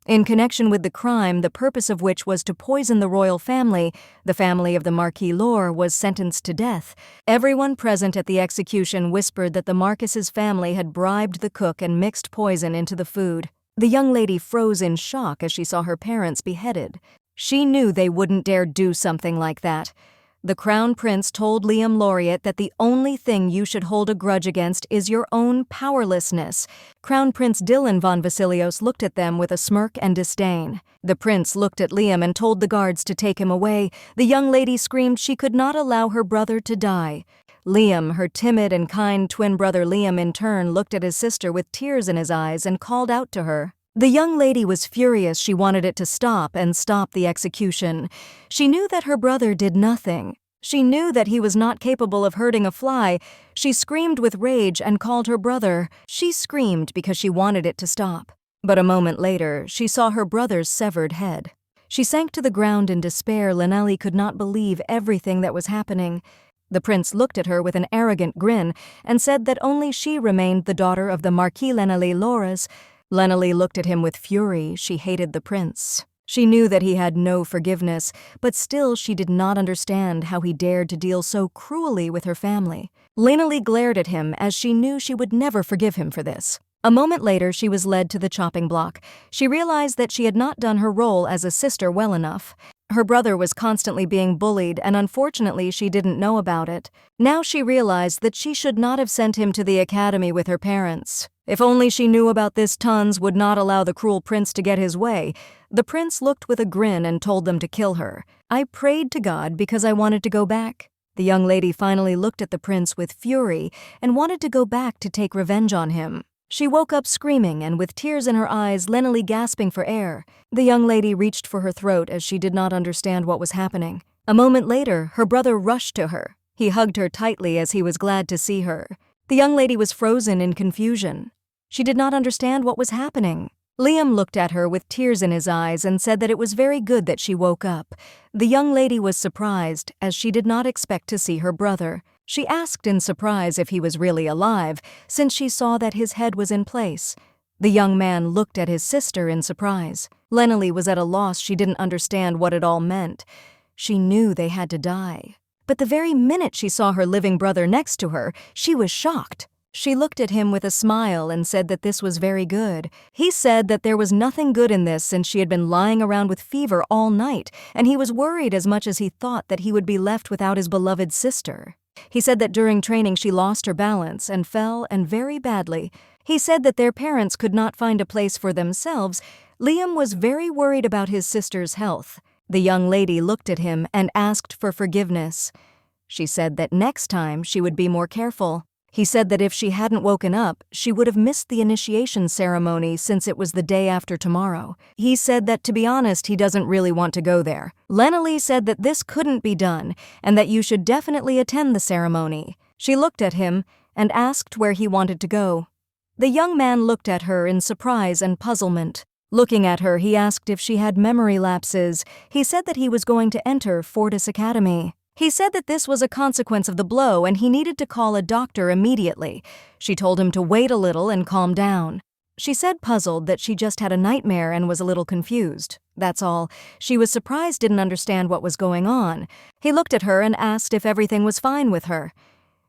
in connection with the crime, the purpose of which was to poison the royal family. The family of the Marquis Lore was sentenced to death. Everyone present at the execution whispered that the Marquis's family had bribed the cook and mixed poison into the food. The young lady froze in shock as she saw her parents beheaded. She knew they wouldn't dare do something like that. The Crown Prince told Liam Laureate that the only thing you should hold a grudge against is your own powerlessness. Crown Prince Dylan von Vasilios looked at them with a smirk and disdain. The prince looked at Liam and told the guards to take him away. The young lady screamed she could not allow her brother to die. Liam, her timid and kind twin brother Liam in turn, looked at his sister with tears in his eyes and called out to her. The young lady was furious. She wanted it to stop and stop the execution. She knew that her brother did nothing. She knew that he was not capable of hurting a fly. She screamed with rage and called her brother. She screamed because she wanted it to stop. But a moment later, she saw her brother's severed head. She sank to the ground in despair. Llanelli could not believe everything that was happening. The prince looked at her with an arrogant grin and said that only she remained the daughter of the Marquis Llanelli Loras. Llanelli looked at him with fury. She hated the prince. She knew that he had no forgiveness, but still she did not understand how he dared to deal so cruelly with her family. Llanelli glared at him as she knew she would never forgive him for this. A moment later, she was led to the chopping block. She realized that she had not done her role as a sister well enough. Her brother was constantly being bullied, and unfortunately she didn't know about it. Now she realized that she should not have sent him to the academy with her parents. If only she knew about this, Tons would not allow the cruel prince to get his way. The prince looked with a grin and told them to kill her. I prayed to God because I wanted to go back. The young lady finally looked at the prince with fury and wanted to go back to take revenge on him. She woke up screaming and with tears in her eyes, Llanelli gasping for air. The young lady reached for her throat as she did not understand what was happening. A moment later, her brother rushed to her. He hugged her tightly as he was glad to see her. The young lady was frozen in confusion. She did not understand what was happening. Liam looked at her with tears in his eyes and said that it was very good that she woke up. The young lady was surprised, as she did not expect to see her brother. She asked in surprise if he was really alive, since she saw that his head was in place. The young man looked at his sister in surprise. Llanelli was at a loss. She didn't understand what it all meant. She knew they had to die. But the very minute she saw her living brother next to her, she was shocked. She looked at him with a smile and said that this was very good. He said that there was nothing good in this since she had been lying around with fever all night, and he was worried as much as he thought that he would be left without his beloved sister. He said that during training she lost her balance and fell, and very badly. He said that their parents could not find a place for themselves. Liam was very worried about his sister's health. The young lady looked at him and asked for forgiveness. She said that next time she would be more careful. He said that if she hadn't woken up, she would have missed the initiation ceremony since it was the day after tomorrow. He said that, to be honest, he doesn't really want to go there. Llanelli said that this couldn't be done and that you should definitely attend the ceremony. She looked at him and asked where he wanted to go. The young man looked at her in surprise and puzzlement. Looking at her, he asked if she had memory lapses. He said that he was going to enter Fortis Academy. He said that this was a consequence of the blow and he needed to call a doctor immediately. She told him to wait a little and calm down. She said, puzzled, that she just had a nightmare and was a little confused. That's all. She was surprised, didn't understand what was going on. He looked at her and asked if everything was fine with her.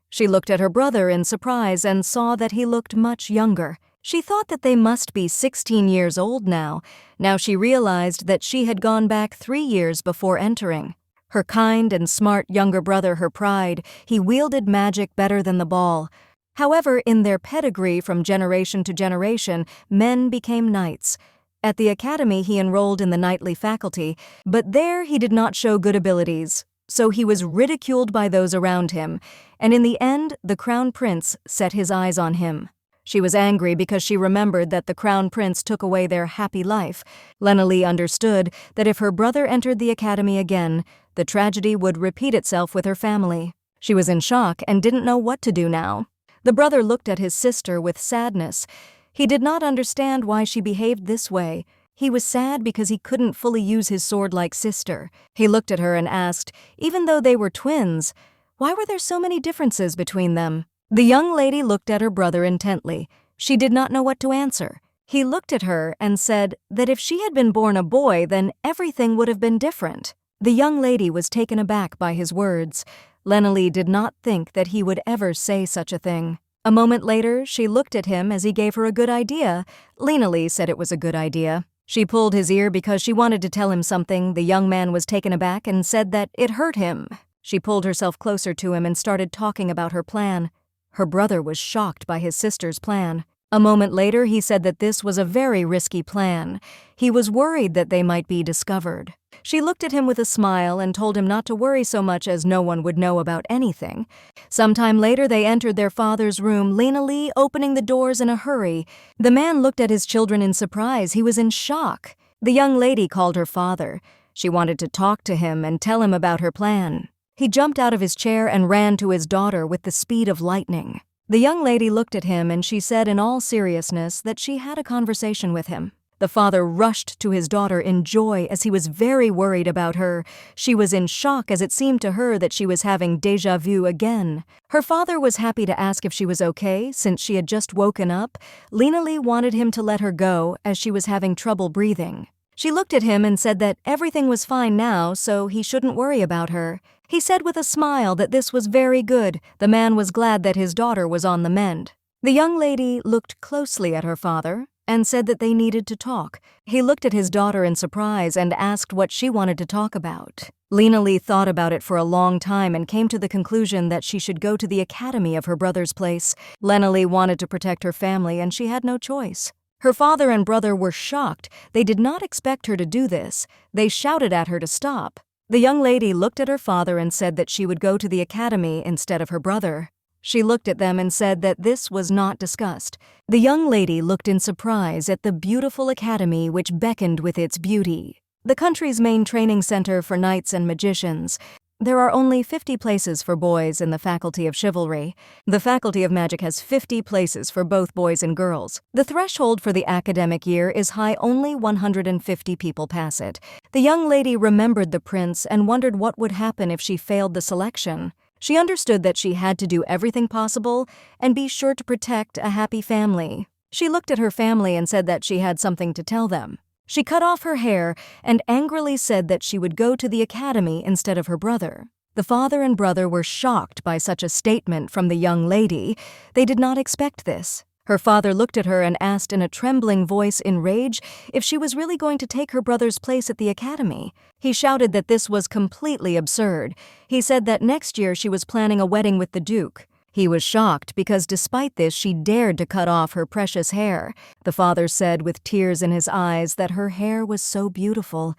She looked at her brother in surprise and saw that he looked much younger. She thought that they must be 16 years old now. Now she realized that she had gone back 3 years before entering. Her kind and smart younger brother, her pride, he wielded magic better than the ball. However, in their pedigree from generation to generation, men became knights. At the academy, he enrolled in the knightly faculty, but there he did not show good abilities, so he was ridiculed by those around him, and in the end, the Crown Prince set his eyes on him. She was angry because she remembered that the Crown Prince took away their happy life. Llanelli understood that if her brother entered the academy again, the tragedy would repeat itself with her family. She was in shock and didn't know what to do now. The brother looked at his sister with sadness. He did not understand why she behaved this way. He was sad because he couldn't fully use his sword like sister. He looked at her and asked, even though they were twins, why were there so many differences between them? The young lady looked at her brother intently. She did not know what to answer. He looked at her and said that if she had been born a boy, then everything would have been different. The young lady was taken aback by his words. Lenelie did not think that he would ever say such a thing. A moment later, she looked at him as he gave her a good idea. Lenelie said it was a good idea. She pulled his ear because she wanted to tell him something. The young man was taken aback and said that it hurt him. She pulled herself closer to him and started talking about her plan. Her brother was shocked by his sister's plan. A moment later, he said that this was a very risky plan. He was worried that they might be discovered. She looked at him with a smile and told him not to worry so much as no one would know about anything. Sometime later, they entered their father's room, Lenelie opening the doors in a hurry. The man looked at his children in surprise. He was in shock. The young lady called her father. She wanted to talk to him and tell him about her plan. He jumped out of his chair and ran to his daughter with the speed of lightning. The young lady looked at him and she said in all seriousness that she had a conversation with him. The father rushed to his daughter in joy as he was very worried about her. She was in shock as it seemed to her that she was having déjà vu again. Her father was happy to ask if she was okay since she had just woken up. Lenelie wanted him to let her go as she was having trouble breathing. She looked at him and said that everything was fine now, so he shouldn't worry about her. He said with a smile that this was very good. The man was glad that his daughter was on the mend. The young lady looked closely at her father and said that they needed to talk. He looked at his daughter in surprise and asked what she wanted to talk about. Lenelie thought about it for a long time and came to the conclusion that she should go to the academy of her brother's place. Lenelie wanted to protect her family and she had no choice. Her father and brother were shocked. They did not expect her to do this. They shouted at her to stop. The young lady looked at her father and said that she would go to the academy instead of her brother. She looked at them and said that this was not discussed. The young lady looked in surprise at the beautiful academy which beckoned with its beauty. The country's main training center for knights and magicians. There are only 50 places for boys in the Faculty of Chivalry. The Faculty of Magic has 50 places for both boys and girls. The threshold for the academic year is high. Only 150 people pass it. The young lady remembered the prince and wondered what would happen if she failed the selection. She understood that she had to do everything possible and be sure to protect a happy family. She looked at her family and said that she had something to tell them. She cut off her hair and angrily said that she would go to the academy instead of her brother. The father and brother were shocked by such a statement from the young lady. They did not expect this. Her father looked at her and asked in a trembling voice in rage if she was really going to take her brother's place at the academy. He shouted that this was completely absurd. He said that next year she was planning a wedding with the Duke. He was shocked because despite this she dared to cut off her precious hair. The father said with tears in his eyes that her hair was so beautiful.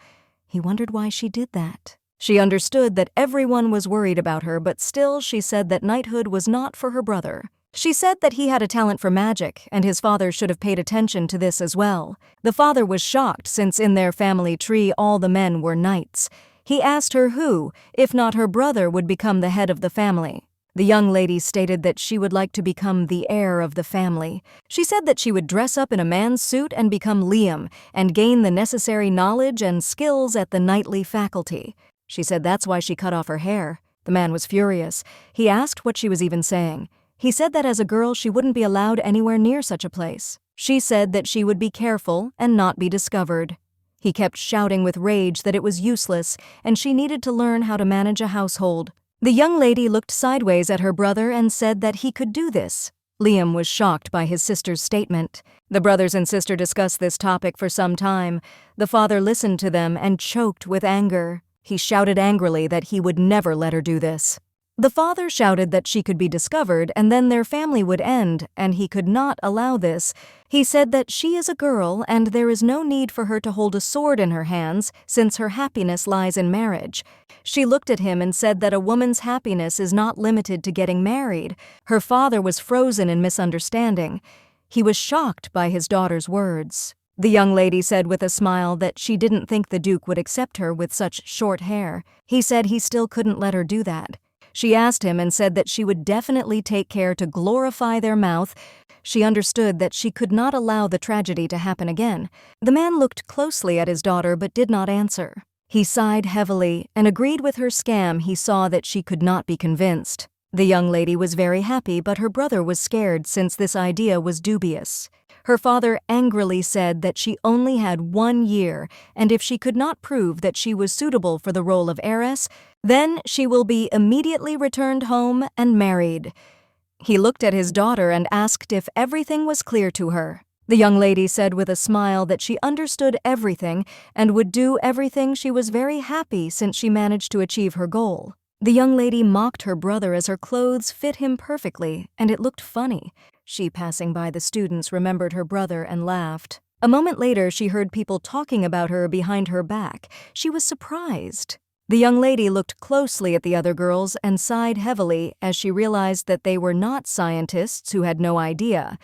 He wondered why she did that. She understood that everyone was worried about her, but still she said that knighthood was not for her brother. She said that he had a talent for magic, and his father should have paid attention to this as well. The father was shocked since in their family tree all the men were knights. He asked her who, if not her brother, would become the head of the family. The young lady stated that she would like to become the heir of the family. She said that she would dress up in a man's suit and become Liam and gain the necessary knowledge and skills at the knightly faculty. She said that's why she cut off her hair. The man was furious. He asked what she was even saying. He said that as a girl she wouldn't be allowed anywhere near such a place. She said that she would be careful and not be discovered. He kept shouting with rage that it was useless and she needed to learn how to manage a household. The young lady looked sideways at her brother and said that he could do this. Liam was shocked by his sister's statement. The brothers and sister discussed this topic for some time. The father listened to them and choked with anger. He shouted angrily that he would never let her do this. The father shouted that she could be discovered and then their family would end, and he could not allow this. He said that she is a girl and there is no need for her to hold a sword in her hands since her happiness lies in marriage. She looked at him and said that a woman's happiness is not limited to getting married. Her father was frozen in misunderstanding. He was shocked by his daughter's words. The young lady said with a smile that she didn't think the Duke would accept her with such short hair. He said he still couldn't let her do that. She asked him and said that she would definitely take care to glorify their mouth. She understood that she could not allow the tragedy to happen again. The man looked closely at his daughter but did not answer. He sighed heavily and agreed with her scam. He saw that she could not be convinced. The young lady was very happy, but her brother was scared since this idea was dubious. Her father angrily said that she only had 1 year, and if she could not prove that she was suitable for the role of heiress, then she will be immediately returned home and married. He looked at his daughter and asked if everything was clear to her. The young lady said with a smile that she understood everything and would do everything. She was very happy since she managed to achieve her goal. The young lady mocked her brother as her clothes fit him perfectly, and it looked funny. She, passing by the students, remembered her brother and laughed. A moment later, she heard people talking about her behind her back. She was surprised. The young lady looked closely at the other girls and sighed heavily as she realized that they were not scientists who had no idea,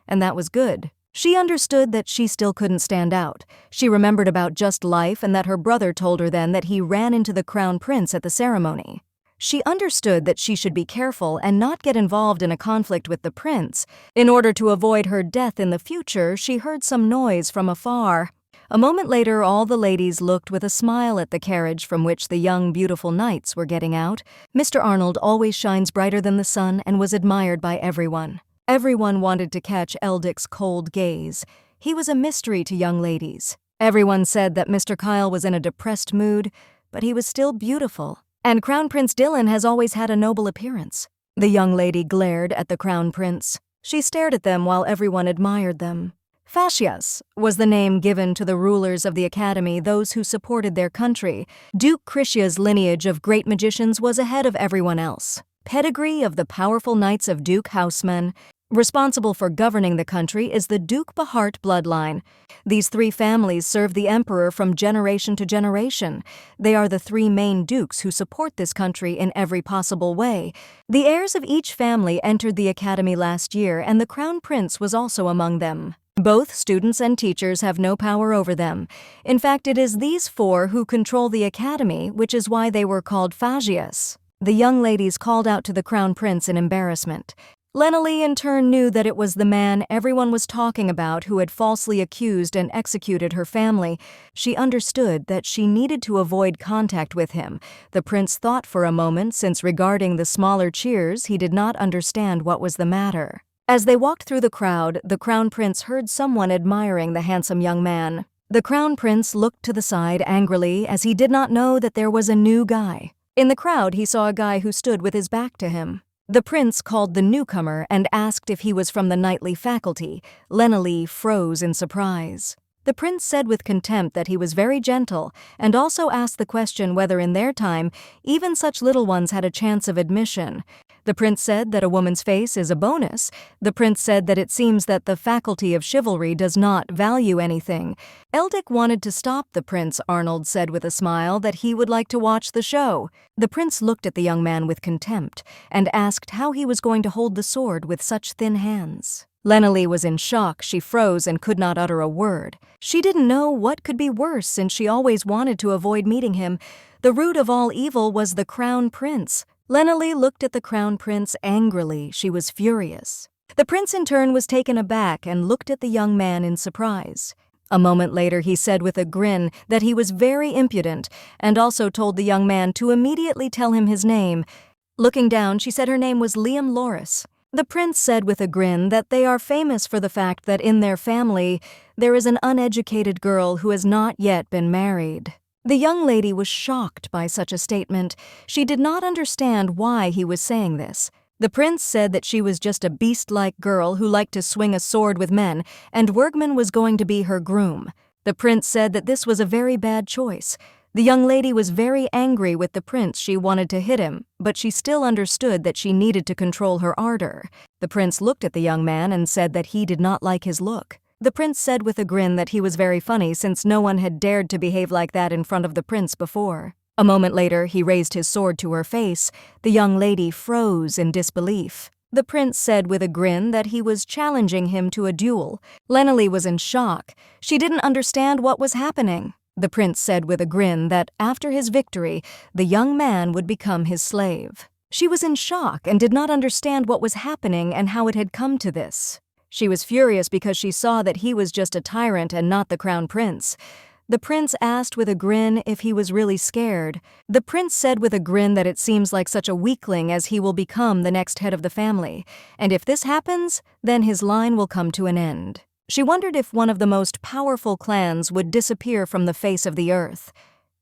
and that was good. She understood that she still couldn't stand out. She remembered about Just Life and that her brother told her then that he ran into the crown prince at the ceremony. She understood that she should be careful and not get involved in a conflict with the prince. In order to avoid her death in the future, she heard some noise from afar. A moment later, all the ladies looked with a smile at the carriage from which the young, beautiful knights were getting out. Mr. Arnold always shines brighter than the sun and was admired by everyone. Everyone wanted to catch Eldik's cold gaze. He was a mystery to young ladies. Everyone said that Mr. Kyle was in a depressed mood, but he was still beautiful. And Crown Prince Dylan has always had a noble appearance. The young lady glared at the Crown Prince. She stared at them while everyone admired them. Fascias was the name given to the rulers of the academy, those who supported their country. Duke Crishia's lineage of great magicians was ahead of everyone else. Pedigree of the powerful knights of Duke Houseman. Responsible for governing the country is the Duke Bahart bloodline. These three families serve the emperor from generation to generation. They are the three main dukes who support this country in every possible way. The heirs of each family entered the academy last year, and the crown prince was also among them. Both students and teachers have no power over them. In fact, it is these four who control the academy, which is why they were called Phagias. The young ladies called out to the crown prince in embarrassment. Lenalee in turn knew that it was the man everyone was talking about who had falsely accused and executed her family. She understood that she needed to avoid contact with him. The prince thought for a moment, since regarding the smaller cheers, he did not understand what was the matter. As they walked through the crowd, the crown prince heard someone admiring the handsome young man. The crown prince looked to the side angrily as he did not know that there was a new guy. In the crowd, he saw a guy who stood with his back to him. The prince called the newcomer and asked if he was from the knightly faculty. Lenalee froze in surprise. The prince said with contempt that he was very gentle, and also asked the question whether in their time even such little ones had a chance of admission. The prince said that a woman's face is a bonus. The prince said that it seems that the faculty of chivalry does not value anything. Eldic wanted to stop the prince. Arnold said with a smile that he would like to watch the show. The prince looked at the young man with contempt and asked how he was going to hold the sword with such thin hands. Lenalee was in shock. She froze and could not utter a word. She didn't know what could be worse since she always wanted to avoid meeting him. The root of all evil was the crown prince. Lenalee looked at the crown prince angrily. She was furious. The prince in turn was taken aback and looked at the young man in surprise. A moment later he said with a grin that he was very impudent and also told the young man to immediately tell him his name. Looking down, she said her name was Liam Loris. The prince said with a grin that they are famous for the fact that in their family there is an uneducated girl who has not yet been married. The young lady was shocked by such a statement. She did not understand why he was saying this. The prince said that she was just a beast-like girl who liked to swing a sword with men, and Wergman was going to be her groom. The prince said that this was a very bad choice. The young lady was very angry with the prince. She wanted to hit him, but she still understood that she needed to control her ardor. The prince looked at the young man and said that he did not like his look. The prince said with a grin that he was very funny since no one had dared to behave like that in front of the prince before. A moment later, he raised his sword to her face. The young lady froze in disbelief. The prince said with a grin that he was challenging him to a duel. Lenalee was in shock. She didn't understand what was happening. The prince said with a grin that after his victory, the young man would become his slave. She was in shock and did not understand what was happening and how it had come to this. She was furious because she saw that he was just a tyrant and not the crown prince. The prince asked with a grin if he was really scared. The prince said with a grin that it seems like such a weakling as he will become the next head of the family, and if this happens, then his line will come to an end. She wondered if one of the most powerful clans would disappear from the face of the earth.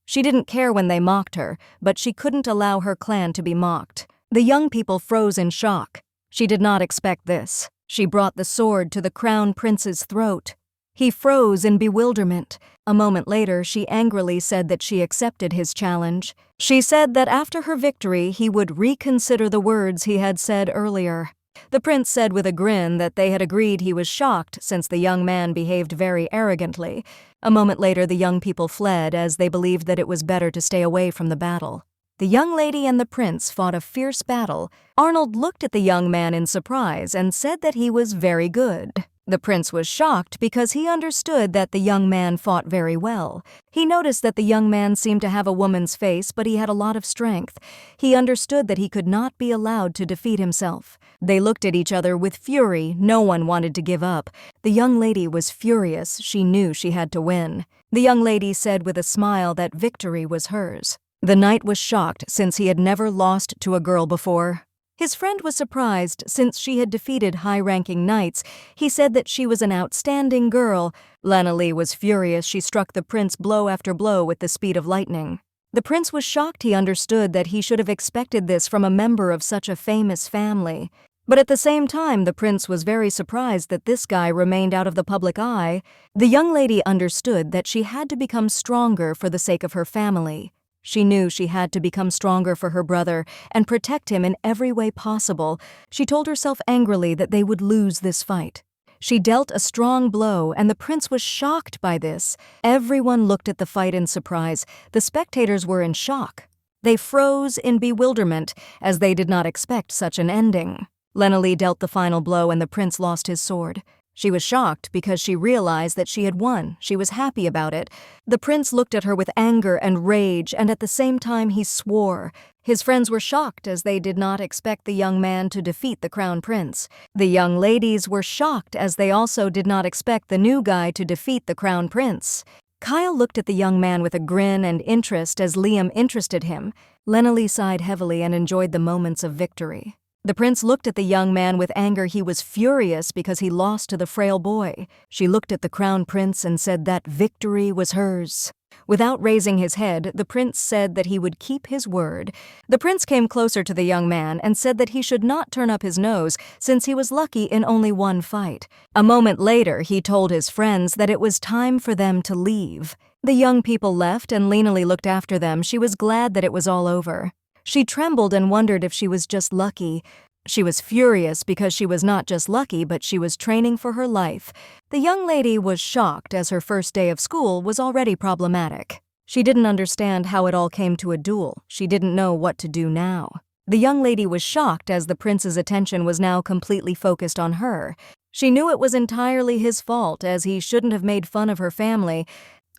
She didn't care when they mocked her, but she couldn't allow her clan to be mocked. The young people froze in shock. She did not expect this. She brought the sword to the crown prince's throat. He froze in bewilderment. A moment later, she angrily said that she accepted his challenge. She said that after her victory, he would reconsider the words he had said earlier. The prince said with a grin that they had agreed he was shocked since the young man behaved very arrogantly. A moment later, the young people fled as they believed that it was better to stay away from the battle. The young lady and the prince fought a fierce battle. Arnold looked at the young man in surprise and said that he was very good. The prince was shocked because he understood that the young man fought very well. He noticed that the young man seemed to have a woman's face, but he had a lot of strength. He understood that he could not be allowed to defeat himself. They looked at each other with fury. No one wanted to give up. The young lady was furious. She knew she had to win. The young lady said with a smile that victory was hers. The knight was shocked since he had never lost to a girl before. His friend was surprised since she had defeated high-ranking knights. He said that she was an outstanding girl. Lanali was furious. She struck the prince blow after blow with the speed of lightning. The prince was shocked. He understood that he should have expected this from a member of such a famous family. But at the same time, the prince was very surprised that this guy remained out of the public eye. The young lady understood that she had to become stronger for the sake of her family. She knew she had to become stronger for her brother and protect him in every way possible. She told herself angrily that they would lose this fight. She dealt a strong blow, and the prince was shocked by this. Everyone looked at the fight in surprise. The spectators were in shock. They froze in bewilderment, as they did not expect such an ending. Lenali dealt the final blow, and the prince lost his sword. She was shocked because she realized that she had won. She was happy about it. The prince looked at her with anger and rage, and at the same time he swore. His friends were shocked as they did not expect the young man to defeat the crown prince. The young ladies were shocked as they also did not expect the new guy to defeat the crown prince. Kyle looked at the young man with a grin and interest as Liam interested him. Lenali sighed heavily and enjoyed the moments of victory. The prince looked at the young man with anger. He was furious because he lost to the frail boy. She looked at the crown prince and said that victory was hers. Without raising his head, the prince said that he would keep his word. The prince came closer to the young man and said that he should not turn up his nose since he was lucky in only one fight. A moment later, he told his friends that it was time for them to leave. The young people left and Lenali looked after them. She was glad that it was all over. She trembled and wondered if she was just lucky. She was furious because she was not just lucky, but she was training for her life. The young lady was shocked as her first day of school was already problematic. She didn't understand how it all came to a duel. She didn't know what to do now. The young lady was shocked as the prince's attention was now completely focused on her. She knew it was entirely his fault as he shouldn't have made fun of her family.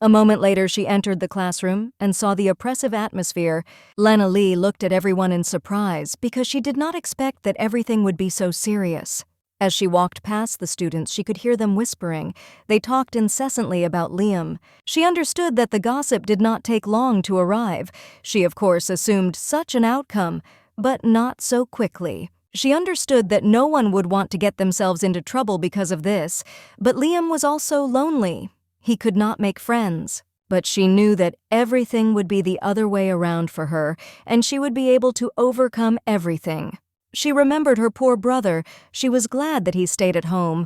A moment later, she entered the classroom and saw the oppressive atmosphere. Lenali looked at everyone in surprise because she did not expect that everything would be so serious. As she walked past the students, she could hear them whispering. They talked incessantly about Liam. She understood that the gossip did not take long to arrive. She, of course, assumed such an outcome, but not so quickly. She understood that no one would want to get themselves into trouble because of this, but Liam was also lonely. He could not make friends, but she knew that everything would be the other way around for her, and she would be able to overcome everything. She remembered her poor brother. She was glad that he stayed at home.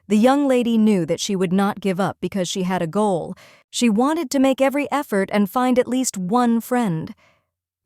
The young lady knew that she would not give up because she had a goal. She wanted to make every effort and find at least one friend.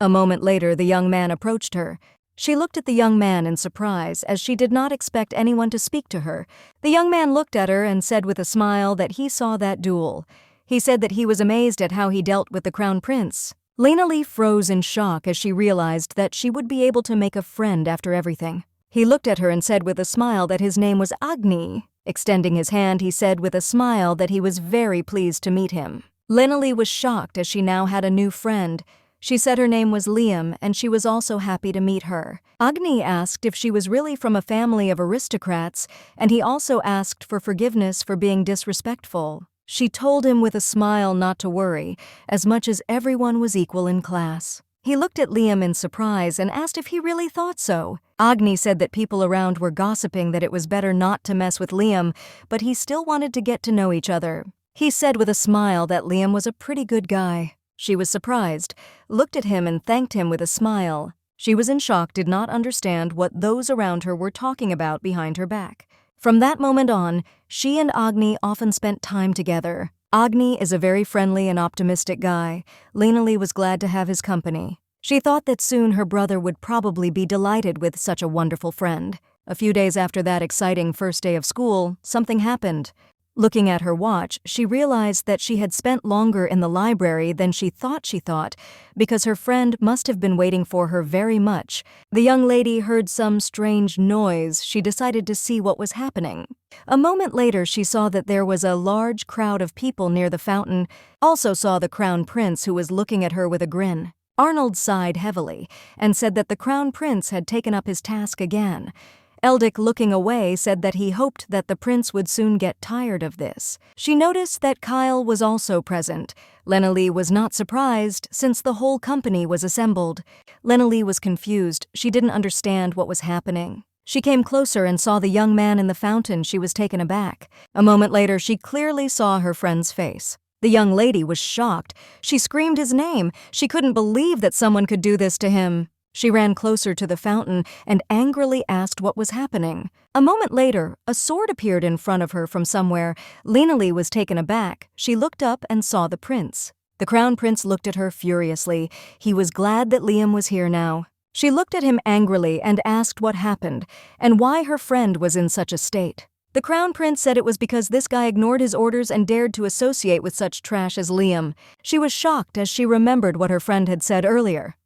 A moment later, the young man approached her. She looked at the young man in surprise, as she did not expect anyone to speak to her. The young man looked at her and said with a smile that he saw that duel. He said that he was amazed at how he dealt with the crown prince. Lenali froze in shock as she realized that she would be able to make a friend after everything. He looked at her and said with a smile that his name was Agni. Extending his hand, he said with a smile that he was very pleased to meet him. Lenali was shocked as she now had a new friend. She said her name was Liam, and she was also happy to meet her. Agni asked if she was really from a family of aristocrats, and he also asked for forgiveness for being disrespectful. She told him with a smile not to worry, as much as everyone was equal in class. He looked at Liam in surprise and asked if he really thought so. Agni said that people around were gossiping that it was better not to mess with Liam, but he still wanted to get to know each other. He said with a smile that Liam was a pretty good guy. She was surprised, looked at him and thanked him with a smile. She was in shock, did not understand what those around her were talking about behind her back. From that moment on, she and Agni often spent time together. Agni is a very friendly and optimistic guy. Lena was glad to have his company. She thought that soon her brother would probably be delighted with such a wonderful friend. A few days after that exciting first day of school, something happened. Looking at her watch, she realized that she had spent longer in the library than she thought, because her friend must have been waiting for her very much. The young lady heard some strange noise. She decided to see what was happening. A moment later, she saw that there was a large crowd of people near the fountain, also saw the Crown Prince, who was looking at her with a grin. Arnold sighed heavily and said that the Crown Prince had taken up his task again. Eldick, looking away, said that he hoped that the prince would soon get tired of this. She noticed that Kyle was also present. Lena was not surprised, since the whole company was assembled. Lena was confused. She didn't understand what was happening. She came closer and saw the young man in the fountain. She was taken aback. A moment later, she clearly saw her friend's face. The young lady was shocked. She screamed his name. She couldn't believe that someone could do this to him. She ran closer to the fountain and angrily asked what was happening. A moment later, a sword appeared in front of her from somewhere. Lena was taken aback. She looked up and saw the prince. The Crown Prince looked at her furiously. He was glad that Liam was here now. She looked at him angrily and asked what happened and why her friend was in such a state. The Crown Prince said it was because this guy ignored his orders and dared to associate with such trash as Liam. She was shocked as she remembered what her friend had said earlier.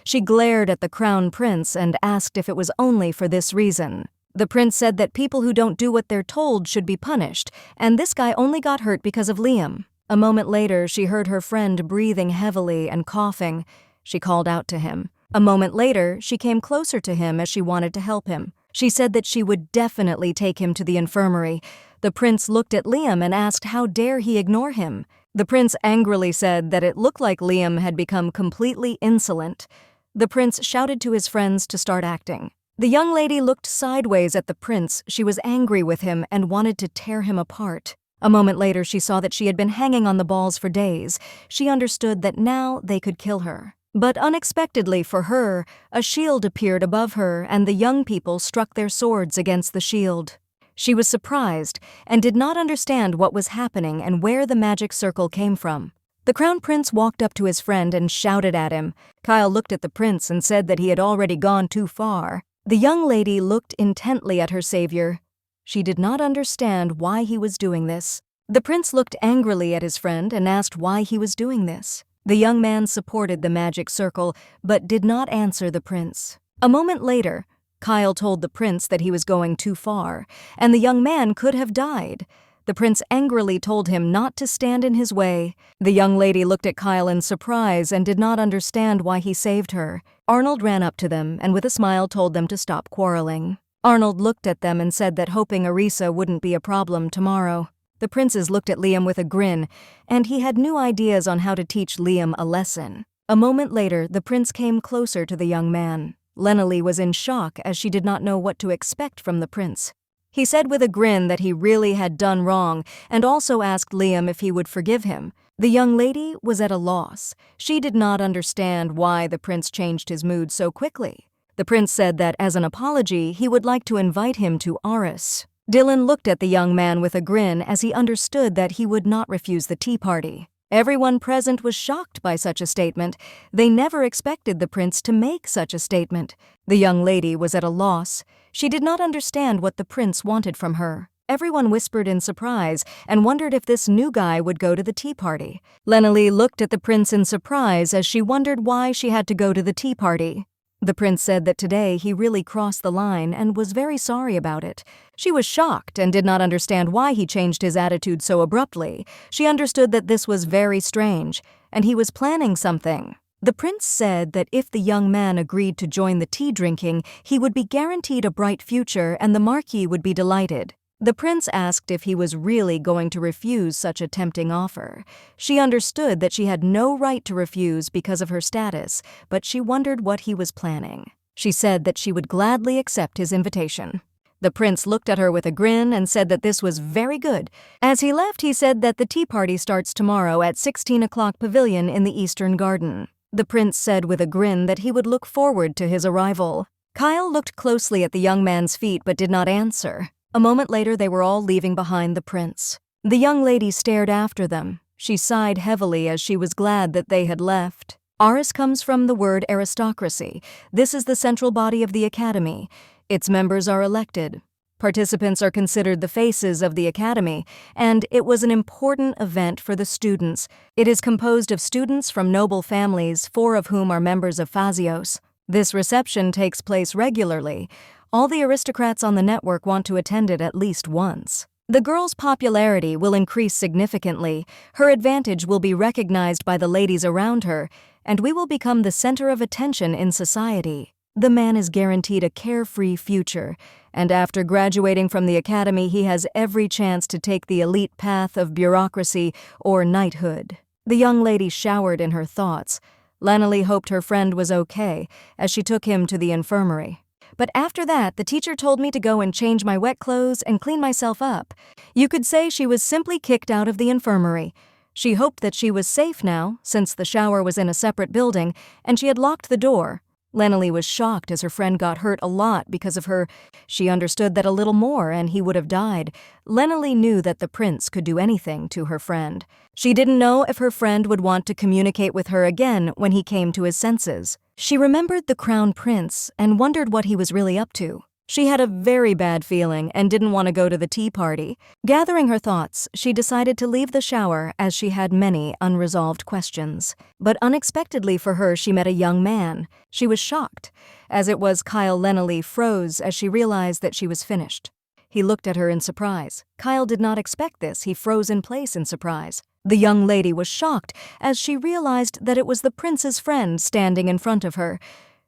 She glared at the Crown Prince and asked if it was only for this reason. The prince said that people who don't do what they're told should be punished, and this guy only got hurt because of Liam. A moment later, she heard her friend breathing heavily and coughing. She called out to him. A moment later, she came closer to him as she wanted to help him. She said that she would definitely take him to the infirmary. The prince looked at Liam and asked how dare he ignore him. The prince angrily said that it looked like Liam had become completely insolent. The prince shouted to his friends to start acting. The young lady looked sideways at the prince. She was angry with him and wanted to tear him apart. A moment later, she saw that she had been hanging on the balls for days. She understood that now they could kill her. But unexpectedly for her, a shield appeared above her, and the young people struck their swords against the shield. She was surprised and did not understand what was happening and where the magic circle came from. The Crown Prince walked up to his friend and shouted at him. Kyle looked at the prince and said that he had already gone too far. The young lady looked intently at her savior. She did not understand why he was doing this. The prince looked angrily at his friend and asked why he was doing this. The young man supported the magic circle, but did not answer the prince. A moment later, Kyle told the prince that he was going too far, and the young man could have died. The prince angrily told him not to stand in his way. The young lady looked at Kyle in surprise and did not understand why he saved her. Arnold ran up to them and with a smile told them to stop quarreling. Arnold looked at them and said that hoping Arisa wouldn't be a problem tomorrow. The princes looked at Liam with a grin, and he had new ideas on how to teach Liam a lesson. A moment later, the prince came closer to the young man. Lena was in shock as she did not know what to expect from the prince. He said with a grin that he really had done wrong and also asked Liam if he would forgive him. The young lady was at a loss. She did not understand why the prince changed his mood so quickly. The prince said that as an apology, he would like to invite him to Aris. Dylan looked at the young man with a grin as he understood that he would not refuse the tea party. Everyone present was shocked by such a statement. They never expected the prince to make such a statement. The young lady was at a loss. She did not understand what the prince wanted from her. Everyone whispered in surprise and wondered if this new guy would go to the tea party. Lena looked at the prince in surprise as she wondered why she had to go to the tea party. The prince said that today he really crossed the line and was very sorry about it. She was shocked and did not understand why he changed his attitude so abruptly. She understood that this was very strange, and he was planning something. The prince said that if the young man agreed to join the tea drinking, he would be guaranteed a bright future and the Marquis would be delighted. The prince asked if he was really going to refuse such a tempting offer. She understood that she had no right to refuse because of her status, but she wondered what he was planning. She said that she would gladly accept his invitation. The prince looked at her with a grin and said that this was very good. As he left, he said that the tea party starts tomorrow at 16 o'clock Pavilion in the Eastern Garden. The prince said with a grin that he would look forward to his arrival. Kyle looked closely at the young man's feet but did not answer. A moment later, they were all leaving behind the prince. The young lady stared after them. She sighed heavily as she was glad that they had left. Aris comes from the word aristocracy. This is the central body of the academy. Its members are elected. Participants are considered the faces of the academy, and it was an important event for the students. It is composed of students from noble families, 4 of whom are members of Phazios. This reception takes place regularly. All the aristocrats on the network want to attend it at least once. The girl's popularity will increase significantly, her advantage will be recognized by the ladies around her, and we will become the center of attention in society. The man is guaranteed a carefree future, and after graduating from the academy, he has every chance to take the elite path of bureaucracy or knighthood. The young lady showered in her thoughts. Lanolly hoped her friend was okay as she took him to the infirmary. But after that, the teacher told me to go and change my wet clothes and clean myself up. You could say she was simply kicked out of the infirmary. She hoped that she was safe now, since the shower was in a separate building, and she had locked the door. Lanolly was shocked as her friend got hurt a lot because of her. She understood that a little more and he would have died. Lanolly knew that the prince could do anything to her friend. She didn't know if her friend would want to communicate with her again when he came to his senses. She remembered the crown prince and wondered what he was really up to. She had a very bad feeling and didn't want to go to the tea party. Gathering her thoughts, she decided to leave the shower as she had many unresolved questions. But unexpectedly for her, she met a young man. She was shocked. As it was, Kyle Lanolly froze as she realized that she was finished. He looked at her in surprise. Kyle did not expect this. He froze in place in surprise. The young lady was shocked as she realized that it was the prince's friend standing in front of her.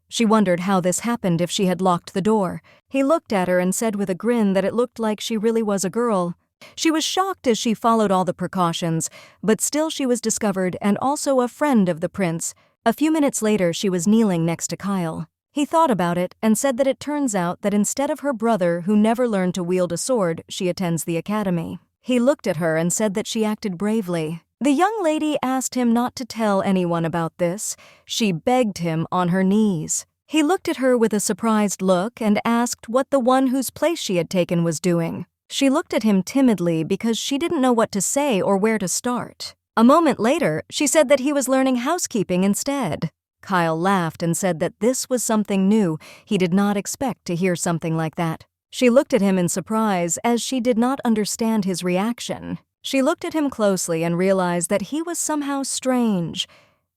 She wondered how this happened if she had locked the door. He looked at her and said with a grin that it looked like she really was a girl. She was shocked as she followed all the precautions, but still she was discovered and also a friend of the prince. A few minutes later, she was kneeling next to Kyle. He thought about it and said that it turns out that instead of her brother, who never learned to wield a sword, she attends the academy. He looked at her and said that she acted bravely. The young lady asked him not to tell anyone about this. She begged him on her knees. He looked at her with a surprised look and asked what the one whose place she had taken was doing. She looked at him timidly because she didn't know what to say or where to start. A moment later, she said that he was learning housekeeping instead. Kyle laughed and said that this was something new. He did not expect to hear something like that. She looked at him in surprise as she did not understand his reaction. She looked at him closely and realized that he was somehow strange.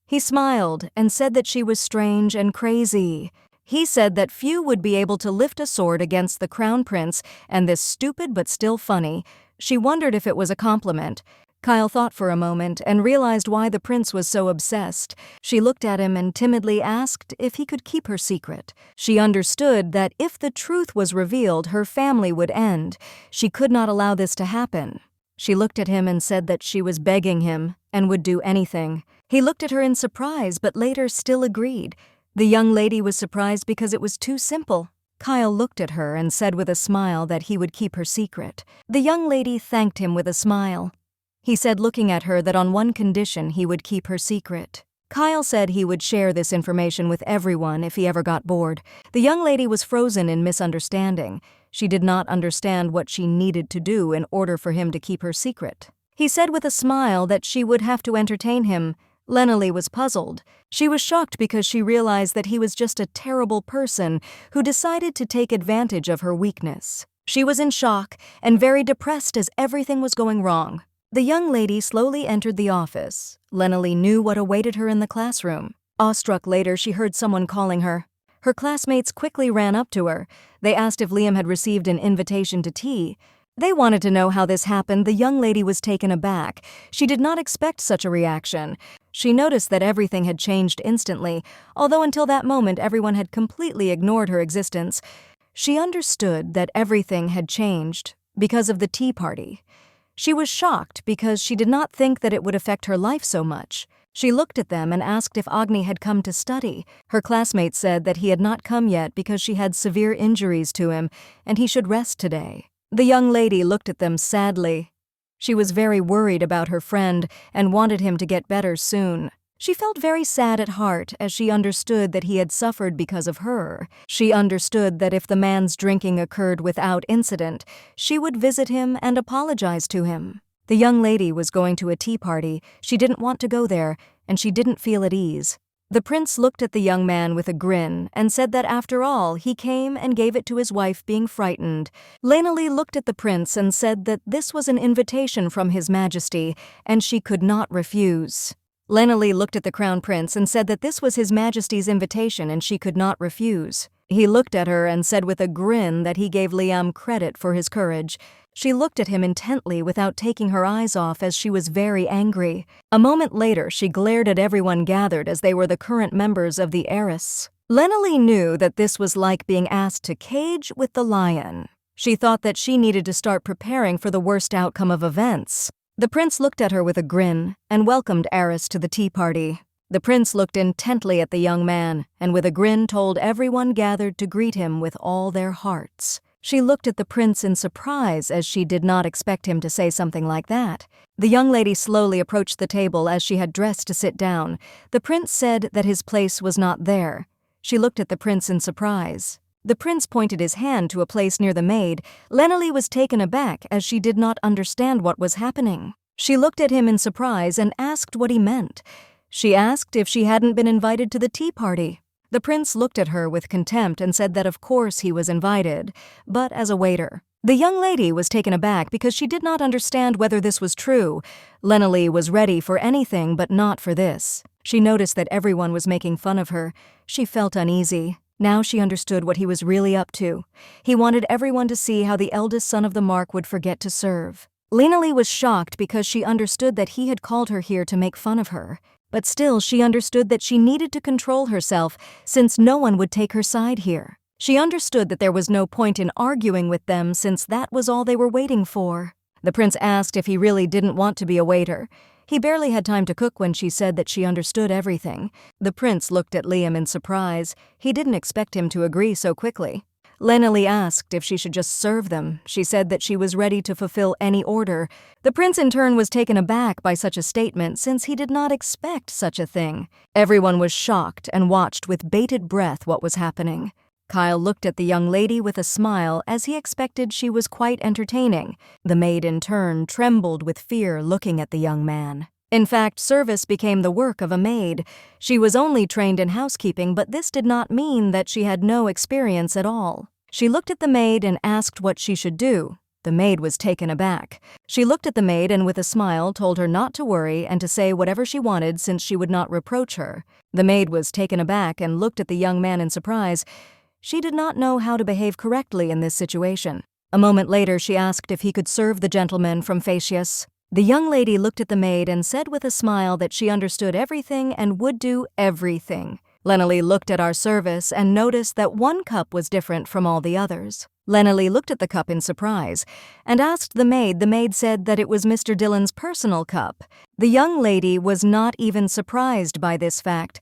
He smiled and said that she was strange and crazy. He said that few would be able to lift a sword against the crown prince, and this stupid but still funny. She wondered if it was a compliment. Kyle thought for a moment and realized why the prince was so obsessed. She looked at him and timidly asked if he could keep her secret. She understood that if the truth was revealed, her family would end. She could not allow this to happen. She looked at him and said that she was begging him and would do anything. He looked at her in surprise but later still agreed. The young lady was surprised because it was too simple. Kyle looked at her and said with a smile that he would keep her secret. The young lady thanked him with a smile. He said, looking at her, that on one condition he would keep her secret. Kyle said he would share this information with everyone if he ever got bored. The young lady was frozen in misunderstanding. She did not understand what she needed to do in order for him to keep her secret. He said with a smile that she would have to entertain him. Lanolly was puzzled. She was shocked because she realized that he was just a terrible person who decided to take advantage of her weakness. She was in shock and very depressed as everything was going wrong. The young lady slowly entered the office. Lanolly knew what awaited her in the classroom. Awestruck later, she heard someone calling her. Her classmates quickly ran up to her. They asked if Liam had received an invitation to tea. They wanted to know how this happened. The young lady was taken aback. She did not expect such a reaction. She noticed that everything had changed instantly, although until that moment everyone had completely ignored her existence. She understood that everything had changed because of the tea party. She was shocked because she did not think that it would affect her life so much. She looked at them and asked if Agni had come to study. Her classmate said that he had not come yet because she had severe injuries to him and he should rest today. The young lady looked at them sadly. She was very worried about her friend and wanted him to get better soon. She felt very sad at heart as she understood that he had suffered because of her. She understood that if the man's drinking occurred without incident, she would visit him and apologize to him. The young lady was going to a tea party. She didn't want to go there, and she didn't feel at ease. The prince looked at the young man with a grin and said that after all, he came and gave it to his wife being frightened. Laneli looked at the prince and said that this was an invitation from His Majesty, and she could not refuse. Laneli looked at the crown prince and said that this was His Majesty's invitation and she could not refuse. He looked at her and said with a grin that he gave Liam credit for his courage. She looked at him intently without taking her eyes off as she was very angry. A moment later, she glared at everyone gathered as they were the current members of the Heiress. Laneli knew that this was like being asked to cage with the lion. She thought that she needed to start preparing for the worst outcome of events. The prince looked at her with a grin and welcomed Heiress to the tea party. The prince looked intently at the young man and with a grin told everyone gathered to greet him with all their hearts. She looked at the prince in surprise as she did not expect him to say something like that. The young lady slowly approached the table as she had dressed to sit down. The prince said that his place was not there. She looked at the prince in surprise. The prince pointed his hand to a place near the maid. Laneli was taken aback as she did not understand what was happening. She looked at him in surprise and asked what he meant. She asked if she hadn't been invited to the tea party. The prince looked at her with contempt and said that of course he was invited, but as a waiter. The young lady was taken aback because she did not understand whether this was true. Laneli was ready for anything but not for this. She noticed that everyone was making fun of her. She felt uneasy. Now she understood what he was really up to. He wanted everyone to see how the eldest son of the Mark would forget to serve. Laneli was shocked because she understood that he had called her here to make fun of her. But still, she understood that she needed to control herself since no one would take her side here. She understood that there was no point in arguing with them since that was all they were waiting for. The prince asked if he really didn't want to be a waiter. He barely had time to cook when she said that she understood everything. The prince looked at Liam in surprise. He didn't expect him to agree so quickly. Laneli asked if she should just serve them. She said that she was ready to fulfill any order. The prince in turn was taken aback by such a statement since he did not expect such a thing. Everyone was shocked and watched with bated breath what was happening. Kyle looked at the young lady with a smile as he expected she was quite entertaining. The maid in turn trembled with fear looking at the young man. In fact, service became the work of a maid. She was only trained in housekeeping, but this did not mean that she had no experience at all. She looked at the maid and asked what she should do. The maid was taken aback. She looked at the maid and with a smile told her not to worry and to say whatever she wanted since she would not reproach her. The maid was taken aback and looked at the young man in surprise. She did not know how to behave correctly in this situation. A moment later, she asked if he could serve the gentleman from Phaeacius. The young lady looked at the maid and said with a smile that she understood everything and would do everything. Laneli looked at our service and noticed that one cup was different from all the others. Laneli looked at the cup in surprise and asked the maid. The maid said that it was Mr. Dillon's personal cup. The young lady was not even surprised by this fact.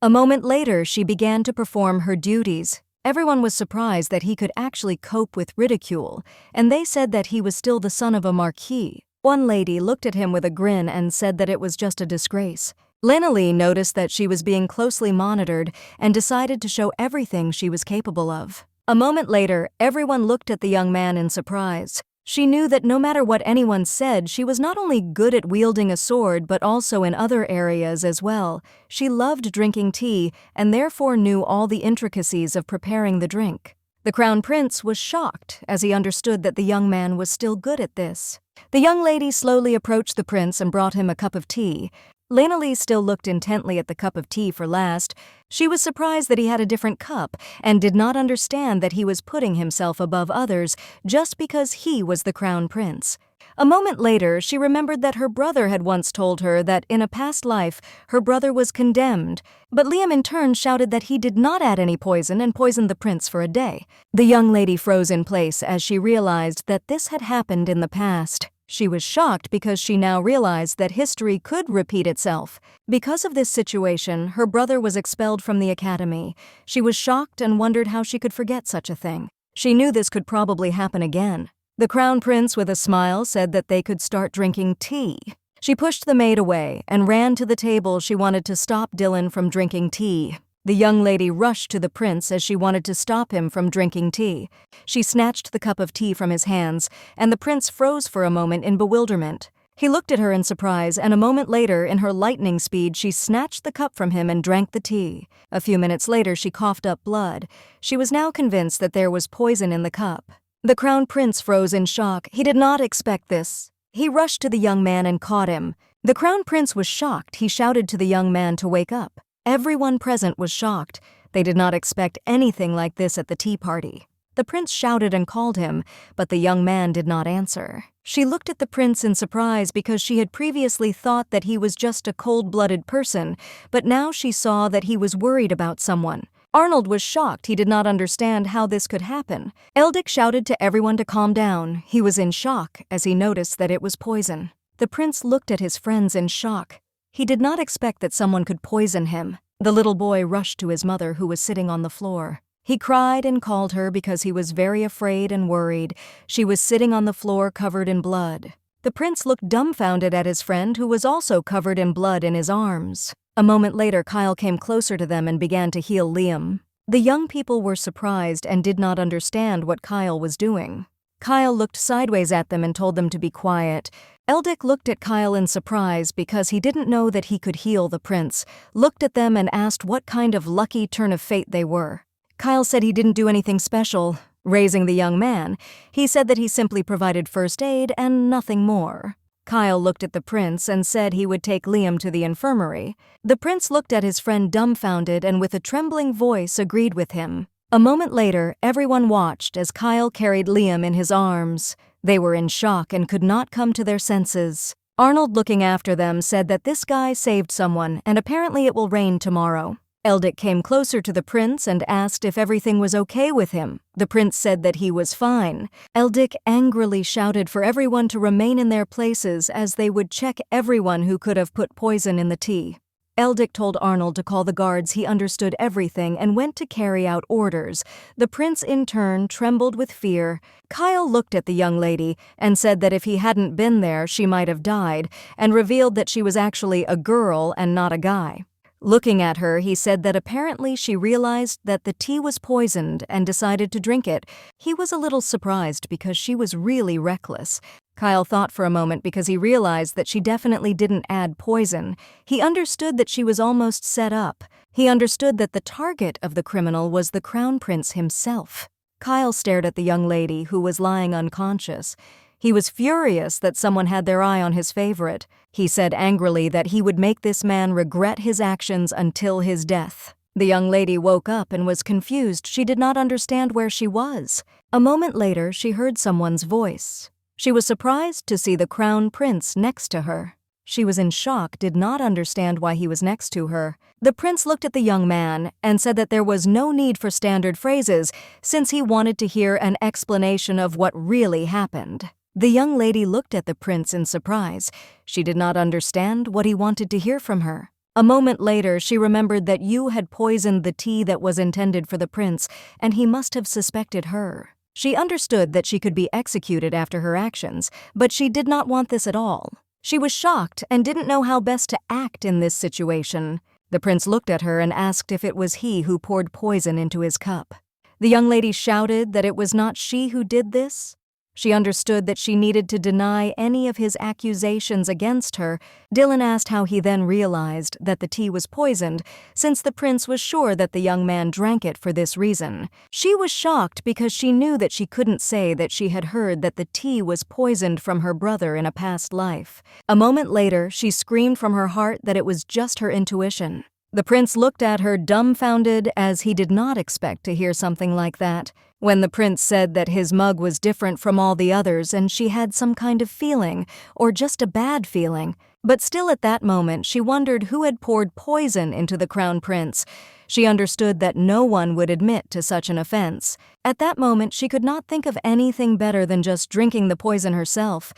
A moment later, she began to perform her duties. Everyone was surprised that he could actually cope with ridicule, and they said that he was still the son of a marquis. One lady looked at him with a grin and said that it was just a disgrace. Laneli noticed that she was being closely monitored and decided to show everything she was capable of. A moment later, everyone looked at the young man in surprise. She knew that no matter what anyone said, she was not only good at wielding a sword but also in other areas as well. She loved drinking tea and therefore knew all the intricacies of preparing the drink. The crown prince was shocked as he understood that the young man was still good at this. The young lady slowly approached the prince and brought him a cup of tea. Laneli still looked intently at the cup of tea for last. She was surprised that he had a different cup and did not understand that he was putting himself above others just because he was the crown prince. A moment later, she remembered that her brother had once told her that in a past life, her brother was condemned, but Liam in turn shouted that he did not add any poison and poisoned the prince for a day. The young lady froze in place as she realized that this had happened in the past. She was shocked because she now realized that history could repeat itself. Because of this situation, her brother was expelled from the academy. She was shocked and wondered how she could forget such a thing. She knew this could probably happen again. The Crown Prince, with a smile, said that they could start drinking tea. She pushed the maid away and ran to the table. She wanted to stop Dylan from drinking tea. The young lady rushed to the prince as she wanted to stop him from drinking tea. She snatched the cup of tea from his hands, and the prince froze for a moment in bewilderment. He looked at her in surprise, and a moment later, in her lightning speed, she snatched the cup from him and drank the tea. A few minutes later, she coughed up blood. She was now convinced that there was poison in the cup. The Crown Prince froze in shock. He did not expect this. He rushed to the young man and caught him. The Crown Prince was shocked. He shouted to the young man to wake up. Everyone present was shocked. They did not expect anything like this at the tea party. The prince shouted and called him, but the young man did not answer. She looked at the prince in surprise because she had previously thought that he was just a cold-blooded person, but now she saw that he was worried about someone. Arnold was shocked. He did not understand how this could happen. Eldick shouted to everyone to calm down. He was in shock as he noticed that it was poison. The prince looked at his friends in shock. He did not expect that someone could poison him. The little boy rushed to his mother, who was sitting on the floor. He cried and called her because he was very afraid and worried. She was sitting on the floor covered in blood. The prince looked dumbfounded at his friend, who was also covered in blood in his arms. A moment later, Kyle came closer to them and began to heal Liam. The young people were surprised and did not understand what Kyle was doing. Kyle looked sideways at them and told them to be quiet. Eldick looked at Kyle in surprise because he didn't know that he could heal the prince, looked at them and asked what kind of lucky turn of fate they were. Kyle said he didn't do anything special. Raising the young man, he said that he simply provided first aid and nothing more. Kyle looked at the prince and said he would take Liam to the infirmary. The prince looked at his friend dumbfounded and with a trembling voice agreed with him. A moment later, everyone watched as Kyle carried Liam in his arms. They were in shock and could not come to their senses. Arnold, looking after them, said that this guy saved someone, and apparently it will rain tomorrow. Eldick came closer to the prince and asked if everything was okay with him. The prince said that he was fine. Eldick angrily shouted for everyone to remain in their places as they would check everyone who could have put poison in the tea. Eldick told Arnold to call the guards. He understood everything and went to carry out orders. The prince, in turn, trembled with fear. Kyle looked at the young lady and said that if he hadn't been there, she might have died, and revealed that she was actually a girl and not a guy. Looking at her, he said that apparently she realized that the tea was poisoned and decided to drink it. He was a little surprised because she was really reckless. Kyle thought for a moment because he realized that she definitely didn't add poison. He understood that she was almost set up. He understood that the target of the criminal was the Crown Prince himself. Kyle stared at the young lady, who was lying unconscious. He was furious that someone had their eye on his favorite. He said angrily that he would make this man regret his actions until his death. The young lady woke up and was confused. She did not understand where she was. A moment later, she heard someone's voice. She was surprised to see the Crown Prince next to her. She was in shock, did not understand why he was next to her. The prince looked at the young man and said that there was no need for standard phrases since he wanted to hear an explanation of what really happened. The young lady looked at the prince in surprise. She did not understand what he wanted to hear from her. A moment later, she remembered that Yu had poisoned the tea that was intended for the prince, and he must have suspected her. She understood that she could be executed after her actions, but she did not want this at all. She was shocked and didn't know how best to act in this situation. The prince looked at her and asked if it was he who poured poison into his cup. The young lady shouted that it was not she who did this. She understood that she needed to deny any of his accusations against her. Dylan asked how he then realized that the tea was poisoned, since the prince was sure that the young man drank it for this reason. She was shocked because she knew that she couldn't say that she had heard that the tea was poisoned from her brother in a past life. A moment later, she screamed from her heart that it was just her intuition. The prince looked at her dumbfounded, as he did not expect to hear something like that. When the prince said that his mug was different from all the others and she had some kind of feeling, or just a bad feeling, but still at that moment she wondered who had poured poison into the Crown Prince. She understood that no one would admit to such an offense. At that moment she could not think of anything better than just drinking the poison herself.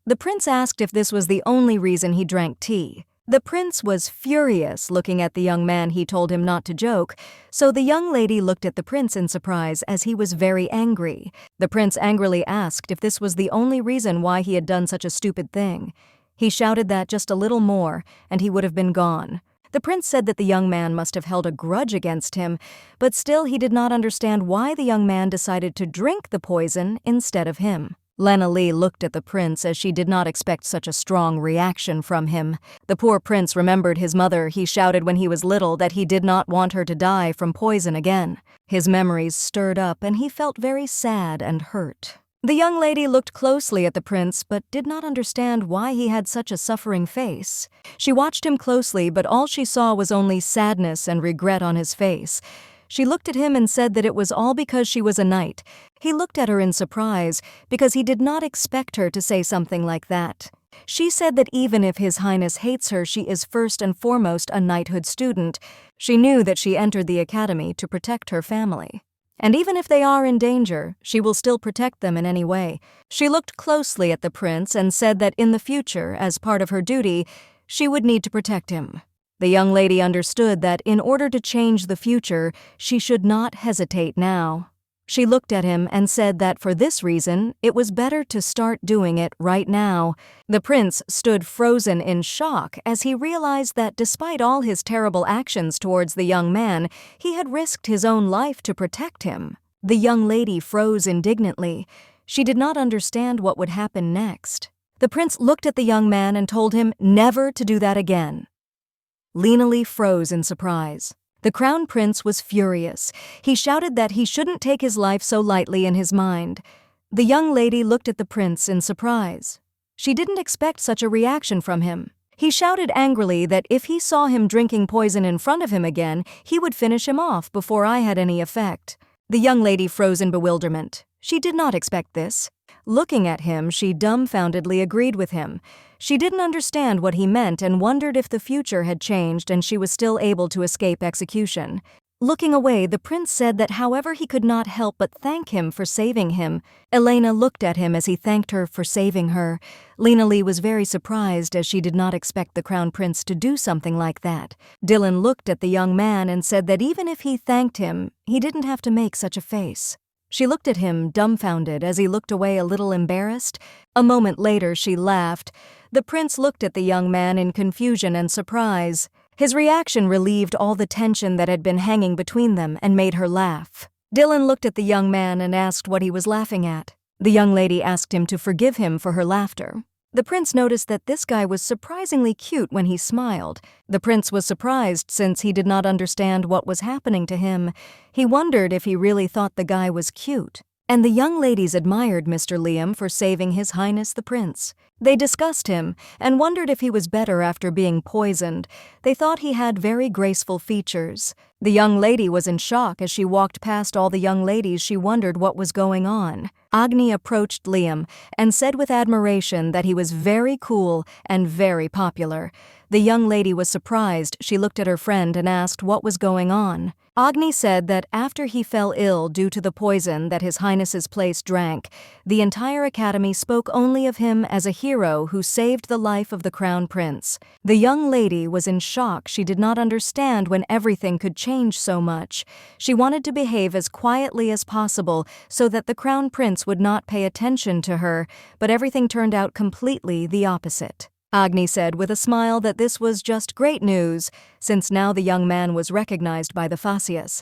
The prince asked if this was the only reason he drank tea. The prince was furious looking at the young man. He told him not to joke, so the young lady looked at the prince in surprise as he was very angry. The prince angrily asked if this was the only reason why he had done such a stupid thing. He shouted that just a little more, and he would have been gone. The prince said that the young man must have held a grudge against him, but still he did not understand why the young man decided to drink the poison instead of him. Lena Lee looked at the prince as she did not expect such a strong reaction from him. The poor prince remembered his mother. He shouted when he was little that he did not want her to die from poison again. His memories stirred up and he felt very sad and hurt. The young lady looked closely at the prince but did not understand why he had such a suffering face. She watched him closely, but all she saw was only sadness and regret on his face. She looked at him and said that it was all because she was a knight. He looked at her in surprise because he did not expect her to say something like that. She said that even if His Highness hates her, she is first and foremost a knighthood student. She knew that she entered the academy to protect her family. And even if they are in danger, she will still protect them in any way. She looked closely at the prince and said that in the future, as part of her duty, she would need to protect him. The young lady understood that in order to change the future, she should not hesitate now. She looked at him and said that for this reason, it was better to start doing it right now. The prince stood frozen in shock as he realized that despite all his terrible actions towards the young man, he had risked his own life to protect him. The young lady froze indignantly. She did not understand what would happen next. The prince looked at the young man and told him never to do that again. Lena Lee froze in surprise. The crown prince was furious. He shouted that he shouldn't take his life so lightly in his mind. The young lady looked at the prince in surprise. She didn't expect such a reaction from him. He shouted angrily that if he saw him drinking poison in front of him again, he would finish him off before I had any effect. The young lady froze in bewilderment. She did not expect this. Looking at him, she dumbfoundedly agreed with him. She didn't understand what he meant and wondered if the future had changed and she was still able to escape execution. Looking away, the prince said that however he could not help but thank him for saving him. Elena looked at him as he thanked her for saving her. Lena Lee was very surprised as she did not expect the crown prince to do something like that. Dylan looked at the young man and said that even if he thanked him, he didn't have to make such a face. She looked at him, dumbfounded, as he looked away a little embarrassed. A moment later, she laughed. The prince looked at the young man in confusion and surprise. His reaction relieved all the tension that had been hanging between them and made her laugh. Dylan looked at the young man and asked what he was laughing at. The young lady asked him to forgive him for her laughter. The prince noticed that this guy was surprisingly cute when he smiled. The prince was surprised since he did not understand what was happening to him. He wondered if he really thought the guy was cute. And the young ladies admired Mr. Liam for saving His Highness the Prince. They discussed him and wondered if he was better after being poisoned. They thought he had very graceful features. The young lady was in shock as she walked past all the young ladies. She wondered what was going on. Agni approached Liam and said with admiration that he was very cool and very popular. The young lady was surprised. She looked at her friend and asked what was going on. Agni said that after he fell ill due to the poison that His Highness's place drank, the entire academy spoke only of him as a hero who saved the life of the crown prince. The young lady was in shock. She did not understand when everything could change so much. She wanted to behave as quietly as possible so that the crown prince would not pay attention to her, but everything turned out completely the opposite. Agni said with a smile that this was just great news, since now the young man was recognized by the Fascius.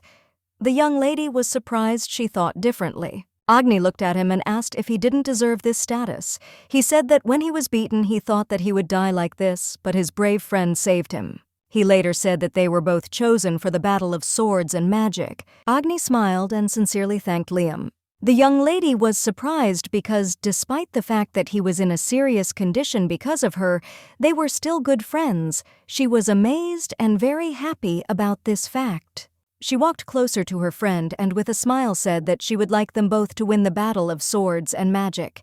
The young lady was surprised. She thought differently. Agni looked at him and asked if he didn't deserve this status. He said that when he was beaten, he thought that he would die like this, but his brave friend saved him. He later said that they were both chosen for the battle of swords and magic. Agni smiled and sincerely thanked Liam. The young lady was surprised because, despite the fact that he was in a serious condition because of her, they were still good friends. She was amazed and very happy about this fact. She walked closer to her friend and with a smile said that she would like them both to win the battle of swords and magic.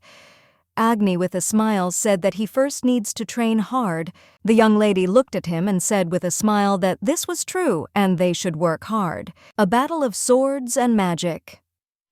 Agni, with a smile, said that he first needs to train hard. The young lady looked at him and said with a smile that this was true and they should work hard. A battle of swords and magic.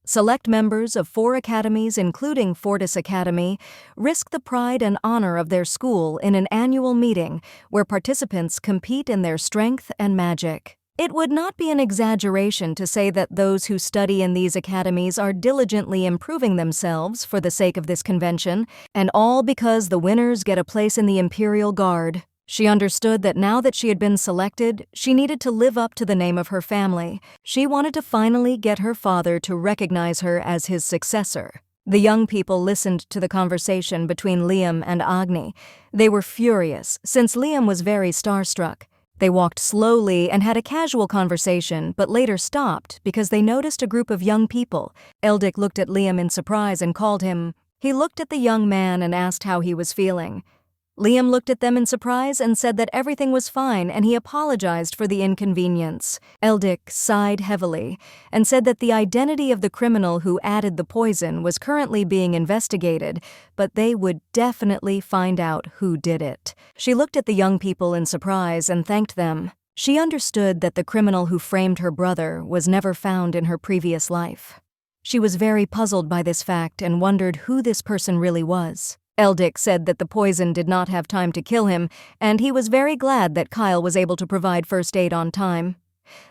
Select members of 4 academies, including Fortis Academy, risk the pride and honor of their school in an annual meeting where participants compete in their strength and magic. It would not be an exaggeration to say that those who study in these academies are diligently improving themselves for the sake of this convention, and all because the winners get a place in the Imperial Guard. She understood that now that she had been selected, she needed to live up to the name of her family. She wanted to finally get her father to recognize her as his successor. The young people listened to the conversation between Liam and Agni. They were furious, since Liam was very starstruck. They walked slowly and had a casual conversation, but later stopped because they noticed a group of young people. Eldic looked at Liam in surprise and called him. He looked at the young man and asked how he was feeling. Liam looked at them in surprise and said that everything was fine, and he apologized for the inconvenience. Eldic sighed heavily and said that the identity of the criminal who added the poison was currently being investigated, but they would definitely find out who did it. She looked at the young people in surprise and thanked them. She understood that the criminal who framed her brother was never found in her previous life. She was very puzzled by this fact and wondered who this person really was. Eldic said that the poison did not have time to kill him, and he was very glad that Kyle was able to provide first aid on time.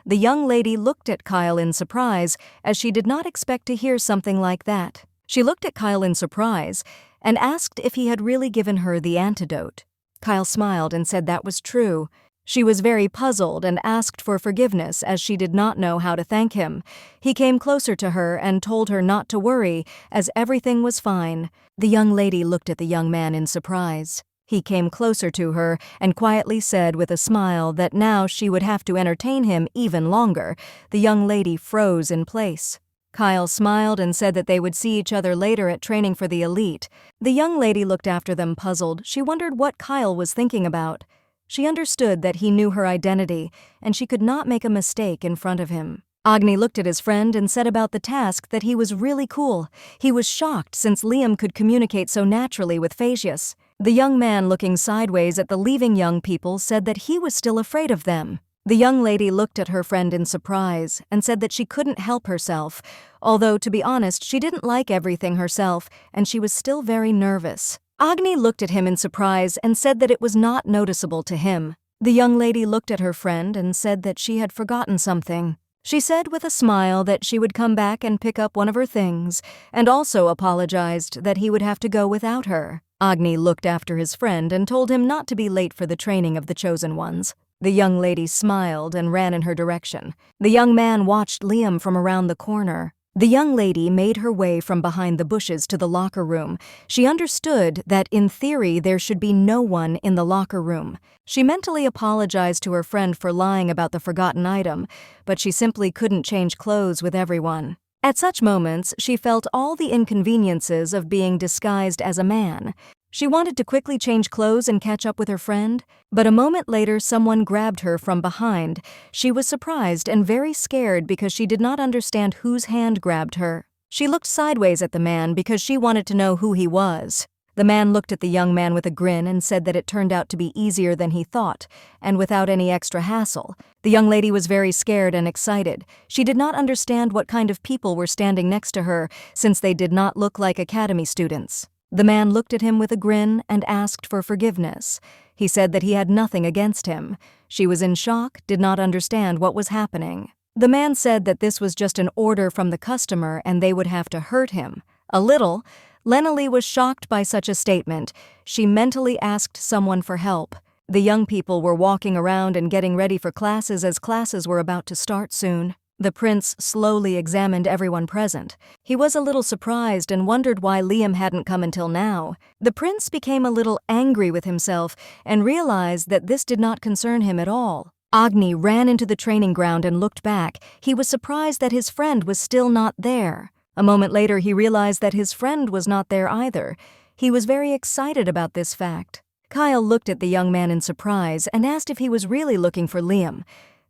The young lady looked at Kyle in surprise, as she did not expect to hear something like that. She looked at Kyle in surprise and asked if he had really given her the antidote. Kyle smiled and said that was true. She was very puzzled and asked for forgiveness as she did not know how to thank him. He came closer to her and told her not to worry, as everything was fine. The young lady looked at the young man in surprise. He came closer to her and quietly said with a smile that now she would have to entertain him even longer. The young lady froze in place. Kyle smiled and said that they would see each other later at training for the elite. The young lady looked after them puzzled. She wondered what Kyle was thinking about. She understood that he knew her identity, and she could not make a mistake in front of him. Agni looked at his friend and said about the task that he was really cool. He was shocked since Liam could communicate so naturally with Phaesius. The young man looking sideways at the leaving young people said that he was still afraid of them. The young lady looked at her friend in surprise and said that she couldn't help herself, although, to be honest, she didn't like everything herself, and she was still very nervous. Agni looked at him in surprise and said that it was not noticeable to him. The young lady looked at her friend and said that she had forgotten something. She said with a smile that she would come back and pick up one of her things, and also apologized that he would have to go without her. Agni looked after his friend and told him not to be late for the training of the chosen ones. The young lady smiled and ran in her direction. The young man watched Liam from around the corner. The young lady made her way from behind the bushes to the locker room. She understood that, in theory, there should be no one in the locker room. She mentally apologized to her friend for lying about the forgotten item, but she simply couldn't change clothes with everyone. At such moments, she felt all the inconveniences of being disguised as a man. She wanted to quickly change clothes and catch up with her friend, but a moment later someone grabbed her from behind. She was surprised and very scared because she did not understand whose hand grabbed her. She looked sideways at the man because she wanted to know who he was. The man looked at the young man with a grin and said that it turned out to be easier than he thought, and without any extra hassle. The young lady was very scared and excited. She did not understand what kind of people were standing next to her, since they did not look like academy students. The man looked at him with a grin and asked for forgiveness. He said that he had nothing against him. She was in shock, did not understand what was happening. The man said that this was just an order from the customer and they would have to hurt him. A little. Lena-Lee was shocked by such a statement. She mentally asked someone for help. The young people were walking around and getting ready for classes as classes were about to start soon. The prince slowly examined everyone present. He was a little surprised and wondered why Liam hadn't come until now. The prince became a little angry with himself and realized that this did not concern him at all. Agni ran into the training ground and looked back. He was surprised that his friend was still not there. A moment later, he realized that his friend was not there either. He was very excited about this fact. Kyle looked at the young man in surprise and asked if he was really looking for Liam.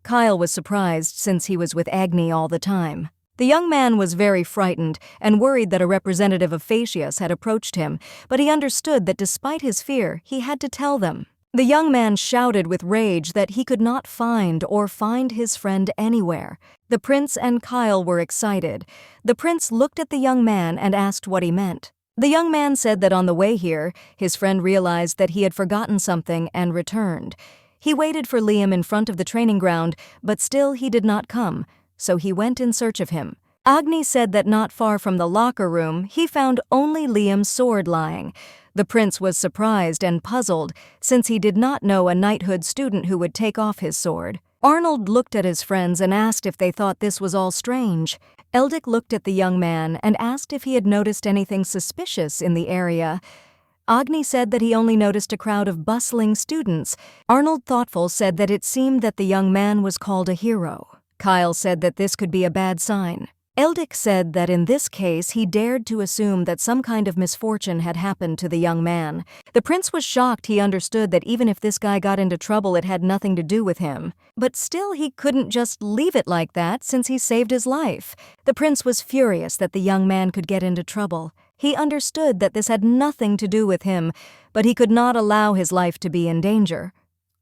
Kyle was surprised since he was with Agni all the time. The young man was very frightened and worried that a representative of Phaesius had approached him, but he understood that despite his fear, he had to tell them. The young man shouted with rage that he could not find his friend anywhere. The prince and Kyle were excited. The prince looked at the young man and asked what he meant. The young man said that on the way here, his friend realized that he had forgotten something and returned. He waited for Liam in front of the training ground, but still he did not come, so he went in search of him. Agni said that not far from the locker room, he found only Liam's sword lying. The prince was surprised and puzzled, since he did not know a knighthood student who would take off his sword. Arnold looked at his friends and asked if they thought this was all strange. Eldic looked at the young man and asked if he had noticed anything suspicious in the area. Agni said that he only noticed a crowd of bustling students. Arnold, thoughtful, said that it seemed that the young man was called a hero. Kyle said that this could be a bad sign. Eldic said that in this case he dared to assume that some kind of misfortune had happened to the young man. The prince was shocked. He understood that even if this guy got into trouble, it had nothing to do with him. But still he couldn't just leave it like that since he saved his life. The prince was furious that the young man could get into trouble. He understood that this had nothing to do with him, but he could not allow his life to be in danger.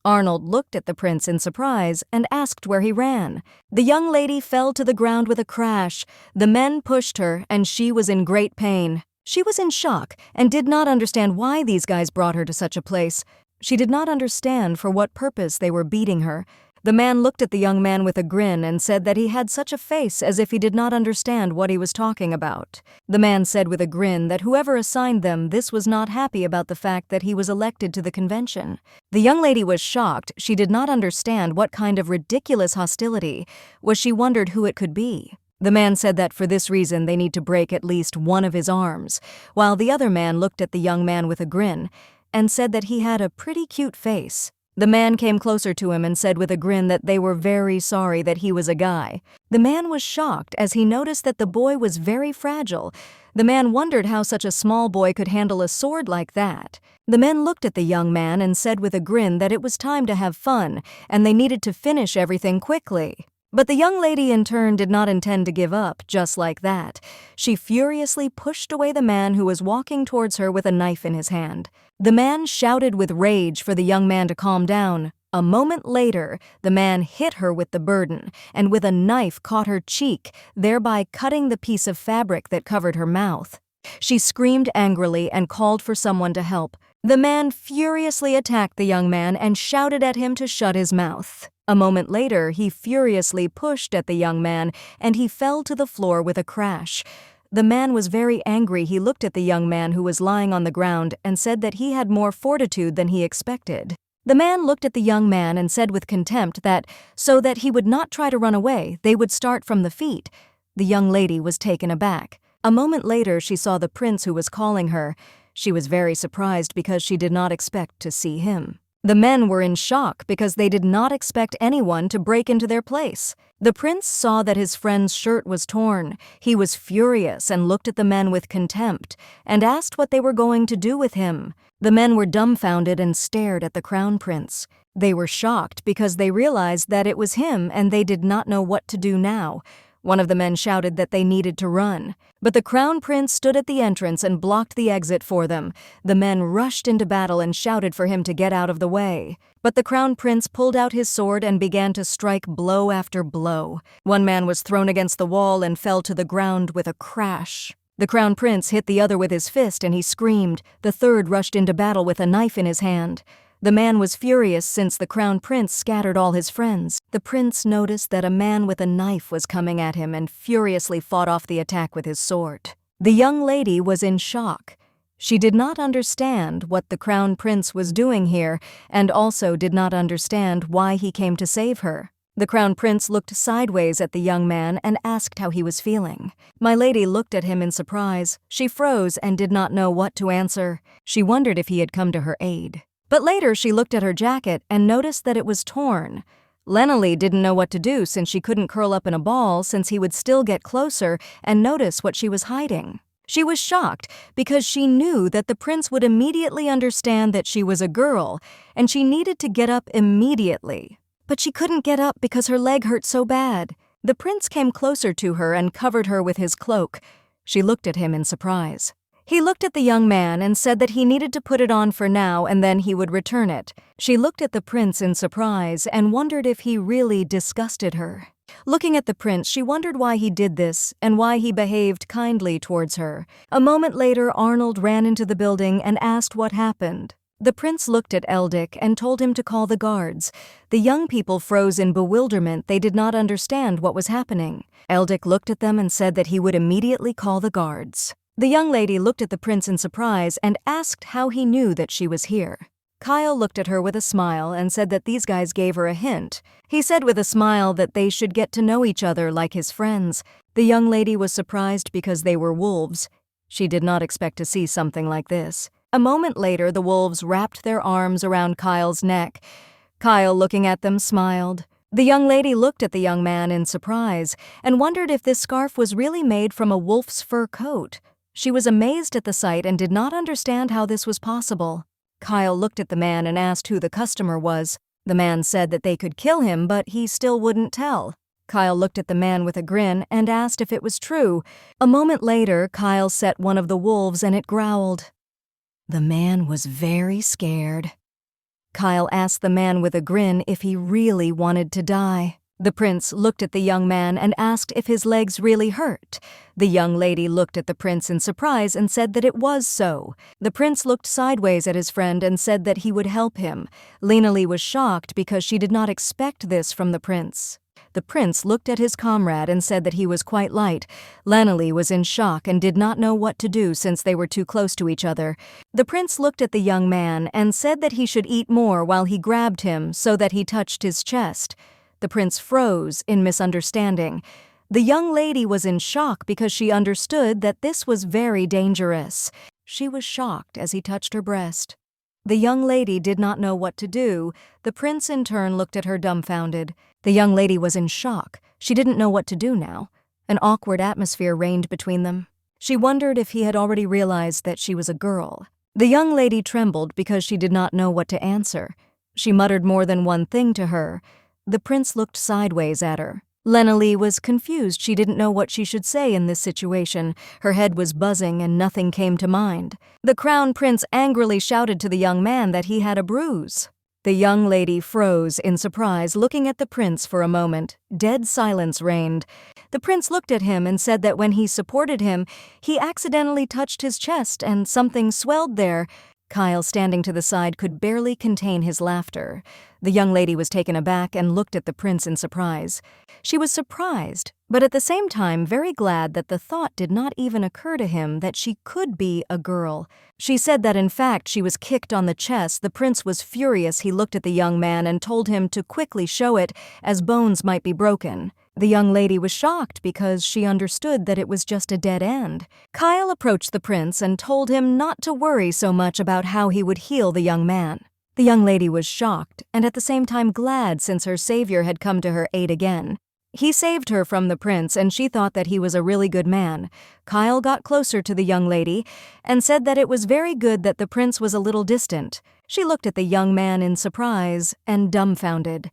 Arnold looked at the prince in surprise and asked where he ran. The young lady fell to the ground with a crash. The men pushed her, and she was in great pain. She was in shock and did not understand why these guys brought her to such a place. She did not understand for what purpose they were beating her. The man looked at the young man with a grin and said that he had such a face as if he did not understand what he was talking about. The man said with a grin that whoever assigned them this was not happy about the fact that he was elected to the convention. The young lady was shocked. She did not understand what kind of ridiculous hostility. She wondered who it could be. The man said that for this reason they need to break at least one of his arms, while the other man looked at the young man with a grin and said that he had a pretty cute face. The man came closer to him and said with a grin that they were very sorry that he was a guy. The man was shocked as he noticed that the boy was very fragile. The man wondered how such a small boy could handle a sword like that. The men looked at the young man and said with a grin that it was time to have fun and they needed to finish everything quickly. But the young lady in turn did not intend to give up just like that. She furiously pushed away the man who was walking towards her with a knife in his hand. The man shouted with rage for the young man to calm down. A moment later, the man hit her with the burden and with a knife caught her cheek, thereby cutting the piece of fabric that covered her mouth. She screamed angrily and called for someone to help. The man furiously attacked the young man and shouted at him to shut his mouth. A moment later, he furiously pushed at the young man, and he fell to the floor with a crash. The man was very angry. He looked at the young man who was lying on the ground and said that he had more fortitude than he expected. The man looked at the young man and said with contempt that, so that he would not try to run away, they would start from the feet. The young lady was taken aback. A moment later, she saw the prince who was calling her. She was very surprised because she did not expect to see him. The men were in shock because they did not expect anyone to break into their place. The prince saw that his friend's shirt was torn. He was furious and looked at the men with contempt and asked what they were going to do with him. The men were dumbfounded and stared at the crown prince. They were shocked because they realized that it was him and they did not know what to do now. One of the men shouted that they needed to run, but the crown prince stood at the entrance and blocked the exit for them. The men rushed into battle and shouted for him to get out of the way. But the crown prince pulled out his sword and began to strike blow after blow. One man was thrown against the wall and fell to the ground with a crash. The crown prince hit the other with his fist and he screamed. The third rushed into battle with a knife in his hand. The man was furious since the crown prince scattered all his friends. The prince noticed that a man with a knife was coming at him and furiously fought off the attack with his sword. The young lady was in shock. She did not understand what the crown prince was doing here and also did not understand why he came to save her. The crown prince looked sideways at the young man and asked how he was feeling. My lady looked at him in surprise. She froze and did not know what to answer. She wondered if he had come to her aid. But later she looked at her jacket and noticed that it was torn. Lenali didn't know what to do since she couldn't curl up in a ball since he would still get closer and notice what she was hiding. She was shocked because she knew that the prince would immediately understand that she was a girl and she needed to get up immediately. But she couldn't get up because her leg hurt so bad. The prince came closer to her and covered her with his cloak. She looked at him in surprise. He looked at the young man and said that he needed to put it on for now and then he would return it. She looked at the prince in surprise and wondered if he really disgusted her. Looking at the prince, she wondered why he did this and why he behaved kindly towards her. A moment later, Arnold ran into the building and asked what happened. The prince looked at Eldick and told him to call the guards. The young people froze in bewilderment. They did not understand what was happening. Eldick looked at them and said that he would immediately call the guards. The young lady looked at the prince in surprise and asked how he knew that she was here. Kyle looked at her with a smile and said that these guys gave her a hint. He said with a smile that they should get to know each other like his friends. The young lady was surprised because they were wolves. She did not expect to see something like this. A moment later, the wolves wrapped their arms around Kyle's neck. Kyle, looking at them, smiled. The young lady looked at the young man in surprise and wondered if this scarf was really made from a wolf's fur coat. She was amazed at the sight and did not understand how this was possible. Kyle looked at the man and asked who the customer was. The man said that they could kill him, but he still wouldn't tell. Kyle looked at the man with a grin and asked if it was true. A moment later, Kyle set one of the wolves and it growled. The man was very scared. Kyle asked the man with a grin if he really wanted to die. The prince looked at the young man and asked if his legs really hurt. The young lady looked at the prince in surprise and said that it was so. The prince looked sideways at his friend and said that he would help him. Lena Lee was shocked because she did not expect this from the prince. The prince looked at his comrade and said that he was quite light. Lena Lee was in shock and did not know what to do since they were too close to each other. The prince looked at the young man and said that he should eat more while he grabbed him so that he touched his chest. The prince froze in misunderstanding. The young lady was in shock because she understood that this was very dangerous. She was shocked as he touched her breast. The young lady did not know what to do. The prince in turn looked at her dumbfounded. The young lady was in shock. She didn't know what to do now. An awkward atmosphere reigned between them. She wondered if he had already realized that she was a girl. The young lady trembled because she did not know what to answer. She muttered more than one thing to her. The prince looked sideways at her. Lena Lee was confused. She didn't know what she should say in this situation. Her head was buzzing and nothing came to mind. The crown prince angrily shouted to the young man that he had a bruise. The young lady froze in surprise, looking at the prince for a moment. Dead silence reigned. The prince looked at him and said that when he supported him, he accidentally touched his chest and something swelled there. Kyle, standing to the side, could barely contain his laughter. The young lady was taken aback and looked at the prince in surprise. She was surprised, but at the same time very glad that the thought did not even occur to him that she could be a girl. She said that in fact she was kicked on the chest. The prince was furious. He looked at the young man and told him to quickly show it, as bones might be broken. The young lady was shocked because she understood that it was just a dead end. Kyle approached the prince and told him not to worry so much about how he would heal the young man. The young lady was shocked and at the same time glad since her savior had come to her aid again. He saved her from the prince and she thought that he was a really good man. Kyle got closer to the young lady and said that it was very good that the prince was a little distant. She looked at the young man in surprise and dumbfounded.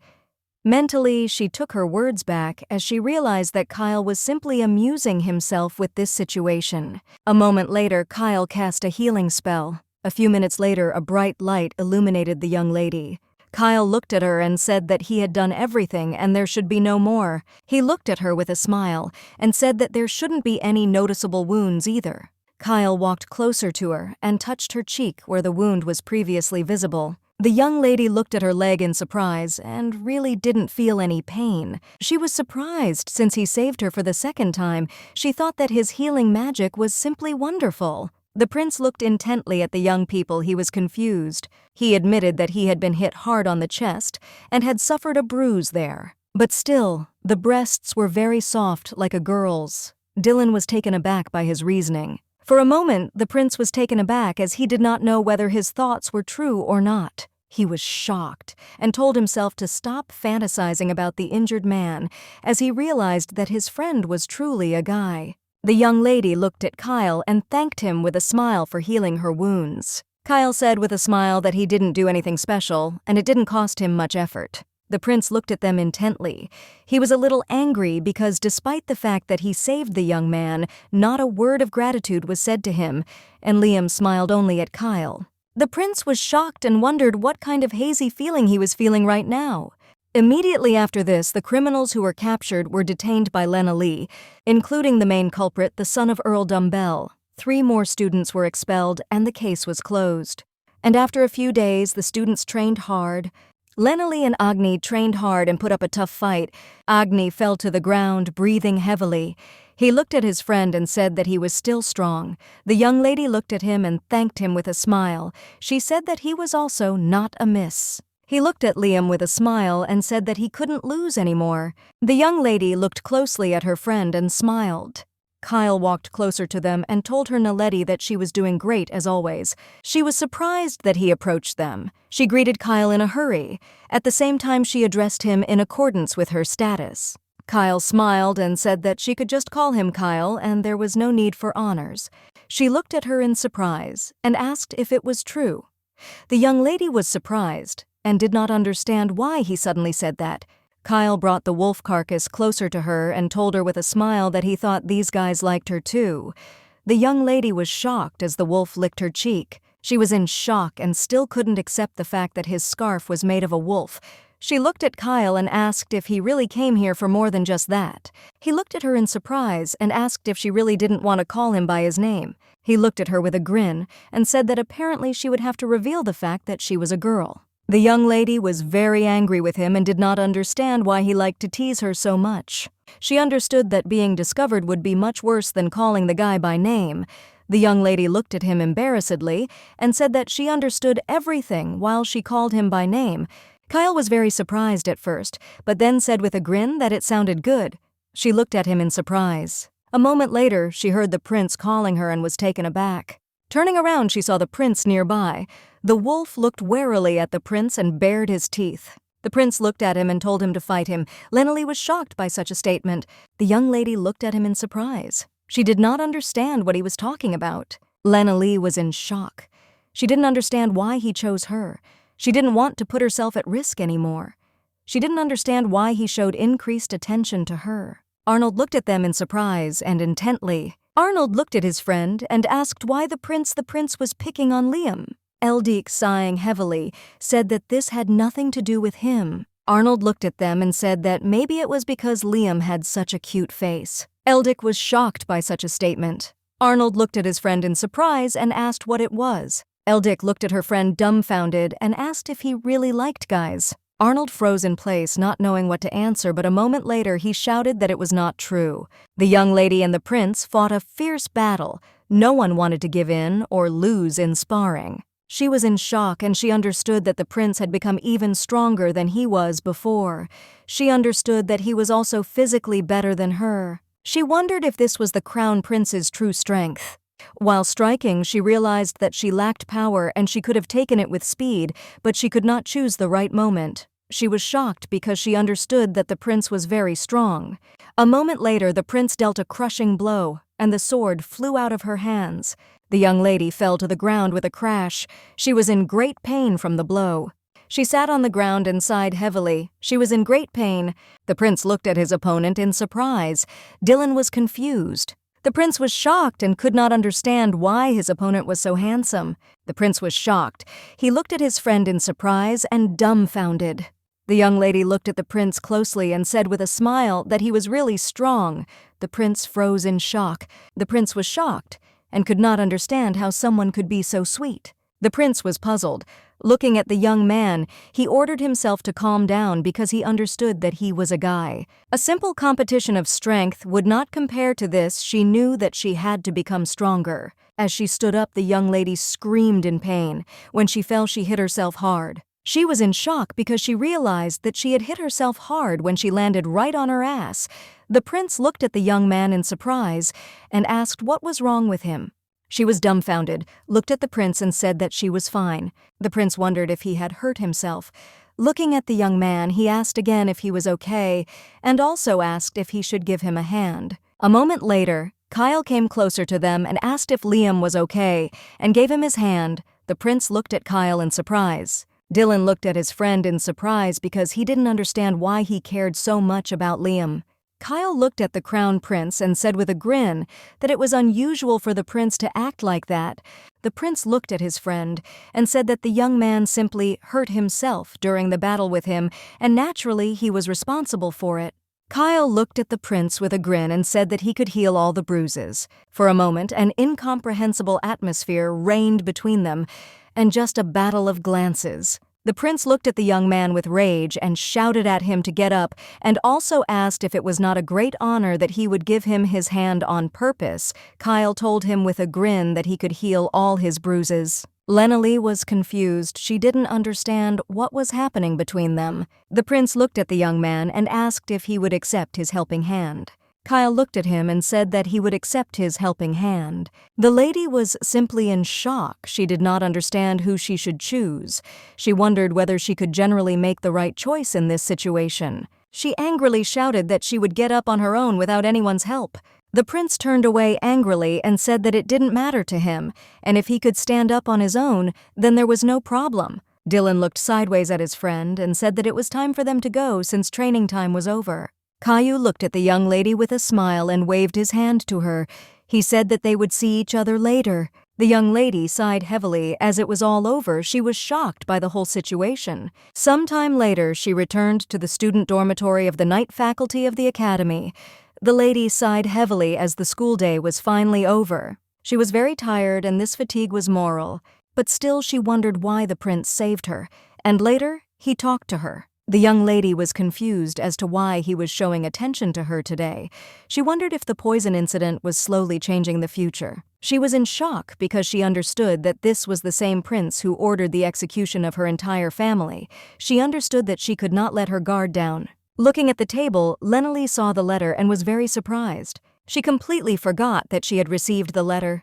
Mentally, she took her words back as she realized that Kyle was simply amusing himself with this situation. A moment later, Kyle cast a healing spell. A few minutes later, a bright light illuminated the young lady. Kyle looked at her and said that he had done everything and there should be no more. He looked at her with a smile and said that there shouldn't be any noticeable wounds either. Kyle walked closer to her and touched her cheek where the wound was previously visible. The young lady looked at her leg in surprise and really didn't feel any pain. She was surprised since he saved her for the second time. She thought that his healing magic was simply wonderful. The prince looked intently at the young people. He was confused. He admitted that he had been hit hard on the chest and had suffered a bruise there. But still, the breasts were very soft like a girl's. Dylan was taken aback by his reasoning. For a moment, the prince was taken aback as he did not know whether his thoughts were true or not. He was shocked and told himself to stop fantasizing about the injured man as he realized that his friend was truly a guy. The young lady looked at Kyle and thanked him with a smile for healing her wounds. Kyle said with a smile that he didn't do anything special and it didn't cost him much effort. The prince looked at them intently. He was a little angry because despite the fact that he saved the young man, not a word of gratitude was said to him, and Liam smiled only at Kyle. The prince was shocked and wondered what kind of hazy feeling he was feeling right now. Immediately after this, the criminals who were captured were detained by Lena Lee, including the main culprit, the son of Earl Dumbell. 3 more students were expelled, and the case was closed. And after a few days, the students trained hard. Lena Lee and Agni trained hard and put up a tough fight. Agni fell to the ground, breathing heavily. He looked at his friend and said that he was still strong. The young lady looked at him and thanked him with a smile. She said that he was also not amiss. He looked at Liam with a smile and said that he couldn't lose anymore. The young lady looked closely at her friend and smiled. Kyle walked closer to them and told her Naledi that she was doing great as always. She was surprised that he approached them. She greeted Kyle in a hurry. At the same time, she addressed him in accordance with her status. Kyle smiled and said that she could just call him Kyle and there was no need for honors. She looked at her in surprise and asked if it was true. The young lady was surprised and did not understand why he suddenly said that. Kyle brought the wolf carcass closer to her and told her with a smile that he thought these guys liked her too. The young lady was shocked as the wolf licked her cheek. She was in shock and still couldn't accept the fact that his scarf was made of a wolf. She looked at Kyle and asked if he really came here for more than just that. He looked at her in surprise and asked if she really didn't want to call him by his name. He looked at her with a grin and said that apparently she would have to reveal the fact that she was a girl. The young lady was very angry with him and did not understand why he liked to tease her so much. She understood that being discovered would be much worse than calling the guy by name. The young lady looked at him embarrassedly and said that she understood everything while she called him by name. Kyle was very surprised at first, but then said with a grin that it sounded good. She looked at him in surprise. A moment later, she heard the prince calling her and was taken aback. Turning around, she saw the prince nearby. The wolf looked warily at the prince and bared his teeth. The prince looked at him and told him to fight him. Lena Lee was shocked by such a statement. The young lady looked at him in surprise. She did not understand what he was talking about. Lena Lee was in shock. She didn't understand why he chose her. She didn't want to put herself at risk anymore. She didn't understand why he showed increased attention to her. Arnold looked at them in surprise and intently. Arnold looked at his friend and asked why the prince was picking on Liam. Eldick, sighing heavily, said that this had nothing to do with him. Arnold looked at them and said that maybe it was because Liam had such a cute face. Eldick was shocked by such a statement. Arnold looked at his friend in surprise and asked what it was. Eldick looked at her friend dumbfounded and asked if he really liked guys. Arnold froze in place, not knowing what to answer, but a moment later he shouted that it was not true. The young lady and the prince fought a fierce battle. No one wanted to give in or lose in sparring. She was in shock and she understood that the prince had become even stronger than he was before. She understood that he was also physically better than her. She wondered if this was the crown prince's true strength. While striking, she realized that she lacked power and she could have taken it with speed, but she could not choose the right moment. She was shocked because she understood that the prince was very strong. A moment later, the prince dealt a crushing blow, and the sword flew out of her hands. The young lady fell to the ground with a crash. She was in great pain from the blow. She sat on the ground and sighed heavily. She was in great pain. The prince looked at his opponent in surprise. Dylan was confused. The prince was shocked and could not understand why his opponent was so handsome. The prince was shocked. He looked at his friend in surprise and dumbfounded. The young lady looked at the prince closely and said with a smile that he was really strong. The prince froze in shock. The prince was shocked and could not understand how someone could be so sweet. The prince was puzzled. Looking at the young man, he ordered himself to calm down because he understood that he was a guy. A simple competition of strength would not compare to this. She knew that she had to become stronger. As she stood up, the young lady screamed in pain. When she fell, she hit herself hard. She was in shock because she realized that she had hit herself hard when she landed right on her ass. The prince looked at the young man in surprise and asked what was wrong with him. She was dumbfounded, looked at the prince and said that she was fine. The prince wondered if he had hurt himself. Looking at the young man, he asked again if he was okay, and also asked if he should give him a hand. A moment later, Kyle came closer to them and asked if Liam was okay, and gave him his hand. The prince looked at Kyle in surprise. Dylan looked at his friend in surprise because he didn't understand why he cared so much about Liam. Kyle looked at the crown prince and said with a grin that it was unusual for the prince to act like that. The prince looked at his friend and said that the young man simply hurt himself during the battle with him, and naturally he was responsible for it. Kyle looked at the prince with a grin and said that he could heal all the bruises. For a moment, an incomprehensible atmosphere reigned between them, and just a battle of glances. The prince looked at the young man with rage and shouted at him to get up, and also asked if it was not a great honor that he would give him his hand on purpose. Kyle told him with a grin that he could heal all his bruises. Lenali was confused. She didn't understand what was happening between them. The prince looked at the young man and asked if he would accept his helping hand. Kyle looked at him and said that he would accept his helping hand. The lady was simply in shock. She did not understand who she should choose. She wondered whether she could generally make the right choice in this situation. She angrily shouted that she would get up on her own without anyone's help. The prince turned away angrily and said that it didn't matter to him, and if he could stand up on his own, then there was no problem. Dylan looked sideways at his friend and said that it was time for them to go since training time was over. Caillou looked at the young lady with a smile and waved his hand to her. He said that they would see each other later. The young lady sighed heavily. As it was all over, she was shocked by the whole situation. Sometime later, she returned to the student dormitory of the night faculty of the academy. The lady sighed heavily as the school day was finally over. She was very tired, and this fatigue was moral, but still she wondered why the prince saved her, and later he talked to her. The young lady was confused as to why he was showing attention to her today. She wondered if the poison incident was slowly changing the future. She was in shock because she understood that this was the same prince who ordered the execution of her entire family. She understood that she could not let her guard down. Looking at the table, Lenali saw the letter and was very surprised. She completely forgot that she had received the letter.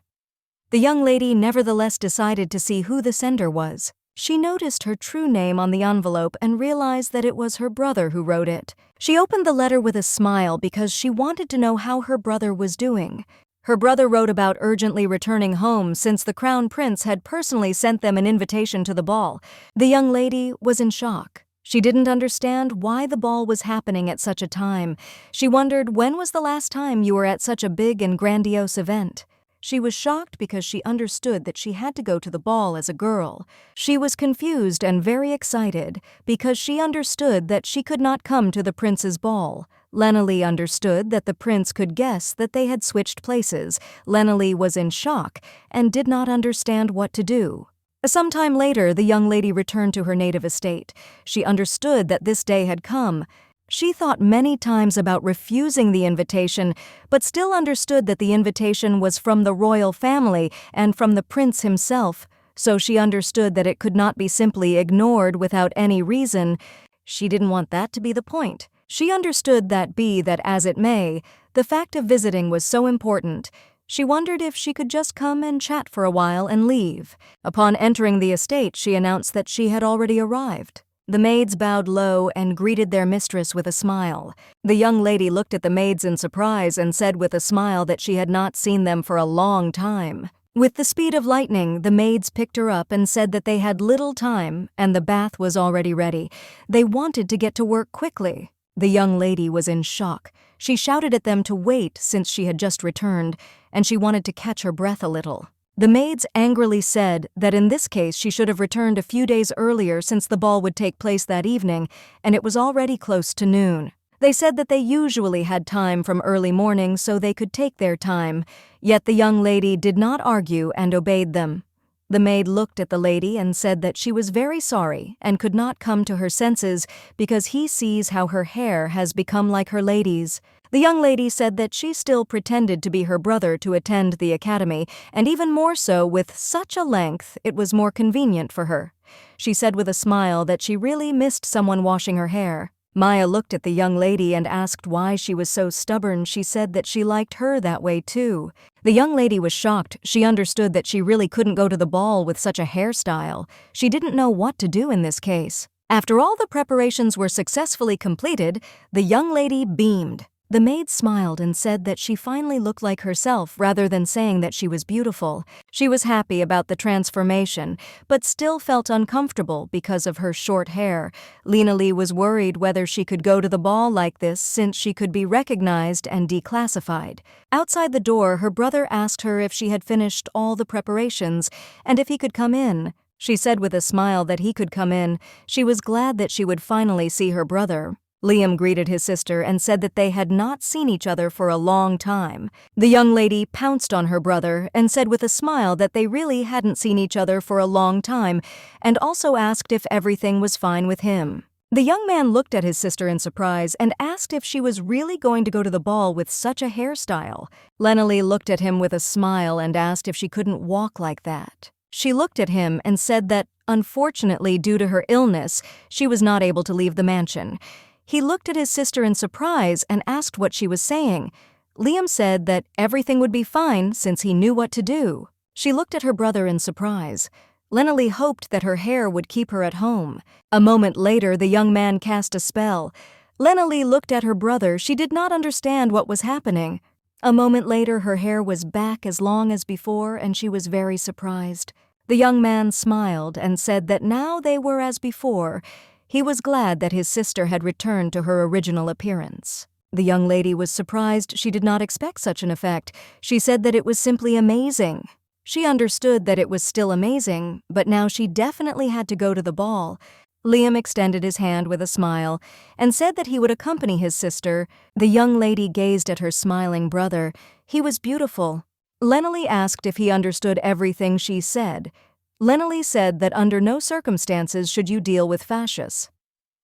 The young lady nevertheless decided to see who the sender was. She noticed her true name on the envelope and realized that it was her brother who wrote it. She opened the letter with a smile because she wanted to know how her brother was doing. Her brother wrote about urgently returning home since the crown prince had personally sent them an invitation to the ball. The young lady was in shock. She didn't understand why the ball was happening at such a time. She wondered, when was the last time you were at such a big and grandiose event? She was shocked because she understood that she had to go to the ball as a girl. She was confused and very excited because she understood that she could not come to the prince's ball. Lenali understood that the prince could guess that they had switched places. Lenali was in shock and did not understand what to do. Sometime later, the young lady returned to her native estate. She understood that this day had come. She thought many times about refusing the invitation, but still understood that the invitation was from the royal family and from the prince himself, so she understood that it could not be simply ignored without any reason. She didn't want that to be the point. She understood that, be that as it may, the fact of visiting was so important. She wondered if she could just come and chat for a while and leave. Upon entering the estate, she announced that she had already arrived. The maids bowed low and greeted their mistress with a smile. The young lady looked at the maids in surprise and said with a smile that she had not seen them for a long time. With the speed of lightning, the maids picked her up and said that they had little time and the bath was already ready. They wanted to get to work quickly. The young lady was in shock. She shouted at them to wait since she had just returned, and she wanted to catch her breath a little. The maids angrily said that in this case she should have returned a few days earlier since the ball would take place that evening, and it was already close to noon. They said that they usually had time from early morning so they could take their time, yet the young lady did not argue and obeyed them. The maid looked at the lady and said that she was very sorry and could not come to her senses because he sees how her hair has become like her lady's. The young lady said that she still pretended to be her brother to attend the academy, and even more so with such a length it was more convenient for her. She said with a smile that she really missed someone washing her hair. Maya looked at the young lady and asked why she was so stubborn. She said that she liked her that way too. The young lady was shocked. She understood that she really couldn't go to the ball with such a hairstyle. She didn't know what to do in this case. After all the preparations were successfully completed, the young lady beamed. The maid smiled and said that she finally looked like herself rather than saying that she was beautiful. She was happy about the transformation, but still felt uncomfortable because of her short hair. Lena Lee was worried whether she could go to the ball like this since she could be recognized and declassified. Outside the door, her brother asked her if she had finished all the preparations and if he could come in. She said with a smile that he could come in. She was glad that she would finally see her brother. Liam greeted his sister and said that they had not seen each other for a long time. The young lady pounced on her brother and said with a smile that they really hadn't seen each other for a long time, and also asked if everything was fine with him. The young man looked at his sister in surprise and asked if she was really going to go to the ball with such a hairstyle. Lena Lee looked at him with a smile and asked if she couldn't walk like that. She looked at him and said that, unfortunately, due to her illness, she was not able to leave the mansion. He looked at his sister in surprise and asked what she was saying. Liam said that everything would be fine since he knew what to do. She looked at her brother in surprise. Lena Lee hoped that her hair would keep her at home. A moment later, the young man cast a spell. Lena Lee looked at her brother. She did not understand what was happening. A moment later, her hair was back as long as before, and she was very surprised. The young man smiled and said that now they were as before. He was glad that his sister had returned to her original appearance. The young lady was surprised. She did not expect such an effect. She said that it was simply amazing. She understood that it was still amazing, but now she definitely had to go to the ball. Liam extended his hand with a smile and said that he would accompany his sister. The young lady gazed at her smiling brother. He was beautiful. Lena Lee asked if he understood everything she said. Lena Lee said that under no circumstances should you deal with fascists.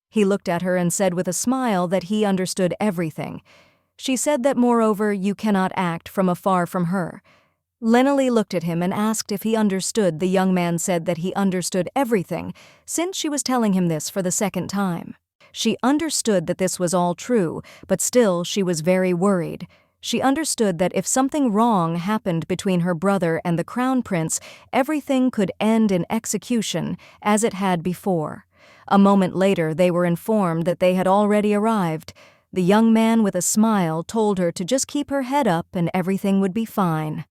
He looked at her and said with a smile that he understood everything. She said that moreover you cannot act from afar from her. Lena Lee looked at him and asked if he understood. The young man said that he understood everything, since she was telling him this for the second time. She understood that this was all true, but still she was very worried. She understood that if something wrong happened between her brother and the crown prince, everything could end in execution, as it had before. A moment later, they were informed that they had already arrived. The young man with a smile told her to just keep her head up and everything would be fine.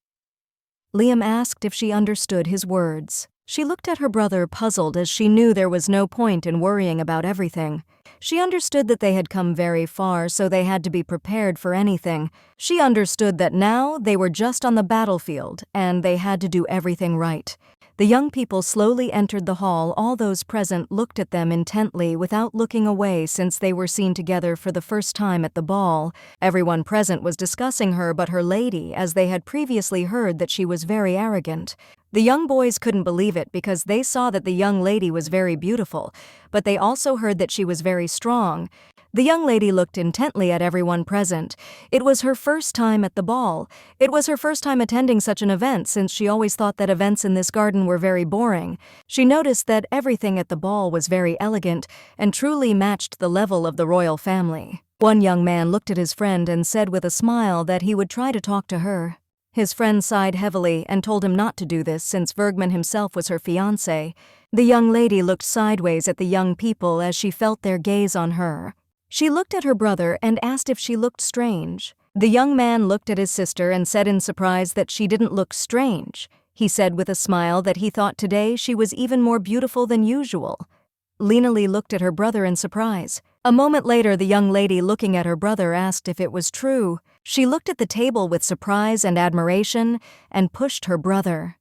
Liam asked if she understood his words. She looked at her brother puzzled as she knew there was no point in worrying about everything. She understood that they had come very far, so they had to be prepared for anything. She understood that now they were just on the battlefield, and they had to do everything right. The young people slowly entered the hall. All those present looked at them intently without looking away since they were seen together for the first time at the ball. Everyone present was discussing her but her lady, as they had previously heard that she was very arrogant. The young boys couldn't believe it because they saw that the young lady was very beautiful, but they also heard that she was very strong. The young lady looked intently at everyone present. It was her first time at the ball. It was her first time attending such an event since she always thought that events in this garden were very boring. She noticed that everything at the ball was very elegant and truly matched the level of the royal family. One young man looked at his friend and said with a smile that he would try to talk to her. His friend sighed heavily and told him not to do this since Bergman himself was her fiancé. The young lady looked sideways at the young people as she felt their gaze on her. She looked at her brother and asked if she looked strange. The young man looked at his sister and said in surprise that she didn't look strange. He said with a smile that he thought today she was even more beautiful than usual. Lena Lee looked at her brother in surprise. A moment later, the young lady looking at her brother asked if it was true. She looked at the table with surprise and admiration and pushed her brother.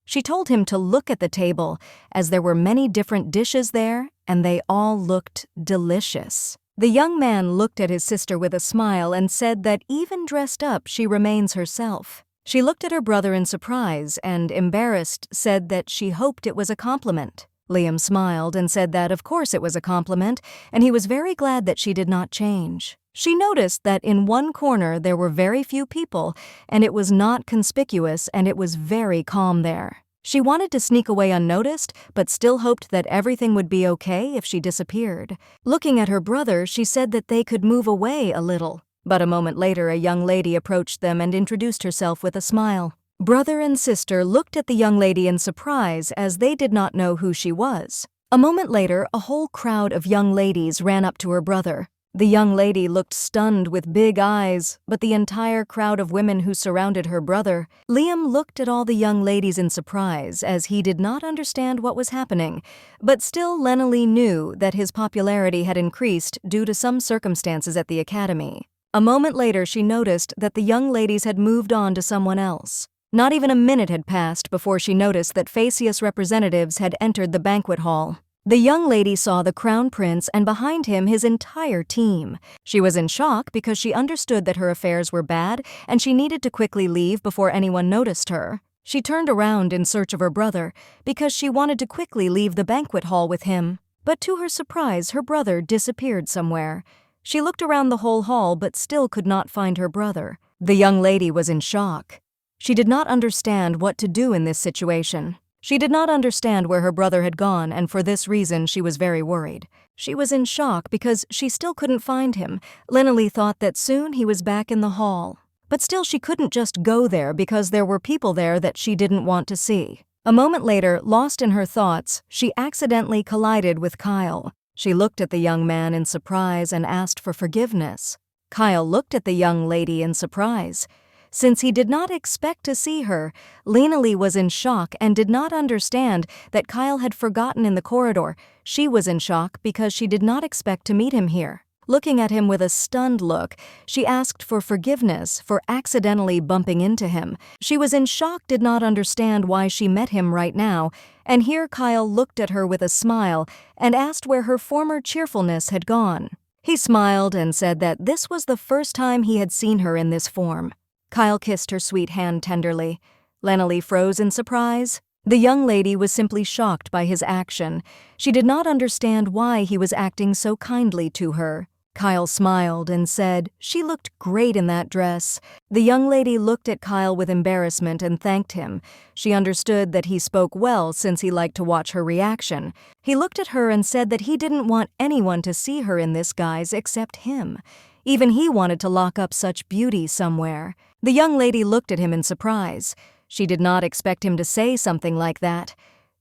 She told him to look at the table, as there were many different dishes there, and they all looked delicious. The young man looked at his sister with a smile and said that even dressed up, she remains herself. She looked at her brother in surprise and, embarrassed, said that she hoped it was a compliment. Liam smiled and said that of course it was a compliment, and he was very glad that she did not change. She noticed that in one corner there were very few people, and it was not conspicuous, and it was very calm there. She wanted to sneak away unnoticed, but still hoped that everything would be okay if she disappeared. Looking at her brother, she said that they could move away a little. But a moment later, a young lady approached them and introduced herself with a smile. Brother and sister looked at the young lady in surprise as they did not know who she was. A moment later, a whole crowd of young ladies ran up to her brother. The young lady looked stunned with big eyes, but the entire crowd of women who surrounded her brother. Liam looked at all the young ladies in surprise as he did not understand what was happening, but still Lena-Lee knew that his popularity had increased due to some circumstances at the academy. A moment later she noticed that the young ladies had moved on to someone else. Not even a minute had passed before she noticed that Phaseus representatives had entered the banquet hall. The young lady saw the crown prince and behind him his entire team. She was in shock because she understood that her affairs were bad and she needed to quickly leave before anyone noticed her. She turned around in search of her brother because she wanted to quickly leave the banquet hall with him. But to her surprise, her brother disappeared somewhere. She looked around the whole hall but still could not find her brother. The young lady was in shock. She did not understand what to do in this situation. She did not understand where her brother had gone, and for this reason she was very worried. She was in shock because she still couldn't find him. Lena-Lee thought that soon he was back in the hall. But still she couldn't just go there because there were people there that she didn't want to see. A moment later, lost in her thoughts, she accidentally collided with Kyle. She looked at the young man in surprise and asked for forgiveness. Kyle looked at the young lady in surprise. Since he did not expect to see her, Lena-Lee was in shock and did not understand that Kyle had forgotten in the corridor. She was in shock because she did not expect to meet him here. Looking at him with a stunned look, she asked for forgiveness for accidentally bumping into him. She was in shock, did not understand why she met him right now, and here Kyle looked at her with a smile and asked where her former cheerfulness had gone. He smiled and said that this was the first time he had seen her in this form. Kyle kissed her sweet hand tenderly. Lena-Lee froze in surprise. The young lady was simply shocked by his action. She did not understand why he was acting so kindly to her. Kyle smiled and said she looked great in that dress. The young lady looked at Kyle with embarrassment and thanked him. She understood that he spoke well since he liked to watch her reaction. He looked at her and said that he didn't want anyone to see her in this guise except him. Even he wanted to lock up such beauty somewhere. The young lady looked at him in surprise. She did not expect him to say something like that.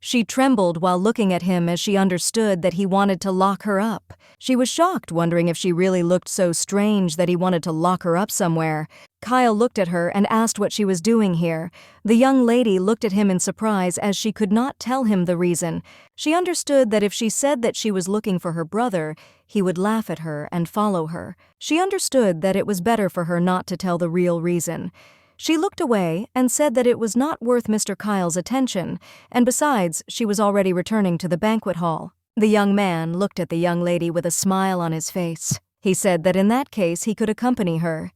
She trembled while looking at him as she understood that he wanted to lock her up. She was shocked, wondering if she really looked so strange that he wanted to lock her up somewhere. Kyle looked at her and asked what she was doing here. The young lady looked at him in surprise as she could not tell him the reason. She understood that if she said that she was looking for her brother, he would laugh at her and follow her. She understood that it was better for her not to tell the real reason. She looked away and said that it was not worth Mr. Kyle's attention, and besides, she was already returning to the banquet hall. The young man looked at the young lady with a smile on his face. He said that in that case he could accompany her.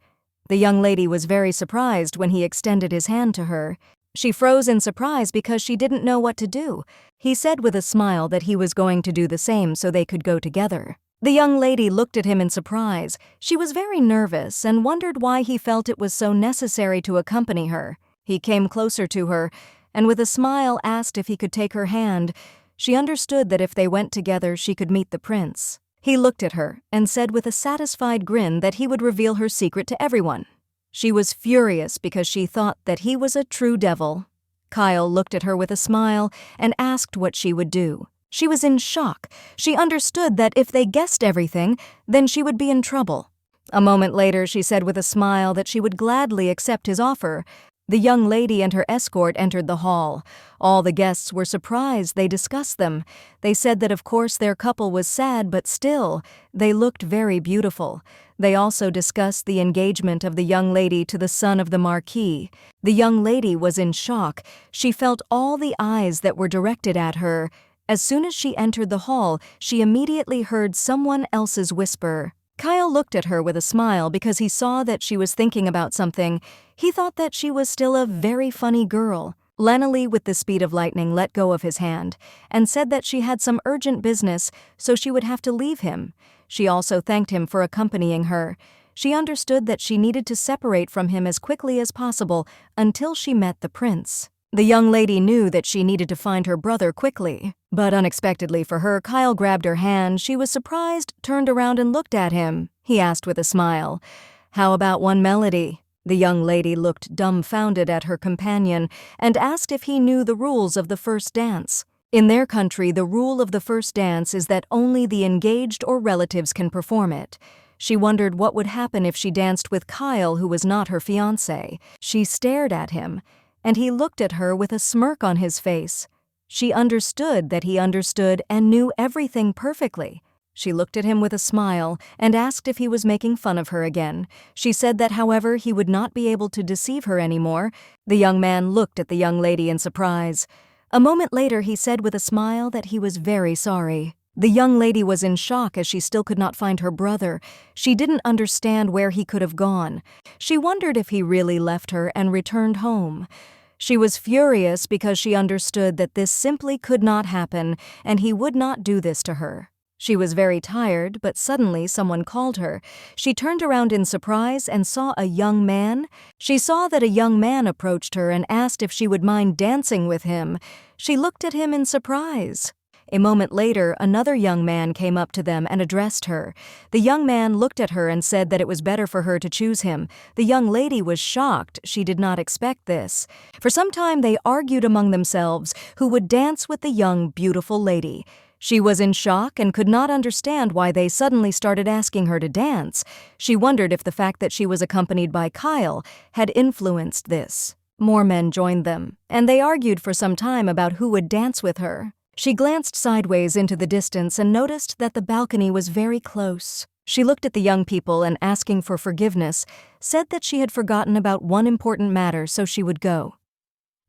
The young lady was very surprised when he extended his hand to her. She froze in surprise because she didn't know what to do. He said with a smile that he was going to do the same so they could go together. The young lady looked at him in surprise. She was very nervous and wondered why he felt it was so necessary to accompany her. He came closer to her and with a smile asked if he could take her hand. She understood that if they went together she could meet the prince. He looked at her and said with a satisfied grin that he would reveal her secret to everyone. She was furious because she thought that he was a true devil. Kyle looked at her with a smile and asked what she would do. She was in shock. She understood that if they guessed everything, then she would be in trouble. A moment later, she said with a smile that she would gladly accept his offer. The young lady and her escort entered the hall. All the guests were surprised. They discussed them. They said that of course their couple was sad, but still, they looked very beautiful. They also discussed the engagement of the young lady to the son of the Marquis. The young lady was in shock. She felt all the eyes that were directed at her. As soon as she entered the hall, she immediately heard someone else's whisper. Kyle looked at her with a smile because he saw that she was thinking about something. He thought that she was still a very funny girl. Lena-Lee, with the speed of lightning, let go of his hand and said that she had some urgent business, so she would have to leave him. She also thanked him for accompanying her. She understood that she needed to separate from him as quickly as possible until she met the prince. The young lady knew that she needed to find her brother quickly, but unexpectedly for her, Kyle grabbed her hand. She was surprised, turned around and looked at him. He asked with a smile, "How about one melody?" The young lady looked dumbfounded at her companion and asked if he knew the rules of the first dance. In their country, the rule of the first dance is that only the engaged or relatives can perform it. She wondered what would happen if she danced with Kyle, who was not her fiancé. She stared at him, and he looked at her with a smirk on his face. She understood that he understood and knew everything perfectly. She looked at him with a smile and asked if he was making fun of her again. She said that, however, he would not be able to deceive her anymore. The young man looked at the young lady in surprise. A moment later, he said with a smile that he was very sorry. The young lady was in shock as she still could not find her brother. She didn't understand where he could have gone. She wondered if he really left her and returned home. She was furious because she understood that this simply could not happen and he would not do this to her. She was very tired, but suddenly someone called her. She turned around in surprise and saw a young man. She saw that a young man approached her and asked if she would mind dancing with him. She looked at him in surprise. A moment later, another young man came up to them and addressed her. The young man looked at her and said that it was better for her to choose him. The young lady was shocked. She did not expect this. For some time they argued among themselves who would dance with the young, beautiful lady. She was in shock and could not understand why they suddenly started asking her to dance. She wondered if the fact that she was accompanied by Kyle had influenced this. More men joined them, and they argued for some time about who would dance with her. She glanced sideways into the distance and noticed that the balcony was very close. She looked at the young people and, asking for forgiveness, said that she had forgotten about one important matter, so she would go.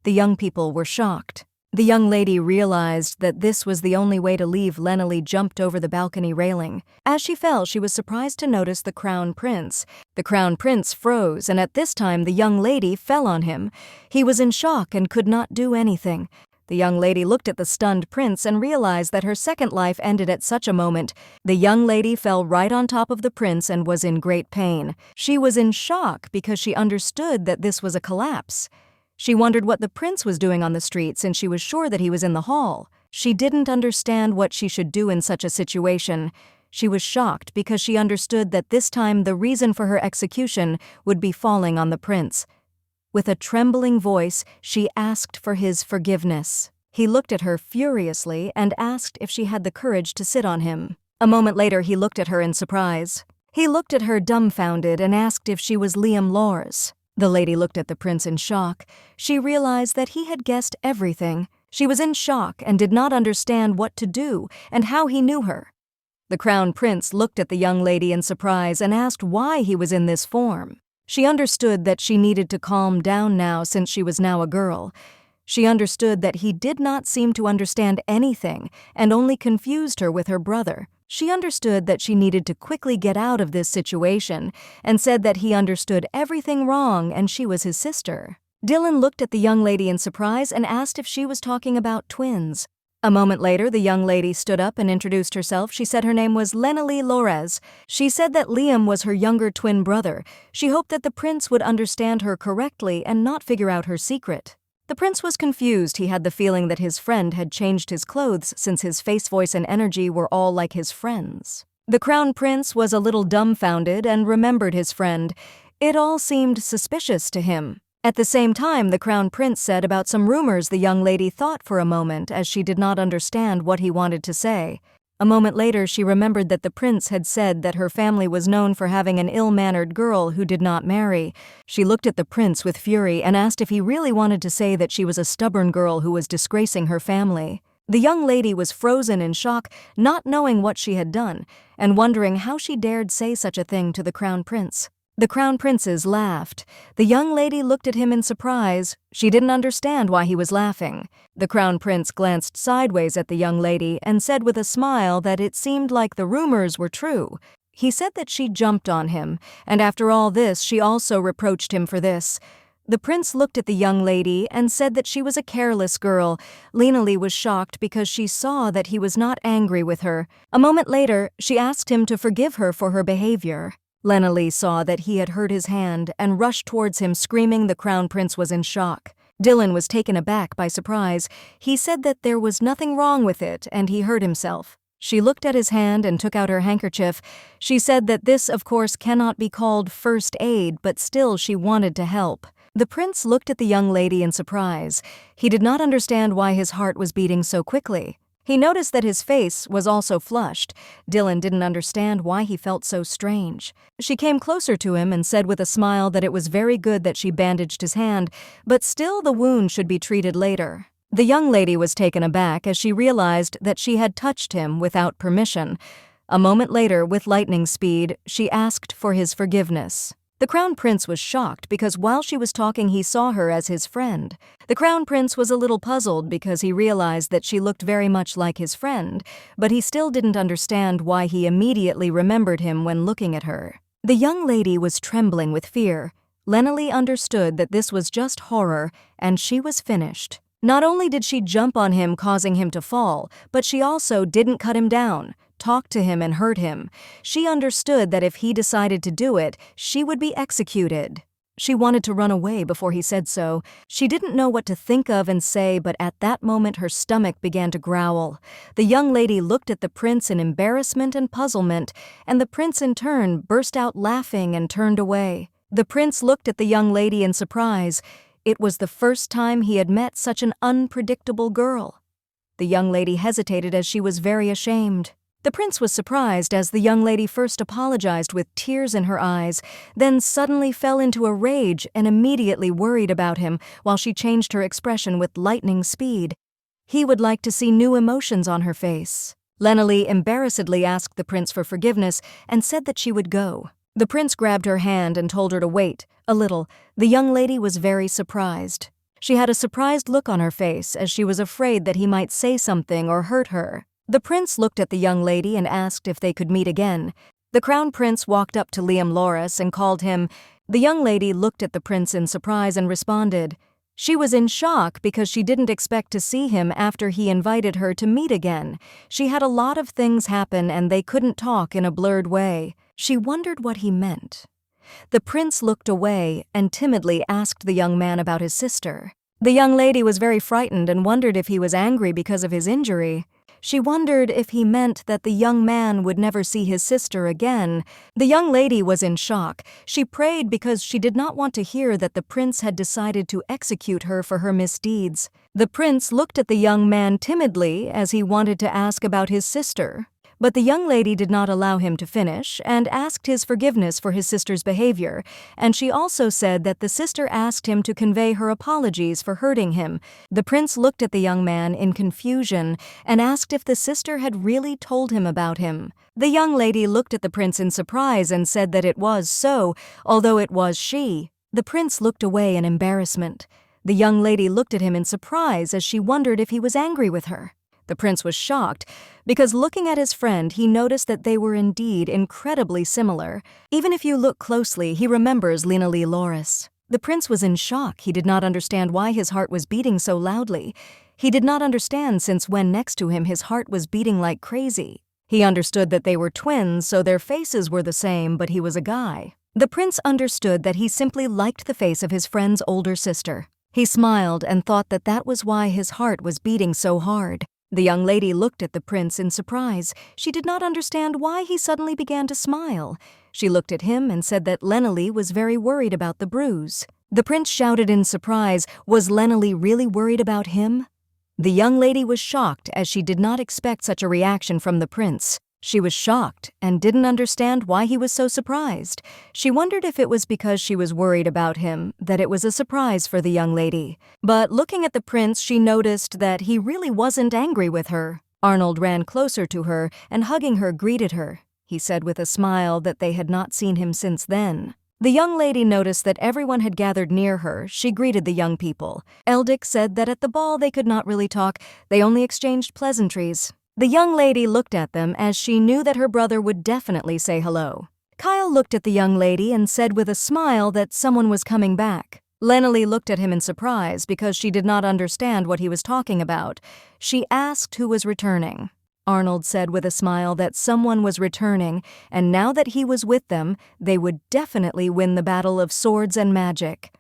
The young people were shocked. The young lady realized that this was the only way to leave. Lena jumped over the balcony railing. As she fell, she was surprised to notice the crown prince. The crown prince froze, and at this time the young lady fell on him. He was in shock and could not do anything. The young lady looked at the stunned prince and realized that her second life ended at such a moment. The young lady fell right on top of the prince and was in great pain. She was in shock because she understood that this was a collapse. She wondered what the prince was doing on the street since she was sure that he was in the hall. She didn't understand what she should do in such a situation. She was shocked because she understood that this time the reason for her execution would be falling on the prince. With a trembling voice, she asked for his forgiveness. He looked at her furiously and asked if she had the courage to sit on him. A moment later, he looked at her in surprise. He looked at her dumbfounded and asked if she was Liam Lors. The lady looked at the prince in shock. She realized that he had guessed everything. She was in shock and did not understand what to do and how he knew her. The crown prince looked at the young lady in surprise and asked why he was in this form. She understood that she needed to calm down now since she was now a girl. She understood that he did not seem to understand anything and only confused her with her brother. She understood that she needed to quickly get out of this situation and said that he understood everything wrong and she was his sister. Dylan looked at the young lady in surprise and asked if she was talking about twins. A moment later, the young lady stood up and introduced herself. She said her name was Lena-Lee Lores. She said that Liam was her younger twin brother. She hoped that the prince would understand her correctly and not figure out her secret. The prince was confused. He had the feeling that his friend had changed his clothes since his face, voice, and energy were all like his friend's. The crown prince was a little dumbfounded and remembered his friend. It all seemed suspicious to him. At the same time, the crown prince said about some rumors. The young lady thought for a moment as she did not understand what he wanted to say. A moment later, she remembered that the prince had said that her family was known for having an ill-mannered girl who did not marry. She looked at the prince with fury and asked if he really wanted to say that she was a stubborn girl who was disgracing her family. The young lady was frozen in shock, not knowing what she had done, and wondering how she dared say such a thing to the crown prince. The crown princes laughed. The young lady looked at him in surprise. She didn't understand why he was laughing. The crown prince glanced sideways at the young lady and said with a smile that it seemed like the rumors were true. He said that she jumped on him, and after all this, she also reproached him for this. The prince looked at the young lady and said that she was a careless girl. Lena-Lee was shocked because she saw that he was not angry with her. A moment later, she asked him to forgive her for her behavior. Lena-Lee saw that he had hurt his hand and rushed towards him, screaming. The crown prince was in shock. Dylan was taken aback by surprise. He said that there was nothing wrong with it and he hurt himself. She looked at his hand and took out her handkerchief. She said that this, of course, cannot be called first aid, but still she wanted to help. The prince looked at the young lady in surprise. He did not understand why his heart was beating so quickly. He noticed that his face was also flushed. Dylan didn't understand why he felt so strange. She came closer to him and said with a smile that it was very good that she bandaged his hand, but still the wound should be treated later. The young lady was taken aback as she realized that she had touched him without permission. A moment later, with lightning speed, she asked for his forgiveness. The Crown Prince was shocked because while she was talking he saw her as his friend. The Crown Prince was a little puzzled because he realized that she looked very much like his friend, but he still didn't understand why he immediately remembered him when looking at her. The young lady was trembling with fear. Lena-Lee understood that this was just horror, and she was finished. Not only did she jump on him causing him to fall, but she also didn't cut him down, talk to him and hurt him. She understood that if he decided to do it, she would be executed. She wanted to run away before he said so. She didn't know what to think of and say, but at that moment her stomach began to growl. The young lady looked at the prince in embarrassment and puzzlement, and the prince in turn burst out laughing and turned away. The prince looked at the young lady in surprise. It was the first time he had met such an unpredictable girl. The young lady hesitated as she was very ashamed. The prince was surprised as the young lady first apologized with tears in her eyes, then suddenly fell into a rage and immediately worried about him while she changed her expression with lightning speed. He would like to see new emotions on her face. Lena-Lee embarrassedly asked the prince for forgiveness and said that she would go. The prince grabbed her hand and told her to wait a little. The young lady was very surprised. She had a surprised look on her face as she was afraid that he might say something or hurt her. The prince looked at the young lady and asked if they could meet again. The crown prince walked up to Liam Loras and called him. The young lady looked at the prince in surprise and responded. She was in shock because she didn't expect to see him after he invited her to meet again. She had a lot of things happen and they couldn't talk in a blurred way. She wondered what he meant. The prince looked away and timidly asked the young man about his sister. The young lady was very frightened and wondered if he was angry because of his injury. She wondered if he meant that the young man would never see his sister again. The young lady was in shock. She prayed because she did not want to hear that the prince had decided to execute her for her misdeeds. The prince looked at the young man timidly as he wanted to ask about his sister. But the young lady did not allow him to finish and asked his forgiveness for his sister's behavior, and she also said that the sister asked him to convey her apologies for hurting him. The prince looked at the young man in confusion and asked if the sister had really told him about him. The young lady looked at the prince in surprise and said that it was so, although it was she. The prince looked away in embarrassment. The young lady looked at him in surprise as she wondered if he was angry with her. The prince was shocked because looking at his friend, he noticed that they were indeed incredibly similar. Even if you look closely, he remembers Lena-Lee Loras. The prince was in shock. He did not understand why his heart was beating so loudly. He did not understand since when next to him his heart was beating like crazy. He understood that they were twins, so their faces were the same, but he was a guy. The prince understood that he simply liked the face of his friend's older sister. He smiled and thought that that was why his heart was beating so hard. The young lady looked at the prince in surprise. She did not understand why he suddenly began to smile. She looked at him and said that Lena-Lee was very worried about the bruise. The prince shouted in surprise, was Lena-Lee really worried about him? The young lady was shocked as she did not expect such a reaction from the prince. She was shocked and didn't understand why he was so surprised. She wondered if it was because she was worried about him, that it was a surprise for the young lady. But looking at the prince, she noticed that he really wasn't angry with her. Arnold ran closer to her and hugging her greeted her. He said with a smile that they had not seen him since then. The young lady noticed that everyone had gathered near her. She greeted the young people. Eldick said that at the ball they could not really talk. They only exchanged pleasantries. The young lady looked at them as she knew that her brother would definitely say hello. Kyle looked at the young lady and said with a smile that someone was coming back. Lena-Lee looked at him in surprise because she did not understand what he was talking about. She asked who was returning. Arnold said with a smile that someone was returning, and now that he was with them, they would definitely win the battle of swords and magic.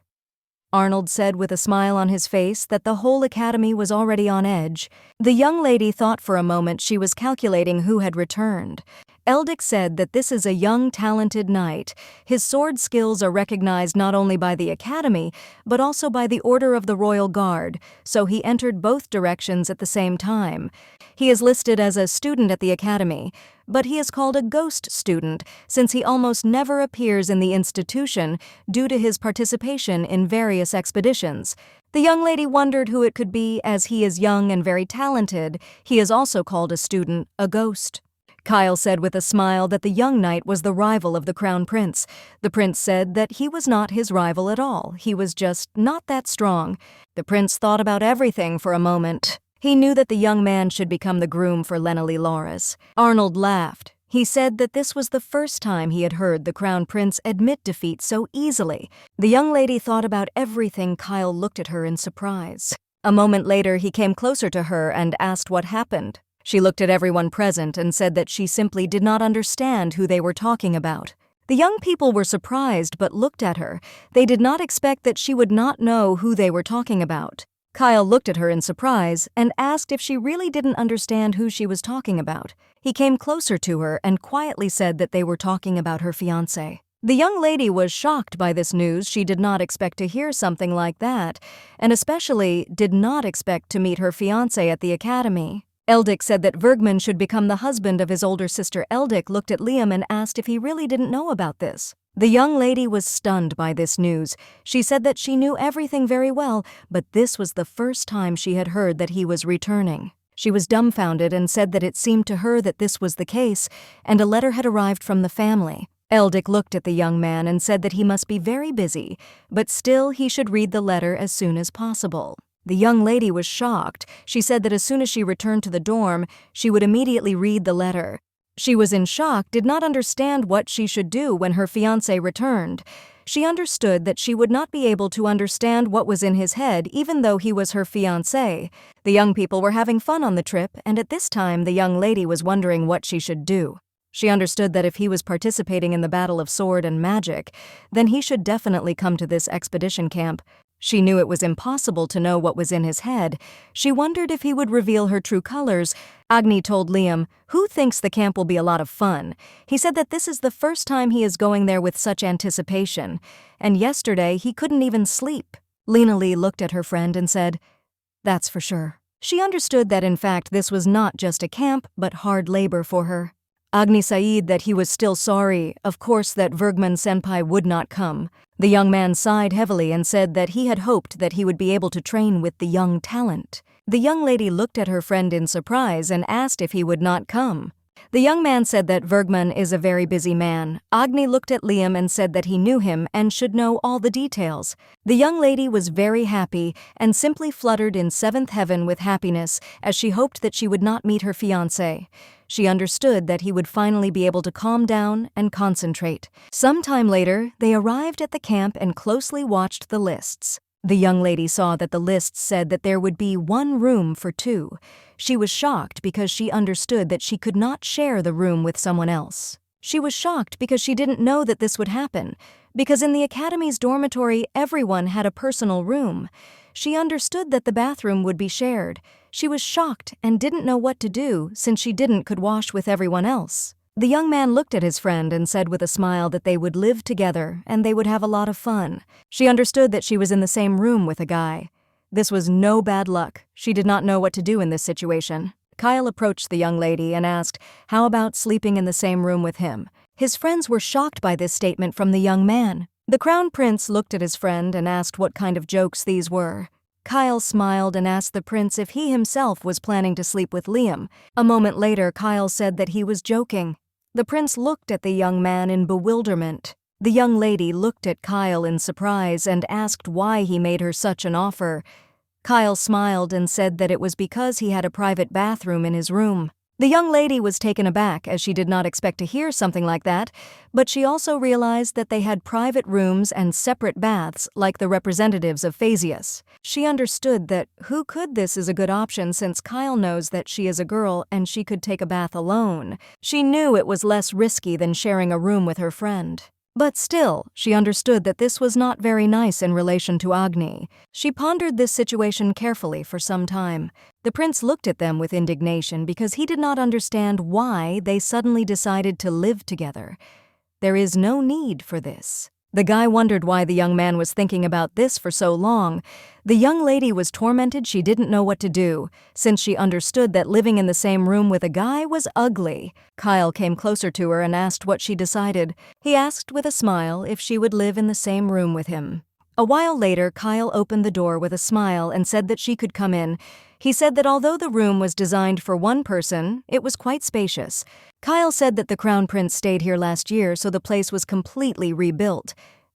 Arnold said with a smile on his face that the whole academy was already on edge. The young lady thought for a moment she was calculating who had returned. Eldic said that this is a young, talented knight. His sword skills are recognized not only by the Academy, but also by the Order of the Royal Guard, so he entered both directions at the same time. He is listed as a student at the Academy, but he is called a ghost student since he almost never appears in the institution due to his participation in various expeditions. The young lady wondered who it could be as he is young and very talented. He is also called a student, a ghost. Kyle said with a smile that the young knight was the rival of the Crown Prince. The prince said that he was not his rival at all. He was just not that strong. The prince thought about everything for a moment. He knew that the young man should become the groom for Lenali Loras. Arnold laughed. He said that this was the first time he had heard the Crown Prince admit defeat so easily. The young lady thought about everything. Kyle looked at her in surprise. A moment later, he came closer to her and asked what happened. She looked at everyone present and said that she simply did not understand who they were talking about. The young people were surprised but looked at her. They did not expect that she would not know who they were talking about. Kyle looked at her in surprise and asked if she really didn't understand who she was talking about. He came closer to her and quietly said that they were talking about her fiancé. The young lady was shocked by this news. She did not expect to hear something like that, and especially did not expect to meet her fiancé at the Academy. Eldic said that Vergman should become the husband of his older sister. Eldic looked at Liam and asked if he really didn't know about this. The young lady was stunned by this news. She said that she knew everything very well, but this was the first time she had heard that he was returning. She was dumbfounded and said that it seemed to her that this was the case, and a letter had arrived from the family. Eldic looked at the young man and said that he must be very busy, but still he should read the letter as soon as possible. The young lady was shocked. She said that as soon as she returned to the dorm, she would immediately read the letter. She was in shock, did not understand what she should do when her fiancé returned. She understood that she would not be able to understand what was in his head even though he was her fiancé. The young people were having fun on the trip, and at this time the young lady was wondering what she should do. She understood that if he was participating in the Battle of Sword and Magic, then he should definitely come to this expedition camp. She knew it was impossible to know what was in his head. She wondered if he would reveal her true colors. Agni told Liam, who thinks the camp will be a lot of fun. He said that this is the first time he is going there with such anticipation, and yesterday he couldn't even sleep. Lena Lee looked at her friend and said, "That's for sure." She understood that in fact this was not just a camp, but hard labor for her. Agni said that he was still sorry, of course, that Vergman senpai would not come. The young man sighed heavily and said that he had hoped that he would be able to train with the young talent. The young lady looked at her friend in surprise and asked if he would not come. The young man said that Vergman is a very busy man. Agni looked at Liam and said that he knew him and should know all the details. The young lady was very happy and simply fluttered in seventh heaven with happiness as she hoped that she would not meet her fiancé. She understood that he would finally be able to calm down and concentrate. Some time later, they arrived at the camp and closely watched the lists. The young lady saw that the lists said that there would be one room for two. She was shocked because she understood that she could not share the room with someone else. She was shocked because she didn't know that this would happen, because in the Academy's dormitory everyone had a personal room. She understood that the bathroom would be shared. She was shocked and didn't know what to do since she could wash with everyone else. The young man looked at his friend and said with a smile that they would live together and they would have a lot of fun. She understood that she was in the same room with a guy. This was no bad luck. She did not know what to do in this situation. Kyle approached the young lady and asked, how about sleeping in the same room with him? His friends were shocked by this statement from the young man. The Crown Prince looked at his friend and asked what kind of jokes these were. Kyle smiled and asked the prince if he himself was planning to sleep with Liam. A moment later, Kyle said that he was joking. The prince looked at the young man in bewilderment. The young lady looked at Kyle in surprise and asked why he made her such an offer. Kyle smiled and said that it was because he had a private bathroom in his room. The young lady was taken aback as she did not expect to hear something like that, but she also realized that they had private rooms and separate baths like the representatives of Phasius. She understood that who could this is a good option since Kyle knows that she is a girl and she could take a bath alone. She knew it was less risky than sharing a room with her friend. But still, she understood that this was not very nice in relation to Agni. She pondered this situation carefully for some time. The prince looked at them with indignation because he did not understand why they suddenly decided to live together. There is no need for this. The guy wondered why the young man was thinking about this for so long. The young lady was tormented. She didn't know what to do, since she understood that living in the same room with a guy was ugly. Kyle came closer to her and asked what she decided. He asked with a smile if she would live in the same room with him. A while later, Kyle opened the door with a smile and said that she could come in. He said that although the room was designed for one person, it was quite spacious. Kyle said that the Crown Prince stayed here last year, so the place was completely rebuilt.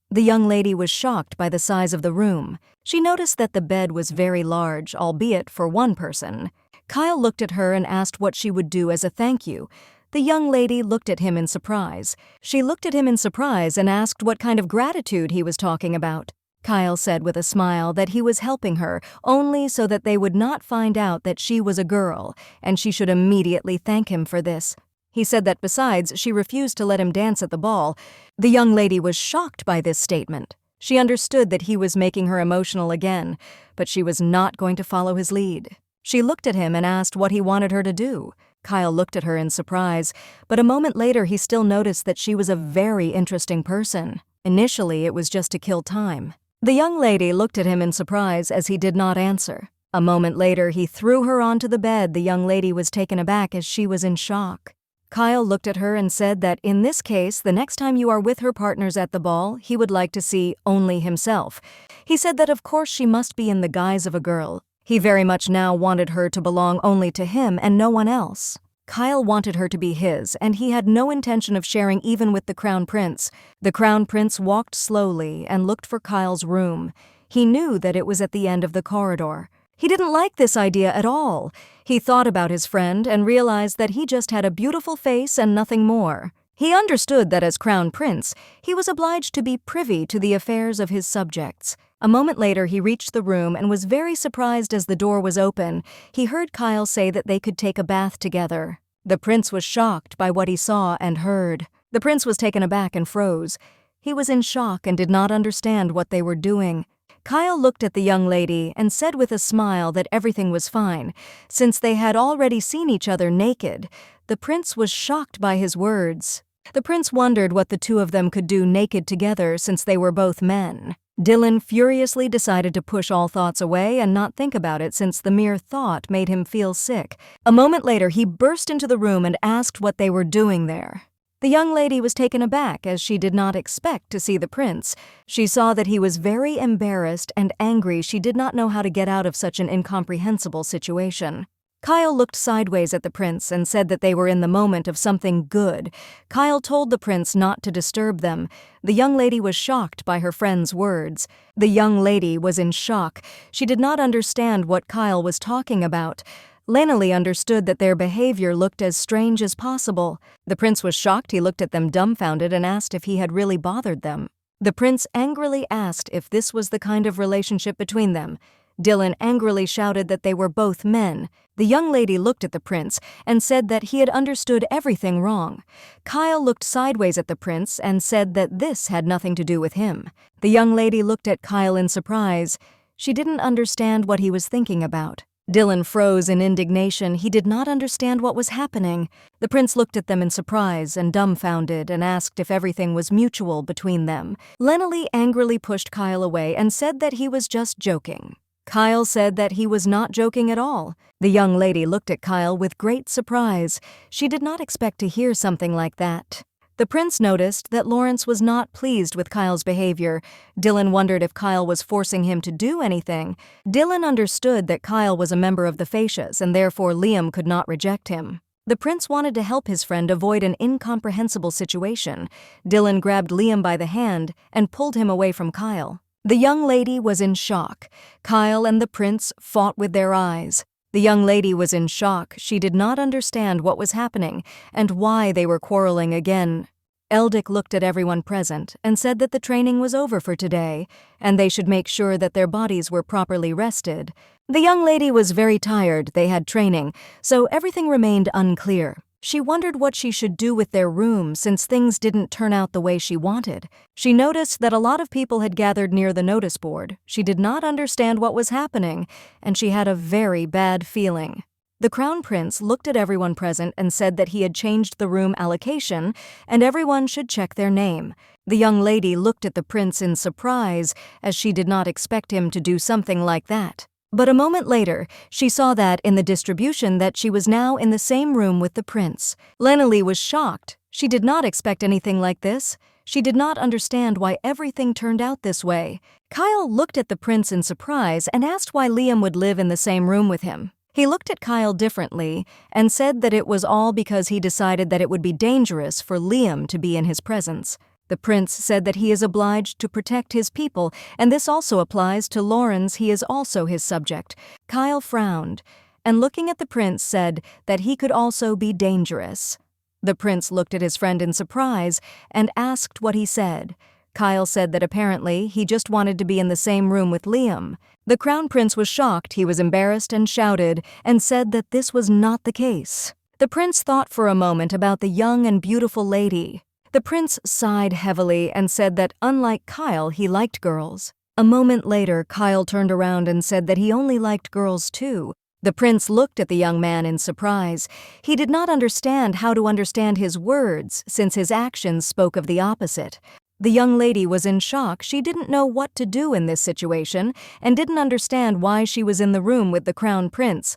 The young lady was shocked by the size of the room. She noticed that the bed was very large, albeit for one person. Kyle looked at her and asked what she would do as a thank you. The young lady looked at him in surprise. She looked at him in surprise and asked what kind of gratitude he was talking about. Kyle said with a smile that he was helping her only so that they would not find out that she was a girl, and she should immediately thank him for this. He said that besides, she refused to let him dance at the ball. The young lady was shocked by this statement. She understood that he was making her emotional again, but she was not going to follow his lead. She looked at him and asked what he wanted her to do. Kyle looked at her in surprise, but a moment later he still noticed that she was a very interesting person. Initially, it was just to kill time. The young lady looked at him in surprise as he did not answer. A moment later, he threw her onto the bed. The young lady was taken aback as she was in shock. Kyle looked at her and said that in this case, the next time you are with her partners at the ball, he would like to see only himself. He said that of course she must be in the guise of a girl. He very much now wanted her to belong only to him and no one else. Kyle wanted her to be his, and he had no intention of sharing even with the Crown Prince. The Crown Prince walked slowly and looked for Kyle's room. He knew that it was at the end of the corridor. He didn't like this idea at all. He thought about his friend and realized that he just had a beautiful face and nothing more. He understood that as Crown Prince, he was obliged to be privy to the affairs of his subjects. A moment later, he reached the room and was very surprised as the door was open. He heard Kyle say that they could take a bath together. The prince was shocked by what he saw and heard. The prince was taken aback and froze. He was in shock and did not understand what they were doing. Kyle looked at the young lady and said with a smile that everything was fine, since they had already seen each other naked. The prince was shocked by his words. The prince wondered what the two of them could do naked together since they were both men. Dylan furiously decided to push all thoughts away and not think about it since the mere thought made him feel sick. A moment later, he burst into the room and asked what they were doing there. The young lady was taken aback as she did not expect to see the prince. She saw that he was very embarrassed and angry. She did not know how to get out of such an incomprehensible situation. Kyle looked sideways at the prince and said that they were in the moment of something good. Kyle told the prince not to disturb them. The young lady was shocked by her friend's words. The young lady was in shock. She did not understand what Kyle was talking about. Lanely understood that their behavior looked as strange as possible. The prince was shocked. He looked at them dumbfounded and asked if he had really bothered them. The prince angrily asked if this was the kind of relationship between them. Dylan angrily shouted that they were both men. The young lady looked at the prince and said that he had understood everything wrong. Kyle looked sideways at the prince and said that this had nothing to do with him. The young lady looked at Kyle in surprise. She didn't understand what he was thinking about. Dylan froze in indignation. He did not understand what was happening. The prince looked at them in surprise and dumbfounded and asked if everything was mutual between them. Lanely angrily pushed Kyle away and said that he was just joking. Kyle said that he was not joking at all. The young lady looked at Kyle with great surprise. She did not expect to hear something like that. The prince noticed that Lawrence was not pleased with Kyle's behavior. Dylan wondered if Kyle was forcing him to do anything. Dylan understood that Kyle was a member of the Facias and therefore Liam could not reject him. The prince wanted to help his friend avoid an incomprehensible situation. Dylan grabbed Liam by the hand and pulled him away from Kyle. The young lady was in shock. Kyle and the prince fought with their eyes. The young lady was in shock. She did not understand what was happening and why they were quarreling again. Eldic looked at everyone present and said that the training was over for today and they should make sure that their bodies were properly rested. The young lady was very tired. They had training, so everything remained unclear. She wondered what she should do with their room since things didn't turn out the way she wanted. She noticed that a lot of people had gathered near the notice board. She did not understand what was happening, and she had a very bad feeling. The Crown Prince looked at everyone present and said that he had changed the room allocation and everyone should check their name. The young lady looked at the prince in surprise, as she did not expect him to do something like that. But a moment later, she saw that in the distribution that she was now in the same room with the prince. Lenali was shocked. She did not expect anything like this. She did not understand why everything turned out this way. Kyle looked at the prince in surprise and asked why Liam would live in the same room with him. He looked at Kyle differently and said that it was all because he decided that it would be dangerous for Liam to be in his presence. The prince said that he is obliged to protect his people, and this also applies to Lawrence. He is also his subject. Kyle frowned, and looking at the prince said that he could also be dangerous. The prince looked at his friend in surprise and asked what he said. Kyle said that apparently he just wanted to be in the same room with Liam. The Crown Prince was shocked, he was embarrassed and shouted, and said that this was not the case. The prince thought for a moment about the young and beautiful lady. The prince sighed heavily and said that, unlike Kyle, he liked girls. A moment later, Kyle turned around and said that he only liked girls too. The prince looked at the young man in surprise. He did not understand how to understand his words, since his actions spoke of the opposite. The young lady was in shock. She didn't know what to do in this situation and didn't understand why she was in the room with the Crown Prince.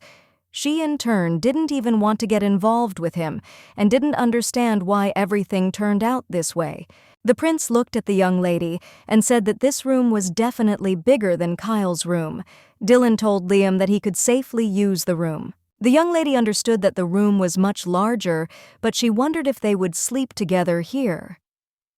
She, in turn, didn't even want to get involved with him and didn't understand why everything turned out this way. The prince looked at the young lady and said that this room was definitely bigger than Kyle's room. Dylan told Liam that he could safely use the room. The young lady understood that the room was much larger, but she wondered if they would sleep together here.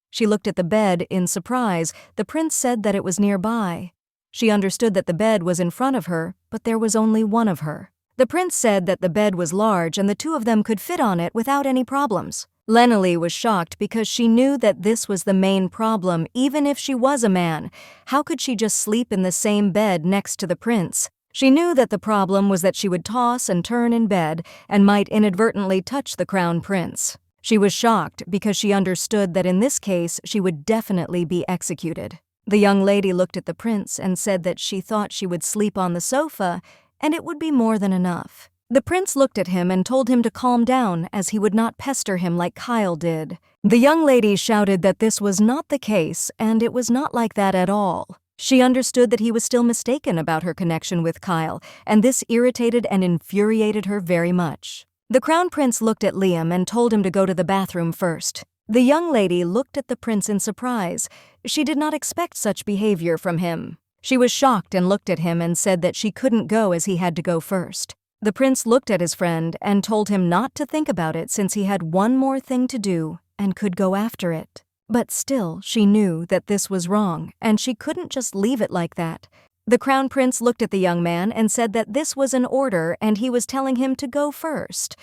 She looked at the bed in surprise. The prince said that it was nearby. She understood that the bed was in front of her, but there was only one of her. The prince said that the bed was large and the two of them could fit on it without any problems. Lenali was shocked because she knew that this was the main problem, even if she was a man. How could she just sleep in the same bed next to the prince? She knew that the problem was that she would toss and turn in bed and might inadvertently touch the Crown Prince. She was shocked because she understood that in this case she would definitely be executed. The young lady looked at the prince and said that she thought she would sleep on the sofa and it would be more than enough. The prince looked at him and told him to calm down as he would not pester him like Kyle did. The young lady shouted that this was not the case and it was not like that at all. She understood that he was still mistaken about her connection with Kyle, and this irritated and infuriated her very much. The Crown Prince looked at Liam and told him to go to the bathroom first. The young lady looked at the prince in surprise. She did not expect such behavior from him. She was shocked and looked at him and said that she couldn't go as he had to go first. The prince looked at his friend and told him not to think about it since he had one more thing to do and could go after it. But still, she knew that this was wrong, and she couldn't just leave it like that. The Crown Prince looked at the young man and said that this was an order and he was telling him to go first.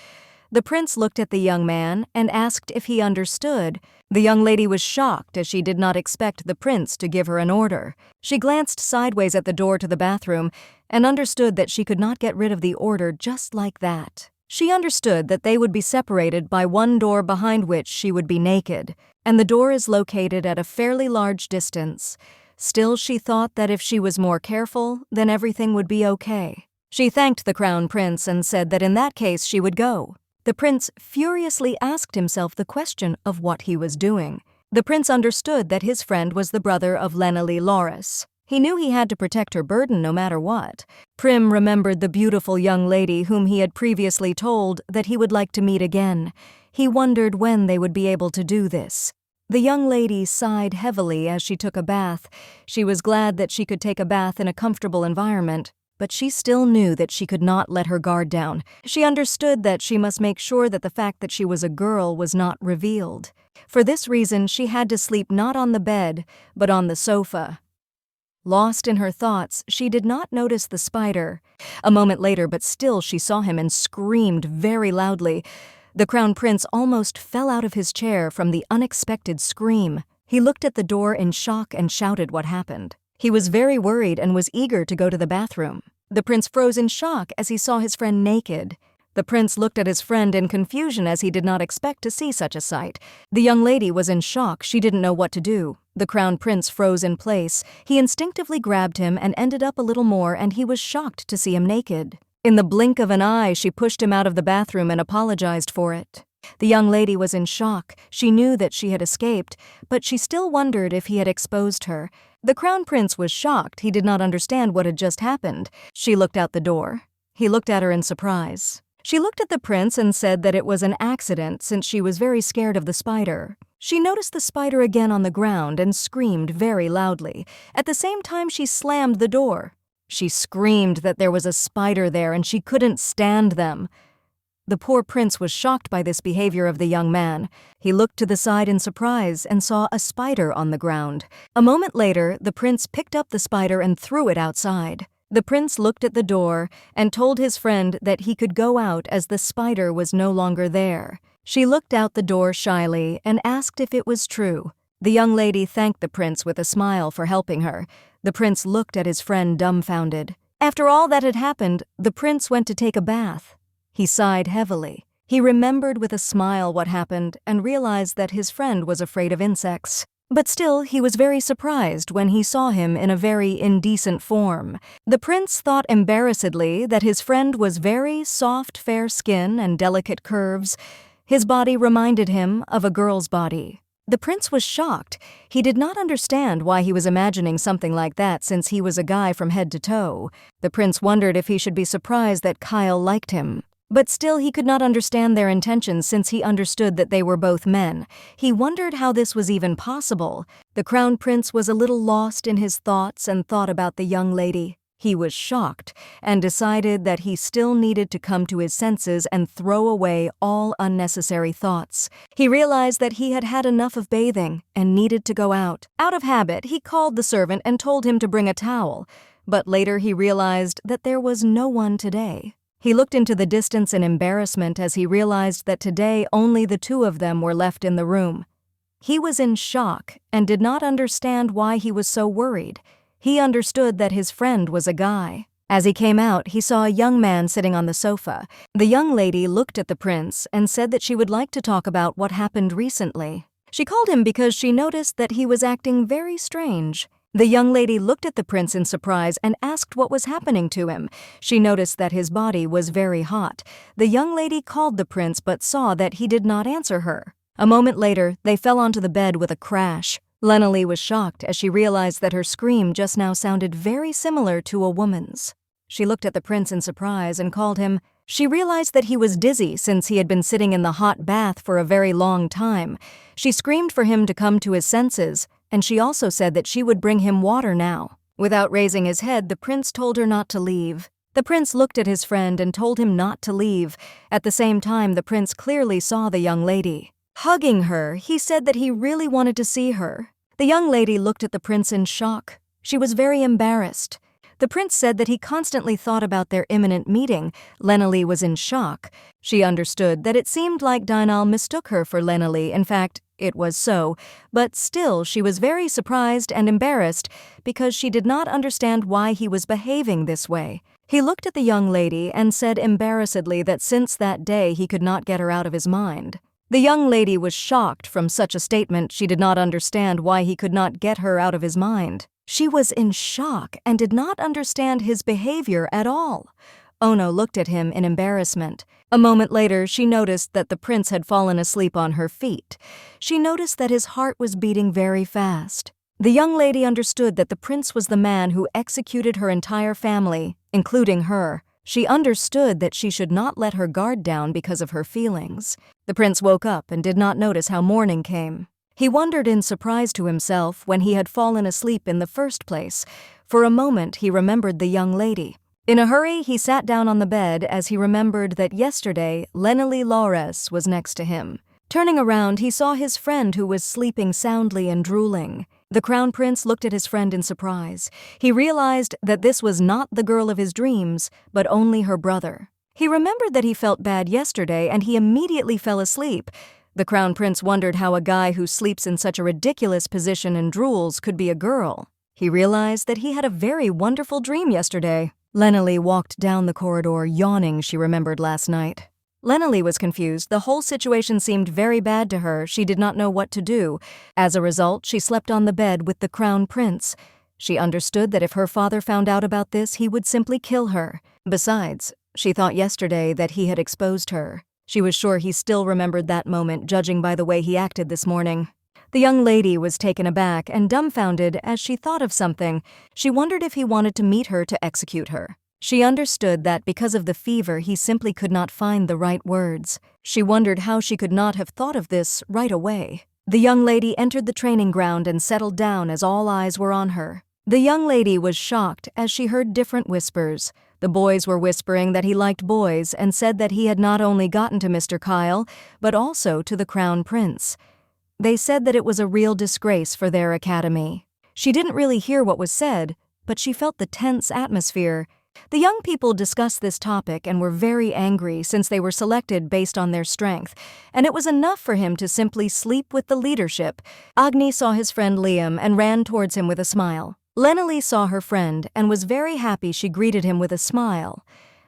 The prince looked at the young man and asked if he understood. The young lady was shocked as she did not expect the prince to give her an order. She glanced sideways at the door to the bathroom and understood that she could not get rid of the order just like that. She understood that they would be separated by one door behind which she would be naked, and the door is located at a fairly large distance. Still, she thought that if she was more careful, then everything would be okay. She thanked the Crown Prince and said that in that case she would go. The prince furiously asked himself the question of what he was doing. The prince understood that his friend was the brother of Lenali Loris. He knew he had to protect her burden no matter what. Prim remembered the beautiful young lady whom he had previously told that he would like to meet again. He wondered when they would be able to do this. The young lady sighed heavily as she took a bath. She was glad that she could take a bath in a comfortable environment, but she still knew that she could not let her guard down. She understood that she must make sure that the fact that she was a girl was not revealed. For this reason, she had to sleep not on the bed, but on the sofa. Lost in her thoughts, she did not notice the spider. A moment later, but still she saw him and screamed very loudly. The Crown Prince almost fell out of his chair from the unexpected scream. He looked at the door in shock and shouted what happened. He was very worried and was eager to go to the bathroom. The prince froze in shock as he saw his friend naked. The prince looked at his friend in confusion as he did not expect to see such a sight. The young lady was in shock. She didn't know what to do. The crown prince froze in place. He instinctively grabbed him and ended up a little more, and he was shocked to see him naked. In the blink of an eye, she pushed him out of the bathroom and apologized for it. The young lady was in shock. She knew that she had escaped, but she still wondered if he had exposed her. The crown prince was shocked. He did not understand what had just happened. She looked out the door. He looked at her in surprise. She looked at the prince and said that it was an accident since she was very scared of the spider. She noticed the spider again on the ground and screamed very loudly. At the same time, she slammed the door. She screamed that there was a spider there and she couldn't stand them. The poor prince was shocked by this behavior of the young man. He looked to the side in surprise and saw a spider on the ground. A moment later, the prince picked up the spider and threw it outside. The prince looked at the door and told his friend that he could go out as the spider was no longer there. She looked out the door shyly and asked if it was true. The young lady thanked the prince with a smile for helping her. The prince looked at his friend dumbfounded. After all that had happened, the prince went to take a bath. He sighed heavily. He remembered with a smile what happened and realized that his friend was afraid of insects. But still, he was very surprised when he saw him in a very indecent form. The prince thought embarrassedly that his friend was very soft, fair skin and delicate curves. His body reminded him of a girl's body. The prince was shocked. He did not understand why he was imagining something like that since he was a guy from head to toe. The prince wondered if he should be surprised that Kyle liked him. But still, he could not understand their intentions since he understood that they were both men. He wondered how this was even possible. The crown prince was a little lost in his thoughts and thought about the young lady. He was shocked and decided that he still needed to come to his senses and throw away all unnecessary thoughts. He realized that he had had enough of bathing and needed to go out. Out of habit, he called the servant and told him to bring a towel. But later he realized that there was no one today. He looked into the distance in embarrassment as he realized that today only the two of them were left in the room. He was in shock and did not understand why he was so worried. He understood that his friend was a guy. As he came out, he saw a young man sitting on the sofa. The young lady looked at the prince and said that she would like to talk about what happened recently. She called him because she noticed that he was acting very strange. The young lady looked at the prince in surprise and asked what was happening to him. She noticed that his body was very hot. The young lady called the prince but saw that he did not answer her. A moment later, they fell onto the bed with a crash. Lena-Lee was shocked as she realized that her scream just now sounded very similar to a woman's. She looked at the prince in surprise and called him. She realized that he was dizzy since he had been sitting in the hot bath for a very long time. She screamed for him to come to his senses, and she also said that she would bring him water now. Without raising his head, the prince told her not to leave. The prince looked at his friend and told him not to leave. At the same time, the prince clearly saw the young lady. Hugging her, he said that he really wanted to see her. The young lady looked at the prince in shock. She was very embarrassed. The prince said that he constantly thought about their imminent meeting. Lena-Lee was in shock. She understood that it seemed like Dynal mistook her for Lena-Lee. In fact, it was so, but still she was very surprised and embarrassed because she did not understand why he was behaving this way. He looked at the young lady and said embarrassedly that since that day he could not get her out of his mind. The young lady was shocked from such a statement. She did not understand why he could not get her out of his mind. She was in shock and did not understand his behavior at all. Ono looked at him in embarrassment. A moment later, she noticed that the prince had fallen asleep on her feet. She noticed that his heart was beating very fast. The young lady understood that the prince was the man who executed her entire family, including her. She understood that she should not let her guard down because of her feelings. The prince woke up and did not notice how morning came. He wondered in surprise to himself when he had fallen asleep in the first place. For a moment, he remembered the young lady. In a hurry, he sat down on the bed as he remembered that yesterday Lena-Lee Laures was next to him. Turning around, he saw his friend who was sleeping soundly and drooling. The crown prince looked at his friend in surprise. He realized that this was not the girl of his dreams, but only her brother. He remembered that he felt bad yesterday and he immediately fell asleep. The crown prince wondered how a guy who sleeps in such a ridiculous position and drools could be a girl. He realized that he had a very wonderful dream yesterday. Lena walked down the corridor, yawning. She remembered last night. Lena was confused. The whole situation seemed very bad to her. She did not know what to do. As a result, she slept on the bed with the Crown Prince. She understood that if her father found out about this, he would simply kill her. Besides, she thought yesterday that he had exposed her. She was sure he still remembered that moment, judging by the way he acted this morning. The young lady was taken aback and dumbfounded as she thought of something. She wondered if he wanted to meet her to execute her. She understood that because of the fever, he simply could not find the right words. She wondered how she could not have thought of this right away. The young lady entered the training ground and settled down as all eyes were on her. The young lady was shocked as she heard different whispers. The boys were whispering that he liked boys and said that he had not only gotten to Mr. Kyle, but also to the Crown Prince. They said that it was a real disgrace for their academy. She didn't really hear what was said, but she felt the tense atmosphere. The young people discussed this topic and were very angry since they were selected based on their strength, and it was enough for him to simply sleep with the leadership. Agni saw his friend Liam and ran towards him with a smile. Lena saw her friend and was very happy. She greeted him with a smile.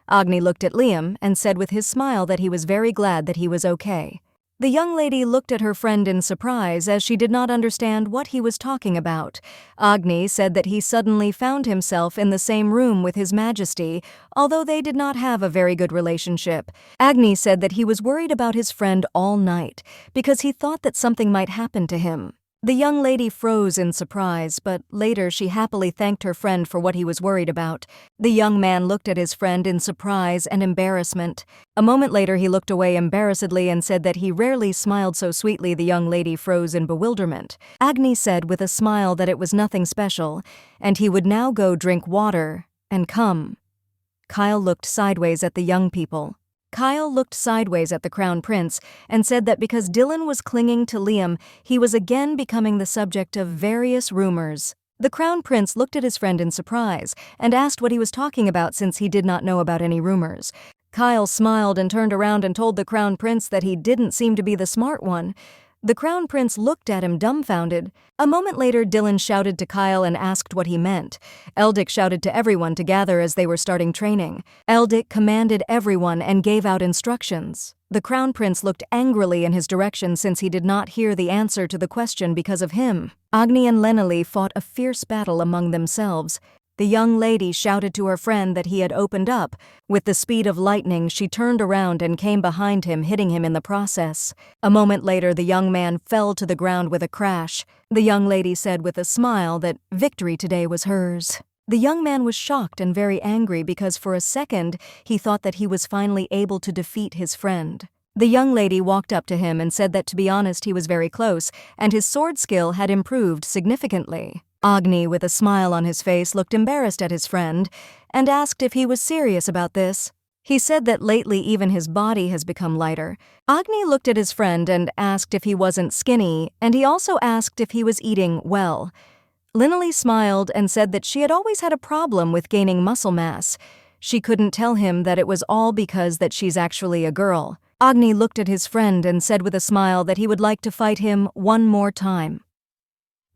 Agni looked at Liam and said with his smile that he was very glad that he was okay. The young lady looked at her friend in surprise as she did not understand what he was talking about. Agni said that he suddenly found himself in the same room with His Majesty, although they did not have a very good relationship. Agni said that he was worried about his friend all night because he thought that something might happen to him. The young lady froze in surprise, but later she happily thanked her friend for what he was worried about. The young man looked at his friend in surprise and embarrassment. A moment later he looked away embarrassedly and said that he rarely smiled so sweetly. The young lady froze in bewilderment. Agni said with a smile that it was nothing special, and he would now go drink water and come. Kyle looked sideways at the young people. Kyle looked sideways at the Crown Prince and said that because Dylan was clinging to Liam, he was again becoming the subject of various rumors. The Crown Prince looked at his friend in surprise and asked what he was talking about since he did not know about any rumors. Kyle smiled and turned around and told the Crown Prince that he didn't seem to be the smart one. The Crown Prince looked at him dumbfounded. A moment later, Dylan shouted to Kyle and asked what he meant. Eldic shouted to everyone to gather as they were starting training. Eldic commanded everyone and gave out instructions. The Crown Prince looked angrily in his direction since he did not hear the answer to the question because of him. Agni and Lena fought a fierce battle among themselves. The young lady shouted to her friend that he had opened up. With the speed of lightning, she turned around and came behind him, hitting him in the process. A moment later, the young man fell to the ground with a crash. The young lady said with a smile that victory today was hers. The young man was shocked and very angry because for a second he thought that he was finally able to defeat his friend. The young lady walked up to him and said that to be honest he was very close and his sword skill had improved significantly. Agni, with a smile on his face, looked embarrassed at his friend and asked if he was serious about this. He said that lately even his body has become lighter. Agni looked at his friend and asked if he wasn't skinny, and he also asked if he was eating well. Lena smiled and said that she had always had a problem with gaining muscle mass. She couldn't tell him that it was all because that she's actually a girl. Agni looked at his friend and said with a smile that he would like to fight him one more time.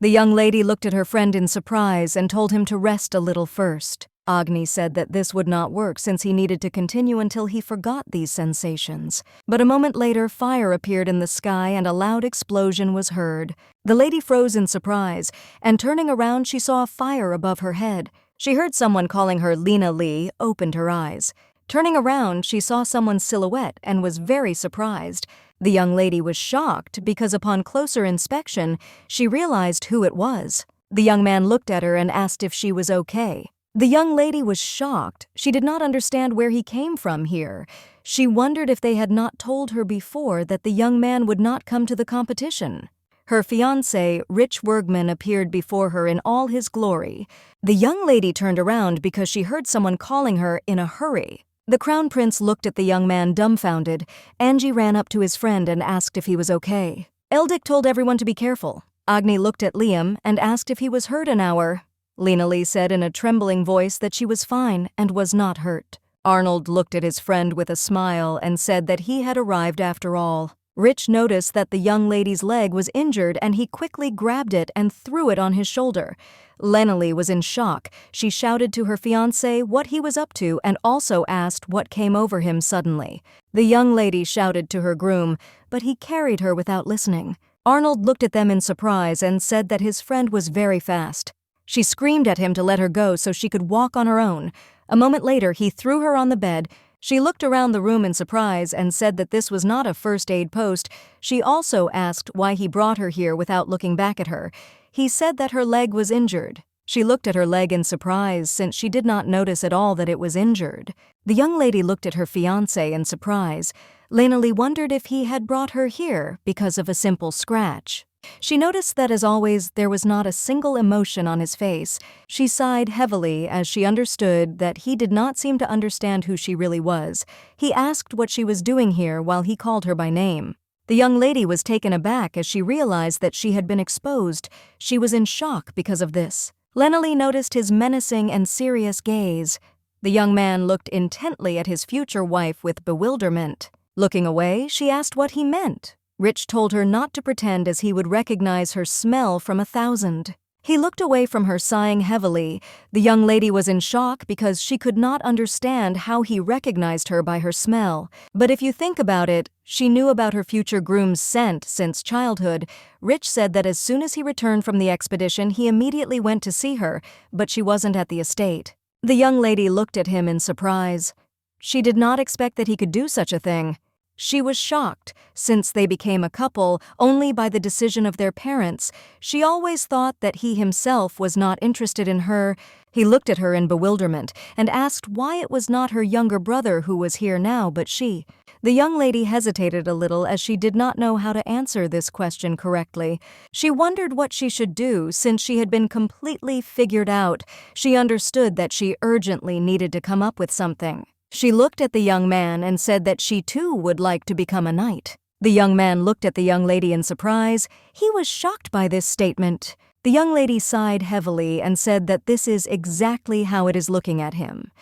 The young lady looked at her friend in surprise and told him to rest a little first. Agni said that this would not work since he needed to continue until he forgot these sensations. But a moment later, fire appeared in the sky and a loud explosion was heard. The lady froze in surprise, and turning around she saw a fire above her head. She heard someone calling her Lena Lee, opened her eyes. Turning around, she saw someone's silhouette and was very surprised. The young lady was shocked because upon closer inspection, she realized who it was. The young man looked at her and asked if she was okay. The young lady was shocked. She did not understand where he came from here. She wondered if they had not told her before that the young man would not come to the competition. Her fiancé, Rich Wergman, appeared before her in all his glory. The young lady turned around because she heard someone calling her in a hurry. The Crown Prince looked at the young man dumbfounded. Angie ran up to his friend and asked if he was okay. Eldic told everyone to be careful. Agni looked at Liam and asked if he was hurt an hour. Lena Lee said in a trembling voice that she was fine and was not hurt. Arnold looked at his friend with a smile and said that he had arrived after all. Rich noticed that the young lady's leg was injured and he quickly grabbed it and threw it on his shoulder. Lenali was in shock. She shouted to her fiancé what he was up to and also asked what came over him suddenly. The young lady shouted to her groom, but he carried her without listening. Arnold looked at them in surprise and said that his friend was very fast. She screamed at him to let her go so she could walk on her own. A moment later, he threw her on the bed. She looked around the room in surprise and said that this was not a first aid post. She also asked why he brought her here without looking back at her. He said that her leg was injured. She looked at her leg in surprise since she did not notice at all that it was injured. The young lady looked at her fiancé in surprise. Lenali wondered if he had brought her here because of a simple scratch. She noticed that, as always, there was not a single emotion on his face. She sighed heavily as she understood that he did not seem to understand who she really was. He asked what she was doing here while he called her by name. The young lady was taken aback as she realized that she had been exposed. She was in shock because of this. Lenali noticed his menacing and serious gaze. The young man looked intently at his future wife with bewilderment. Looking away, she asked what he meant. Rich told her not to pretend as he would recognize her smell from 1,000. He looked away from her, sighing heavily. The young lady was in shock because she could not understand how he recognized her by her smell. But if you think about it, she knew about her future groom's scent since childhood. Rich said that as soon as he returned from the expedition, he immediately went to see her, but she wasn't at the estate. The young lady looked at him in surprise. She did not expect that he could do such a thing. She was shocked, since they became a couple only by the decision of their parents. She always thought that he himself was not interested in her. He looked at her in bewilderment and asked why it was not her younger brother who was here now but she. The young lady hesitated a little as she did not know how to answer this question correctly. She wondered what she should do since she had been completely figured out. She understood that she urgently needed to come up with something. She looked at the young man and said that she too would like to become a knight. The young man looked at the young lady in surprise. He was shocked by this statement. The young lady sighed heavily and said that this is exactly how it is looking at him.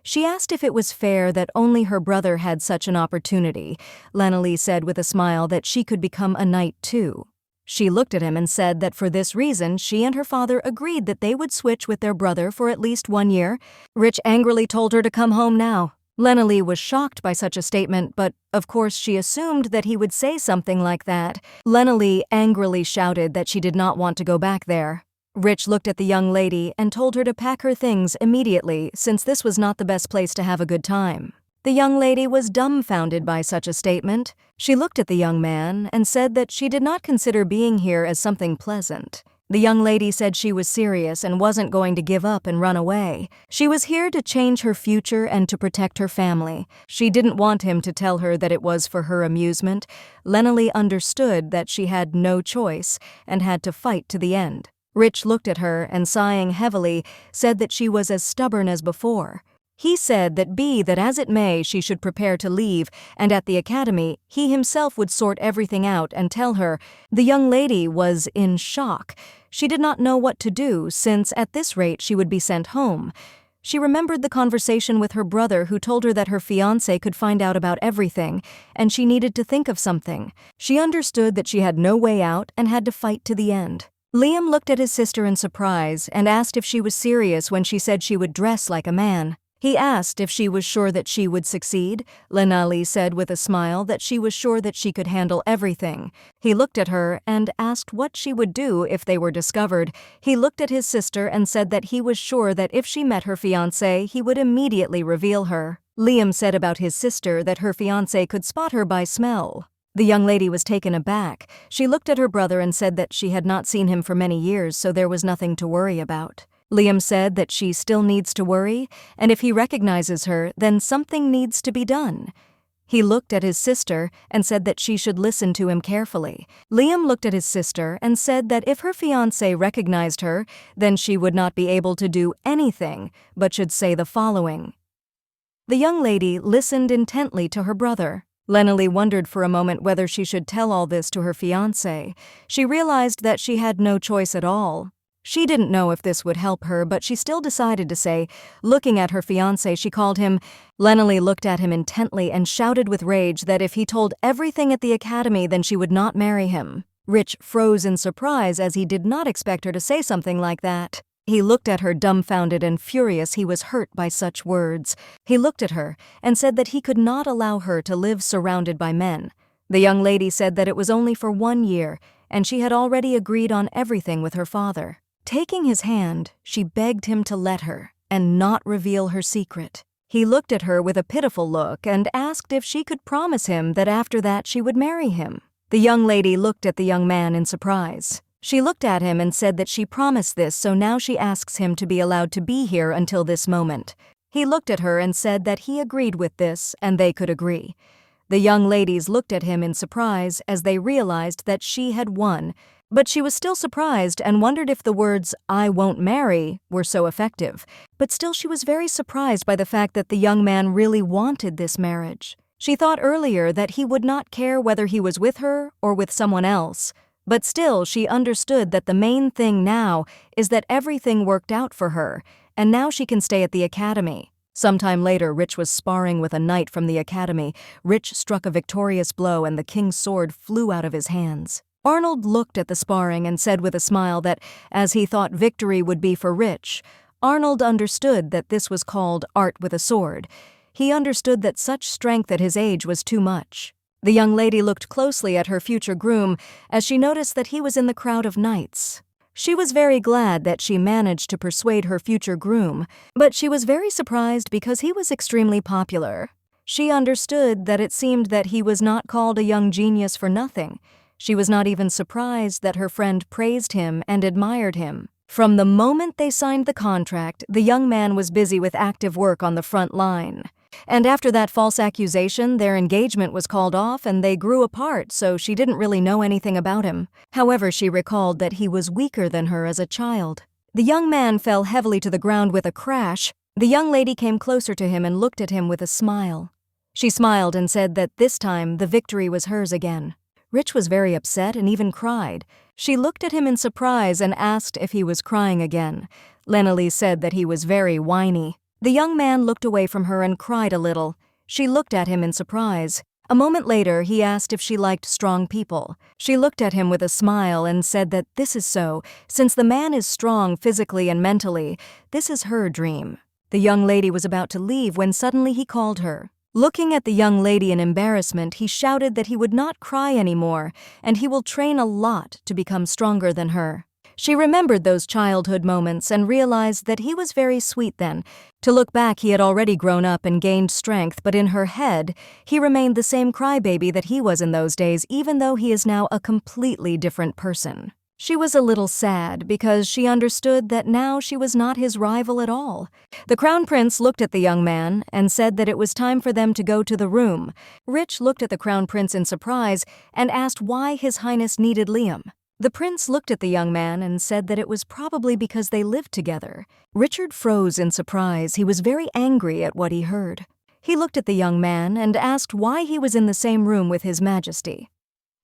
She asked if it was fair that only her brother had such an opportunity. Lenali said with a smile that she could become a knight too. She looked at him and said that for this reason she and her father agreed that they would switch with their brother for at least 1 year. Rich angrily told her to come home now. Lenali was shocked by such a statement, but of course she assumed that he would say something like that. Lenali angrily shouted that she did not want to go back there. Rich looked at the young lady and told her to pack her things immediately since this was not the best place to have a good time. The young lady was dumbfounded by such a statement. She looked at the young man and said that she did not consider being here as something pleasant. The young lady said she was serious and wasn't going to give up and run away. She was here to change her future and to protect her family. She didn't want him to tell her that it was for her amusement. Lenali understood that she had no choice and had to fight to the end. Rich looked at her and, sighing heavily, said that she was as stubborn as before. He said that be that as it may, she should prepare to leave, and at the academy, he himself would sort everything out and tell her. The young lady was in shock. She did not know what to do, since at this rate she would be sent home. She remembered the conversation with her brother who told her that her fiancé could find out about everything, and she needed to think of something. She understood that she had no way out and had to fight to the end. Liam looked at his sister in surprise and asked if she was serious when she said she would dress like a man. He asked if she was sure that she would succeed. Lenali said with a smile that she was sure that she could handle everything. He looked at her and asked what she would do if they were discovered. He looked at his sister and said that he was sure that if she met her fiancé, he would immediately reveal her. Liam said about his sister that her fiancé could spot her by smell. The young lady was taken aback. She looked at her brother and said that she had not seen him for many years, so there was nothing to worry about. Liam said that she still needs to worry, and if he recognizes her, then something needs to be done. He looked at his sister and said that she should listen to him carefully. Liam looked at his sister and said that if her fiancé recognized her, then she would not be able to do anything, but should say the following. The young lady listened intently to her brother. Lenali wondered for a moment whether she should tell all this to her fiancé. She realized that she had no choice at all. She didn't know if this would help her, but she still decided to say. Looking at her fiancé, she called him. Lenely looked at him intently and shouted with rage that if he told everything at the academy, then she would not marry him. Rich froze in surprise as he did not expect her to say something like that. He looked at her dumbfounded and furious. He was hurt by such words. He looked at her and said that he could not allow her to live surrounded by men. The young lady said that it was only for 1 year, and she had already agreed on everything with her father. Taking his hand, she begged him to let her and not reveal her secret. He looked at her with a pitiful look and asked if she could promise him that after that she would marry him. The young lady looked at the young man in surprise. She looked at him and said that she promised this, so now she asks him to be allowed to be here until this moment. He looked at her and said that he agreed with this and they could agree. The young ladies looked at him in surprise as they realized that she had won, but she was still surprised and wondered if the words, "I won't marry," were so effective. But still she was very surprised by the fact that the young man really wanted this marriage. She thought earlier that he would not care whether he was with her or with someone else. But still, she understood that the main thing now is that everything worked out for her, and now she can stay at the academy. Sometime later, Rich was sparring with a knight from the academy. Rich struck a victorious blow and the king's sword flew out of his hands. Arnold looked at the sparring and said with a smile that, as he thought victory would be for Rich, Arnold understood that this was called art with a sword. He understood that such strength at his age was too much. The young lady looked closely at her future groom as she noticed that he was in the crowd of knights. She was very glad that she managed to persuade her future groom, but she was very surprised because he was extremely popular. She understood that it seemed that he was not called a young genius for nothing. She was not even surprised that her friend praised him and admired him. From the moment they signed the contract, the young man was busy with active work on the front line. And after that false accusation, their engagement was called off and they grew apart, so she didn't really know anything about him. However, she recalled that he was weaker than her as a child. The young man fell heavily to the ground with a crash. The young lady came closer to him and looked at him with a smile. She smiled and said that this time the victory was hers again. Rich was very upset and even cried. She looked at him in surprise and asked if he was crying again. Lenely said that he was very whiny. The young man looked away from her and cried a little. She looked at him in surprise. A moment later, he asked if she liked strong people. She looked at him with a smile and said that this is so. Since the man is strong physically and mentally, this is her dream. The young lady was about to leave when suddenly he called her. Looking at the young lady in embarrassment, he shouted that he would not cry anymore, and he will train a lot to become stronger than her. She remembered those childhood moments and realized that he was very sweet then. To look back, he had already grown up and gained strength, but in her head, he remained the same crybaby that he was in those days, even though he is now a completely different person. She was a little sad because she understood that now she was not his rival at all. The crown prince looked at the young man and said that it was time for them to go to the room. Rich looked at the crown prince in surprise and asked why His Highness needed Liam. The prince looked at the young man and said that it was probably because they lived together. Richard froze in surprise. He was very angry at what he heard. He looked at the young man and asked why he was in the same room with His Majesty.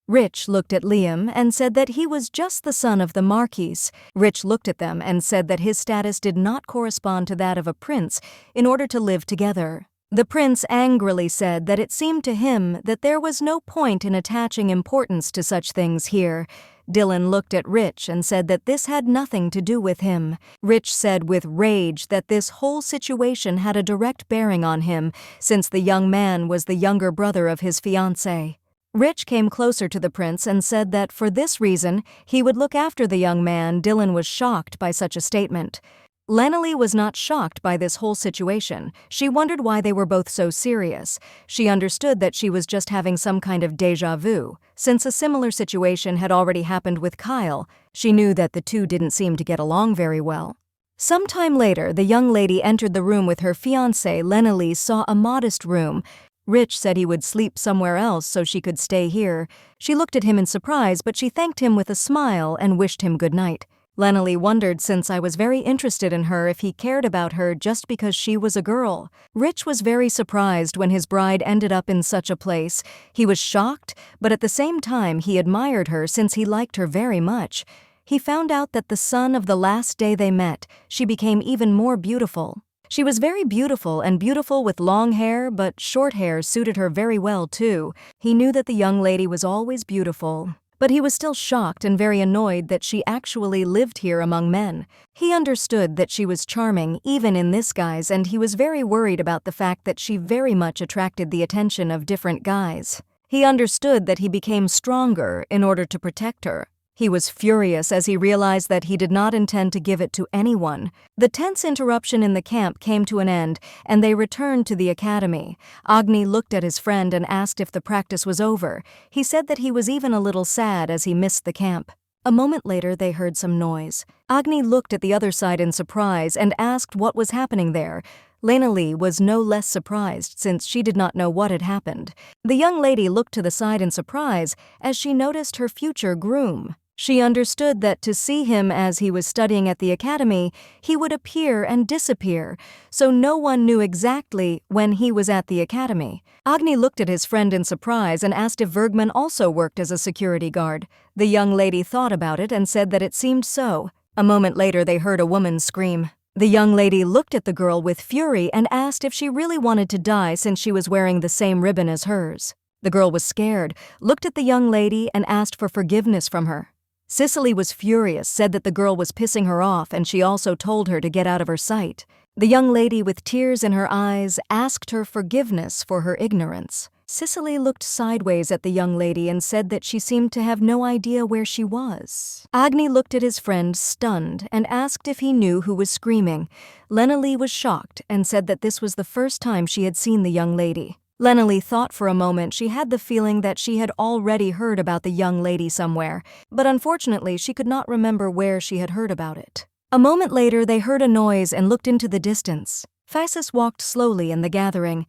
Rich looked at Liam and said that he was just the son of the Marquis. Rich looked at them and said that his status did not correspond to that of a prince in order to live together. The prince angrily said that it seemed to him that there was no point in attaching importance to such things here. Dylan looked at Rich and said that this had nothing to do with him. Rich said with rage that this whole situation had a direct bearing on him, since the young man was the younger brother of his fiancée. Rich came closer to the prince and said that for this reason he would look after the young man. Dylan was shocked by such a statement. Lenely was not shocked by this whole situation. She wondered why they were both so serious. She understood that she was just having some kind of déjà vu. Since a similar situation had already happened with Kyle, she knew that the two didn't seem to get along very well. Sometime later, the young lady entered the room with her fiancé. Lenely saw a modest room. Rich said he would sleep somewhere else so she could stay here. She looked at him in surprise, but she thanked him with a smile and wished him good night. Lenely wondered, since I was very interested in her, if he cared about her just because she was a girl. Rich was very surprised when his bride ended up in such a place. He was shocked, but at the same time he admired her since he liked her very much. he found out that the sun of the last day they met, she became even more beautiful. She was very beautiful and beautiful with long hair, but short hair suited her very well too. He knew that the young lady was always beautiful, but he was still shocked and very annoyed that she actually lived here among men. He understood that she was charming even in this guise, and he was very worried about the fact that she very much attracted the attention of different guys. He understood that he became stronger in order to protect her. He was furious as he realized that he did not intend to give it to anyone. The tense interruption in the camp came to an end, and they returned to the academy. Agni looked at his friend and asked if the practice was over. He said that he was even a little sad as he missed the camp. A moment later, they heard some noise. Agni looked at the other side in surprise and asked what was happening there. Lena Lee was no less surprised since she did not know what had happened. The young lady looked to the side in surprise as she noticed her future groom. She understood that to see him as he was studying at the academy, he would appear and disappear, so no one knew exactly when he was at the academy. Agni looked at his friend in surprise and asked if Bergman also worked as a security guard. The young lady thought about it and said that it seemed so. A moment later, they heard a woman scream. The young lady looked at the girl with fury and asked if she really wanted to die since she was wearing the same ribbon as hers. The girl was scared, looked at the young lady, and asked for forgiveness from her. Cicely was furious, said that the girl was pissing her off, and she also told her to get out of her sight. The young lady, with tears in her eyes, asked her forgiveness for her ignorance. Cicely looked sideways at the young lady and said that she seemed to have no idea where she was. Agni looked at his friend, stunned, and asked if he knew who was screaming. Lena Lee was shocked and said that this was the first time she had seen the young lady. Lena Lee thought for a moment she had the feeling that she had already heard about the young lady somewhere, but unfortunately she could not remember where she had heard about it. A moment later, they heard a noise and looked into the distance. Phasis walked slowly in the gathering.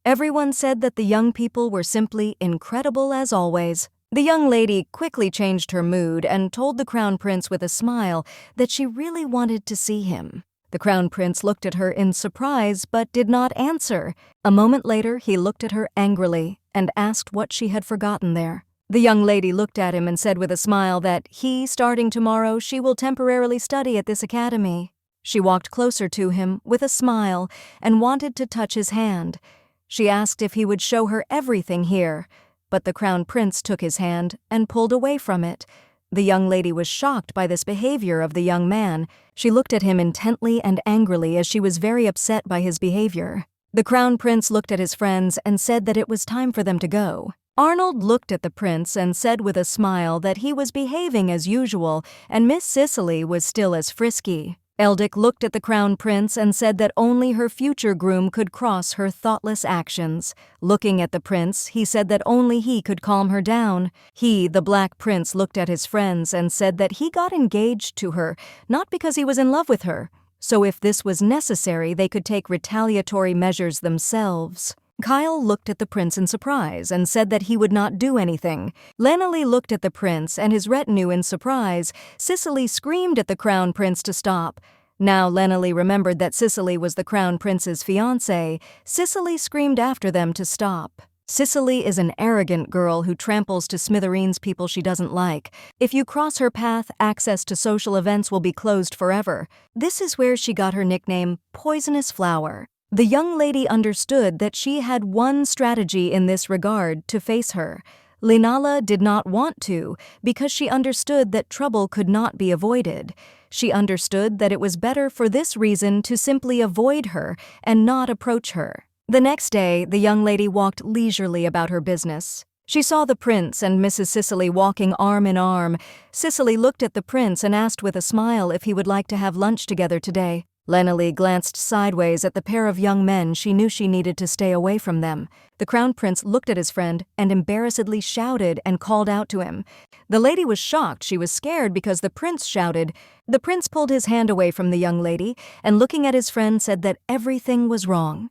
Everyone said that the young people were simply incredible as always. The young lady quickly changed her mood and told the Crown Prince with a smile that she really wanted to see him. The Crown Prince looked at her in surprise but did not answer. A moment later, he looked at her angrily and asked what she had forgotten there. The young lady looked at him and said with a smile that starting tomorrow, she will temporarily study at this academy. She walked closer to him with a smile and wanted to touch his hand. She asked if he would show her everything here, but the Crown Prince took his hand and pulled away from it. The young lady was shocked by this behavior of the young man. She looked at him intently and angrily as she was very upset by his behavior. The Crown Prince looked at his friends and said that it was time for them to go. Arnold looked at the prince and said with a smile that he was behaving as usual and Miss Cicely was still as frisky. Eldick looked at the Crown Prince and said that only her future groom could cross her thoughtless actions. Looking at the prince, he said that only he could calm her down. He, the Black Prince, looked at his friends and said that he got engaged to her, not because he was in love with her. So if this was necessary, they could take retaliatory measures themselves. Kyle looked at the prince in surprise and said that he would not do anything. Lena Lee looked at the prince and his retinue in surprise. Cicely screamed at the Crown Prince to stop. Now Lena Lee remembered that Cicely was the Crown Prince's fiancée. Cicely screamed after them to stop. Cicely is an arrogant girl who tramples to smithereens people she doesn't like. If you cross her path, access to social events will be closed forever. This is where she got her nickname, Poisonous Flower. The young lady understood that she had one strategy in this regard to face her. Linala did not want to because she understood that trouble could not be avoided. She understood that it was better for this reason to simply avoid her and not approach her. The next day, the young lady walked leisurely about her business. She saw the prince and Mrs. Cicely walking arm in arm. Cicely looked at the prince and asked with a smile if he would like to have lunch together today. Lena Lee glanced sideways at the pair of young men. She knew she needed to stay away from them. The Crown Prince looked at his friend and embarrassedly shouted and called out to him. The lady was shocked. She was scared because the prince shouted. The prince pulled his hand away from the young lady and looking at his friend said that everything was wrong.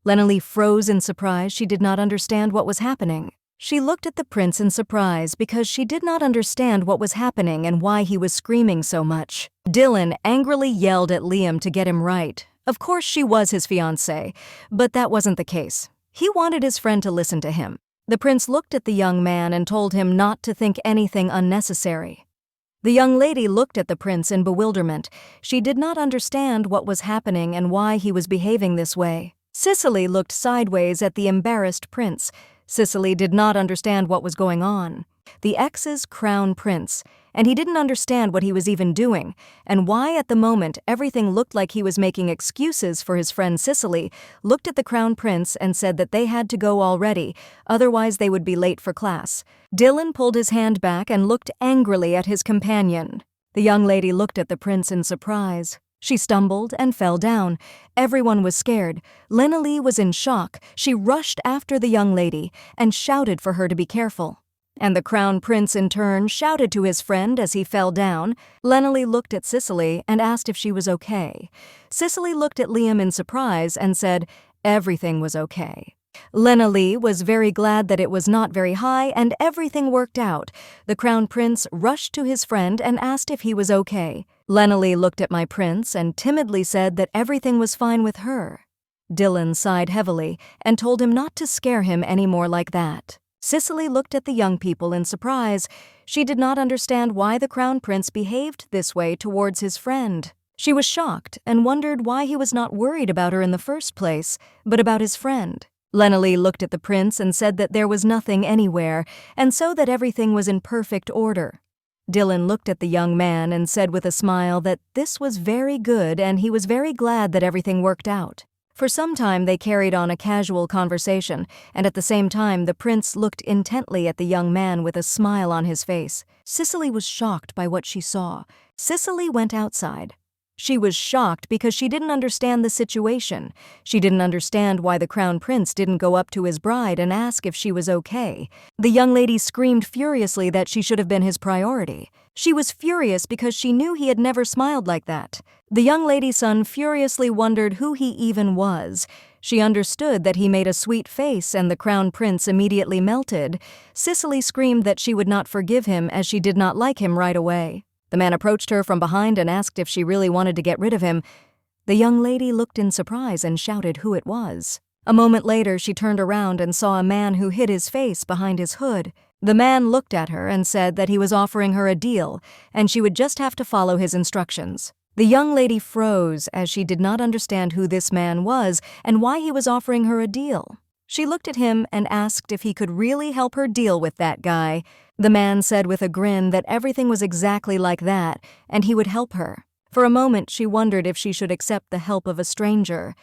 Lena Lee froze in surprise. She did not understand what was happening. She looked at the prince in surprise because she did not understand what was happening and why he was screaming so much. Dylan angrily yelled at Liam to get him right. Of course she was his fiancée, but that wasn't the case. He wanted his friend to listen to him. The prince looked at the young man and told him not to think anything unnecessary. The young lady looked at the prince in bewilderment. She did not understand what was happening and why he was behaving this way. Cicely looked sideways at the embarrassed prince. Cicely did not understand what was going on. The ex's crown prince, and he didn't understand what he was even doing, and why at the moment everything looked like he was making excuses for his friend Cicely, looked at the crown prince and said that they had to go already, otherwise they would be late for class. Dylan pulled his hand back and looked angrily at his companion. The young lady looked at the prince in surprise. She stumbled and fell down. Everyone was scared. Lena Lee was in shock. She rushed after the young lady and shouted for her to be careful. And the crown prince in turn shouted to his friend as he fell down. Lena Lee looked at Cicely and asked if she was okay. Cicely looked at Liam in surprise and said everything was okay. Lena Lee was very glad that it was not very high and everything worked out. The crown prince rushed to his friend and asked if he was okay. Lena Lee looked at my prince and timidly said that everything was fine with her. Dylan sighed heavily and told him not to scare him any more like that. Cicely looked at the young people in surprise. She did not understand why the crown prince behaved this way towards his friend. She was shocked and wondered why he was not worried about her in the first place, but about his friend. Lena Lee looked at the prince and said that there was nothing anywhere, and so that everything was in perfect order. Dylan looked at the young man and said with a smile that this was very good and he was very glad that everything worked out. For some time they carried on a casual conversation, and at the same time the prince looked intently at the young man with a smile on his face. Cicely was shocked by what she saw. Cicely went outside. She was shocked because she didn't understand the situation. She didn't understand why the crown prince didn't go up to his bride and ask if she was okay. The young lady screamed furiously that she should have been his priority. She was furious because she knew he had never smiled like that. The young lady's son furiously wondered who he even was. She understood that he made a sweet face and the crown prince immediately melted. Cicely screamed that she would not forgive him as she did not like him right away. The man approached her from behind and asked if she really wanted to get rid of him. The young lady looked in surprise and shouted who it was. A moment later, she turned around and saw a man who hid his face behind his hood. The man looked at her and said that he was offering her a deal, and she would just have to follow his instructions. The young lady froze as she did not understand who this man was and why he was offering her a deal. She looked at him and asked if he could really help her deal with that guy. The man said with a grin that everything was exactly like that, and he would help her. For a moment, she wondered if she should accept the help of a stranger.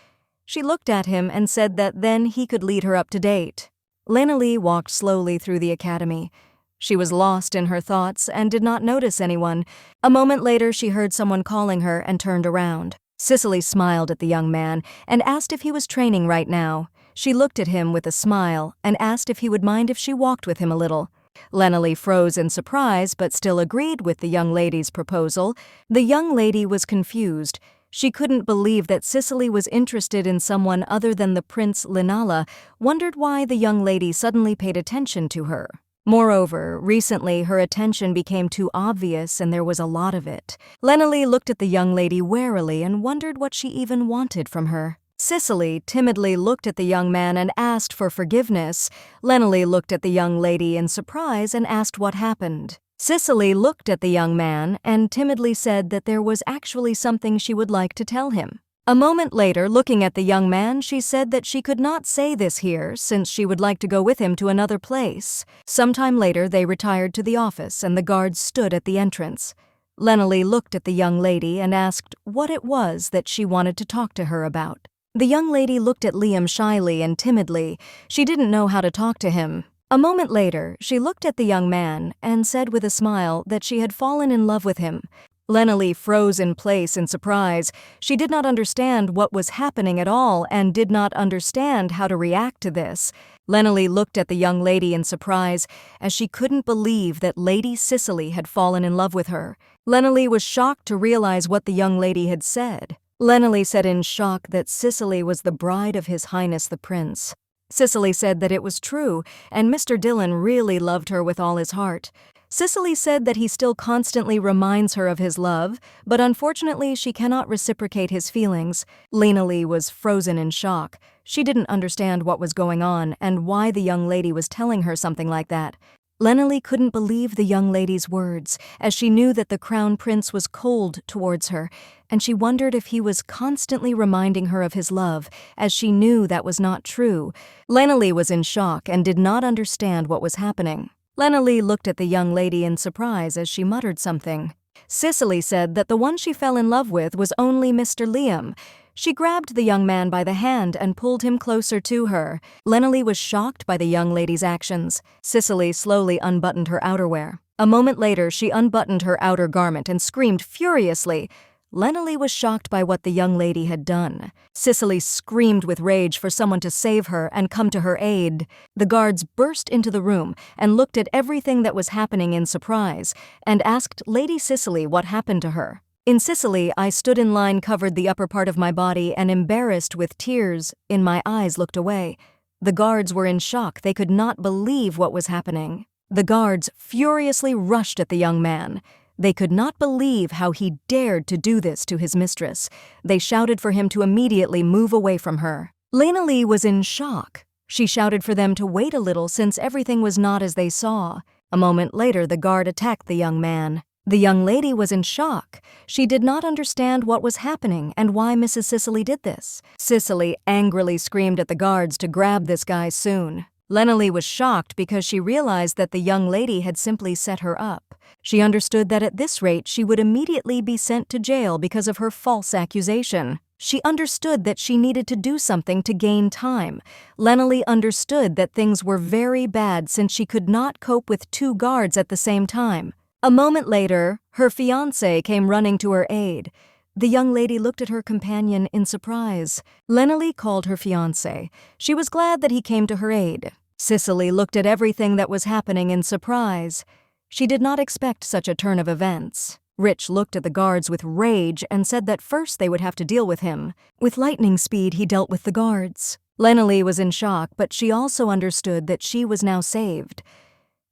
She looked at him and said that then he could lead her up to date. Lena Lee walked slowly through the academy. She was lost in her thoughts and did not notice anyone. A moment later, she heard someone calling her and turned around. Cicely smiled at the young man and asked if he was training right now. She looked at him with a smile and asked if he would mind if she walked with him a little. Lena Lee froze in surprise but still agreed with the young lady's proposal. The young lady was confused. She couldn't believe that Cicely was interested in someone other than the Prince Linala, wondered why the young lady suddenly paid attention to her. Moreover, recently her attention became too obvious and there was a lot of it. Lena Lee looked at the young lady warily and wondered what she even wanted from her. Cicely timidly looked at the young man and asked for forgiveness. Lena Lee looked at the young lady in surprise and asked what happened. Cicely looked at the young man and timidly said that there was actually something she would like to tell him. A moment later, looking at the young man, she said that she could not say this here since she would like to go with him to another place. Sometime later, they retired to the office and the guards stood at the entrance. Lena Lee looked at the young lady and asked what it was that she wanted to talk to her about. The young lady looked at Liam shyly and timidly. She didn't know how to talk to him. A moment later, she looked at the young man and said with a smile that she had fallen in love with him. Lena Lee froze in place in surprise. She did not understand what was happening at all and did not understand how to react to this. Lena Lee looked at the young lady in surprise as she couldn't believe that Lady Cicely had fallen in love with her. Lena Lee was shocked to realize what the young lady had said. Lena Lee said in shock that Cicely was the bride of His Highness the Prince. Cicely said that it was true, and Mr. Dylan really loved her with all his heart. Cicely said that he still constantly reminds her of his love, but unfortunately she cannot reciprocate his feelings. Lena Lee was frozen in shock. She didn't understand what was going on and why the young lady was telling her something like that. Lenali couldn't believe the young lady's words, as she knew that the crown prince was cold towards her, and she wondered if he was constantly reminding her of his love, as she knew that was not true. Lenali was in shock and did not understand what was happening. Lenali looked at the young lady in surprise as she muttered something. Cicely said that the one she fell in love with was only Mr. Liam. She grabbed the young man by the hand and pulled him closer to her. Lenali was shocked by the young lady's actions. Cicely slowly unbuttoned her outerwear. A moment later, she unbuttoned her outer garment and screamed furiously. Lenali was shocked by what the young lady had done. Cicely screamed with rage for someone to save her and come to her aid. The guards burst into the room and looked at everything that was happening in surprise and asked Lady Cicely what happened to her. In Sicily, I stood in line, covered the upper part of my body, and embarrassed with tears in my eyes looked away. The guards were in shock. They could not believe what was happening. The guards furiously rushed at the young man. They could not believe how he dared to do this to his mistress. They shouted for him to immediately move away from her. Lenali was in shock. She shouted for them to wait a little since everything was not as they saw. A moment later, the guard attacked the young man. The young lady was in shock. She did not understand what was happening and why Mrs. Cicely did this. Cicely angrily screamed at the guards to grab this guy soon. Lenali was shocked because she realized that the young lady had simply set her up. She understood that at this rate she would immediately be sent to jail because of her false accusation. She understood that she needed to do something to gain time. Lenali understood that things were very bad since she could not cope with two guards at the same time. A moment later, her fiancé came running to her aid. The young lady looked at her companion in surprise. Lenali called her fiancé. She was glad that he came to her aid. Cicely looked at everything that was happening in surprise. She did not expect such a turn of events. Rich looked at the guards with rage and said that first they would have to deal with him. With lightning speed, he dealt with the guards. Lenali was in shock, but she also understood that she was now saved.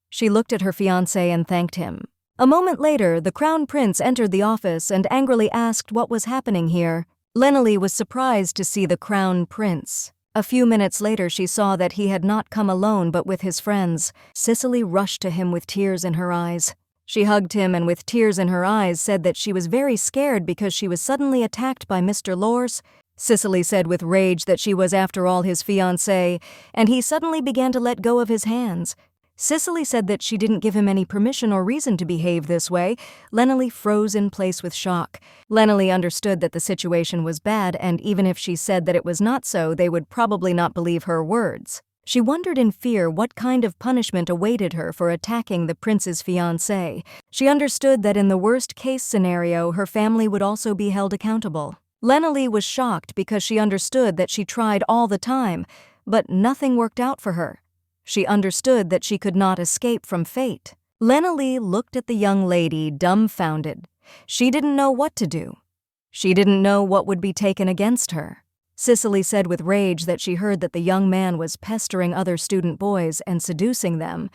She looked at her fiancé and thanked him. A moment later, the crown prince entered the office and angrily asked what was happening here. Lenali was surprised to see the crown prince. A few minutes later, she saw that he had not come alone but with his friends. Cicely rushed to him with tears in her eyes. She hugged him and with tears in her eyes said that she was very scared because she was suddenly attacked by Mr. Lors. Cicely said with rage that she was after all his fiancé, and he suddenly began to let go of his hands. Cicely said that she didn't give him any permission or reason to behave this way. Lenali froze in place with shock. Lenali understood that the situation was bad, and even if she said that it was not so, they would probably not believe her words. She wondered in fear what kind of punishment awaited her for attacking the prince's fiancé. She understood that in the worst-case scenario, her family would also be held accountable. Lenali was shocked because she understood that she tried all the time, but nothing worked out for her. She understood that she could not escape from fate. Lenali looked at the young lady dumbfounded. She didn't know what to do. She didn't know what would be taken against her. Cicely said with rage that she heard that the young man was pestering other student boys and seducing them.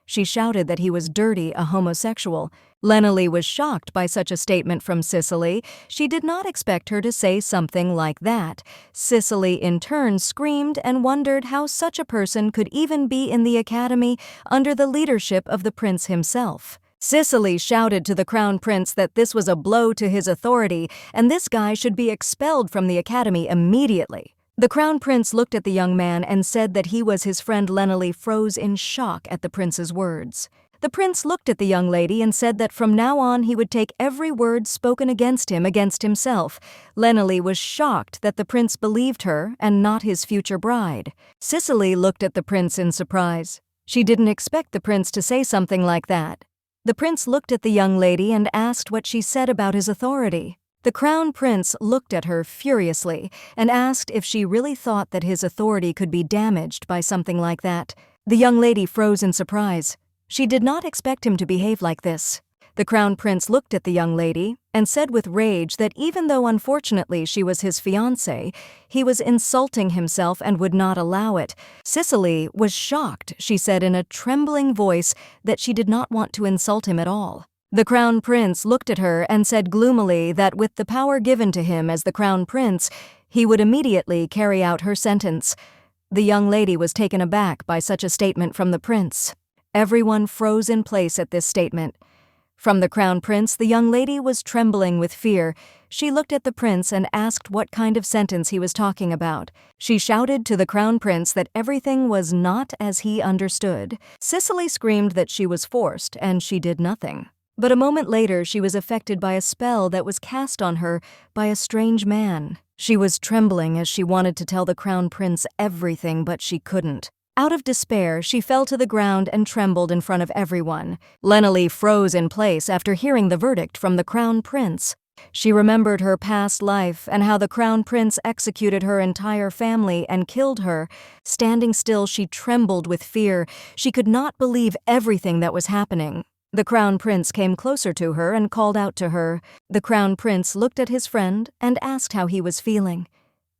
She shouted that he was dirty, a homosexual. Lenali was shocked by such a statement from Cicely. She did not expect her to say something like that. Cicely in turn screamed and wondered how such a person could even be in the academy under the leadership of the prince himself. Cicely shouted to the crown prince that this was a blow to his authority and this guy should be expelled from the academy immediately. The crown prince looked at the young man and said that he was his friend. Lenali froze in shock at the prince's words. The prince looked at the young lady and said that from now on he would take every word spoken against him against himself. Lenali was shocked that the prince believed her and not his future bride. Cicely looked at the prince in surprise. She didn't expect the prince to say something like that. The prince looked at the young lady and asked what she said about his authority. The crown prince looked at her furiously and asked if she really thought that his authority could be damaged by something like that. The young lady froze in surprise. She did not expect him to behave like this. The crown prince looked at the young lady and said with rage that even though unfortunately she was his fiancé, he was insulting himself and would not allow it. Cicely was shocked. She said in a trembling voice that she did not want to insult him at all. The crown prince looked at her and said gloomily that with the power given to him as the crown prince, he would immediately carry out her sentence. The young lady was taken aback by such a statement from the prince. Everyone froze in place at this statement. From the Crown Prince, the young lady was trembling with fear. She looked at the prince and asked what kind of sentence he was talking about. She shouted to the Crown Prince that everything was not as he understood. Cicely screamed that she was forced, and she did nothing. But a moment later, she was affected by a spell that was cast on her by a strange man. She was trembling as she wanted to tell the Crown Prince everything, but she couldn't. Out of despair, she fell to the ground and trembled in front of everyone. Lena-Lee froze in place after hearing the verdict from the Crown Prince. She remembered her past life and how the Crown Prince executed her entire family and killed her. Standing still, she trembled with fear. She could not believe everything that was happening. The Crown Prince came closer to her and called out to her. The Crown Prince looked at his friend and asked how he was feeling.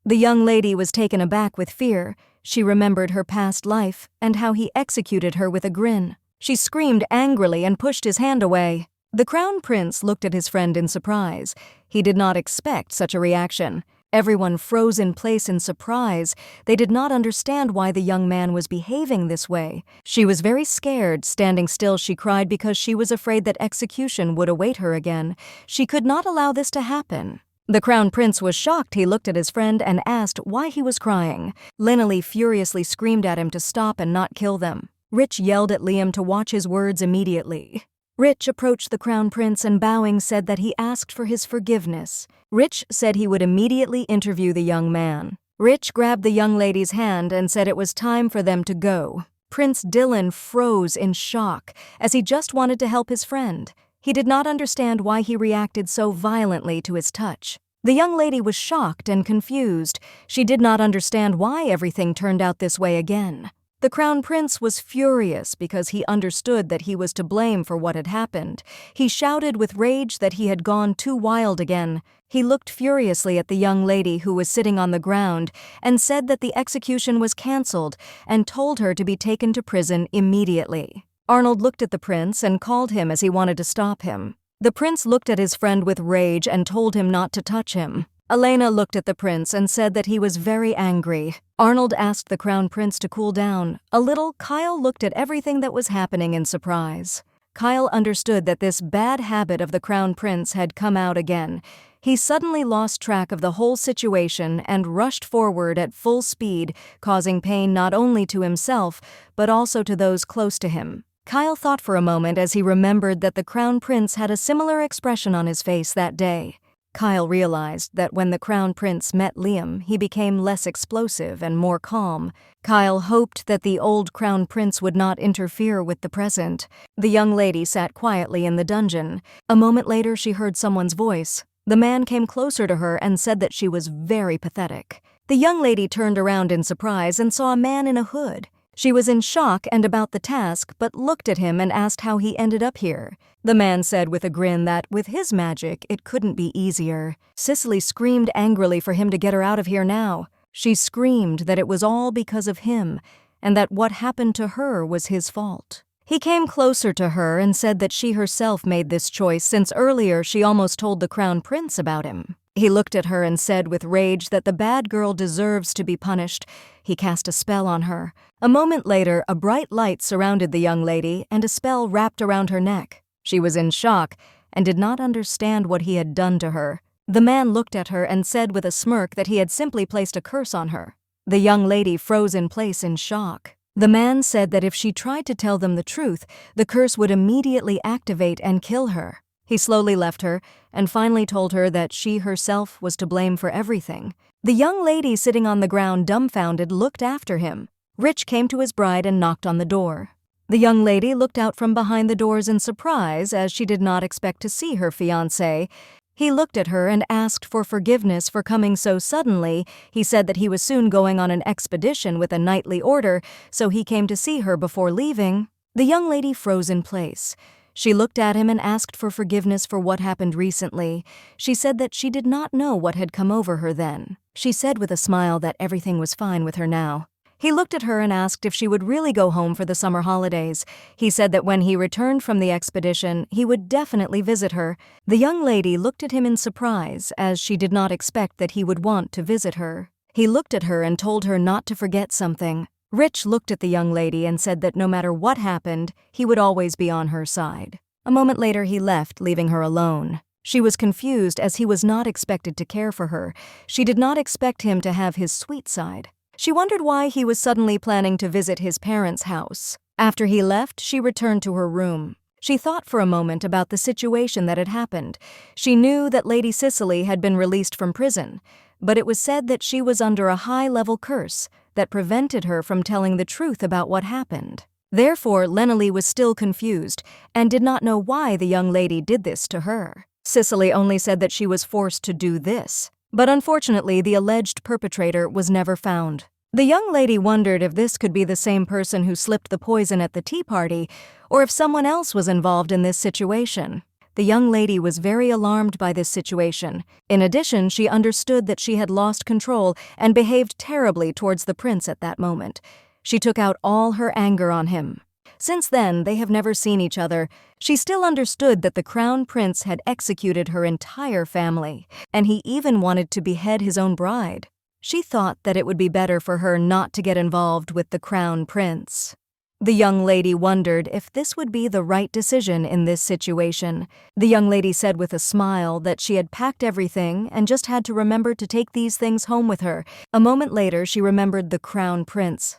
The young lady was taken aback with fear. She remembered her past life and how he executed her with a grin. She screamed angrily and pushed his hand away. The Crown Prince looked at his friend in surprise. He did not expect such a reaction. Everyone froze in place in surprise. They did not understand why the young man was behaving this way. She was very scared. Standing still, she cried because she was afraid that execution would await her again. She could not allow this to happen. The Crown Prince was shocked. He looked at his friend and asked why he was crying. Lena-Lee furiously screamed at him to stop and not kill them. Rich yelled at Liam to watch his words immediately. Rich approached the Crown Prince and bowing said that he asked for his forgiveness. Rich said he would immediately interview the young man. Rich grabbed the young lady's hand and said it was time for them to go. Prince Dylan froze in shock as he just wanted to help his friend. He did not understand why he reacted so violently to his touch. The young lady was shocked and confused. She did not understand why everything turned out this way again. The Crown Prince was furious because he understood that he was to blame for what had happened. He shouted with rage that he had gone too wild again. He looked furiously at the young lady who was sitting on the ground and said that the execution was cancelled and told her to be taken to prison immediately. Arnold looked at the prince and called him as he wanted to stop him. The prince looked at his friend with rage and told him not to touch him. Elena looked at the prince and said that he was very angry. Arnold asked the Crown Prince to cool down. A little, Kyle looked at everything that was happening in surprise. Kyle understood that this bad habit of the Crown Prince had come out again. He suddenly lost track of the whole situation and rushed forward at full speed, causing pain not only to himself, but also to those close to him. Kyle thought for a moment as he remembered that the Crown Prince had a similar expression on his face that day. Kyle realized that when the Crown Prince met Liam, he became less explosive and more calm. Kyle hoped that the old Crown Prince would not interfere with the present. The young lady sat quietly in the dungeon. A moment later, she heard someone's voice. The man came closer to her and said that she was very pathetic. The young lady turned around in surprise and saw a man in a hood. She was in shock and about the task, but looked at him and asked how he ended up here. The man said with a grin that, with his magic, it couldn't be easier. Cicely screamed angrily for him to get her out of here now. She screamed that it was all because of him, and that what happened to her was his fault. He came closer to her and said that she herself made this choice since earlier she almost told the Crown Prince about him. He looked at her and said with rage that the bad girl deserves to be punished. He cast a spell on her. A moment later, a bright light surrounded the young lady and a spell wrapped around her neck. She was in shock and did not understand what he had done to her. The man looked at her and said with a smirk that he had simply placed a curse on her. The young lady froze in place in shock. The man said that if she tried to tell them the truth, the curse would immediately activate and kill her. He slowly left her and finally told her that she herself was to blame for everything. The young lady sitting on the ground dumbfounded looked after him. Rich came to his bride and knocked on the door. The young lady looked out from behind the doors in surprise as she did not expect to see her fiancé. He looked at her and asked for forgiveness for coming so suddenly. He said that he was soon going on an expedition with a knightly order, so he came to see her before leaving. The young lady froze in place. She looked at him and asked for forgiveness for what happened recently. She said that she did not know what had come over her then. She said with a smile that everything was fine with her now. He looked at her and asked if she would really go home for the summer holidays. He said that when he returned from the expedition, he would definitely visit her. The young lady looked at him in surprise, as she did not expect that he would want to visit her. He looked at her and told her not to forget something. Rich looked at the young lady and said that no matter what happened, he would always be on her side. A moment later he left, leaving her alone. She was confused as he was not expected to care for her. She did not expect him to have his sweet side. She wondered why he was suddenly planning to visit his parents' house. After he left, she returned to her room. She thought for a moment about the situation that had happened. She knew that Lady Cicely had been released from prison, but it was said that she was under a high-level curse that prevented her from telling the truth about what happened. Therefore, Lenely was still confused and did not know why the young lady did this to her. Cicely only said that she was forced to do this, but unfortunately the alleged perpetrator was never found. The young lady wondered if this could be the same person who slipped the poison at the tea party, or if someone else was involved in this situation. The young lady was very alarmed by this situation. In addition, she understood that she had lost control and behaved terribly towards the prince at that moment. She took out all her anger on him. Since then, they have never seen each other. She still understood that the crown prince had executed her entire family, and he even wanted to behead his own bride. She thought that it would be better for her not to get involved with the crown prince. The young lady wondered if this would be the right decision in this situation. The young lady said with a smile that she had packed everything and just had to remember to take these things home with her. A moment later, she remembered the crown prince.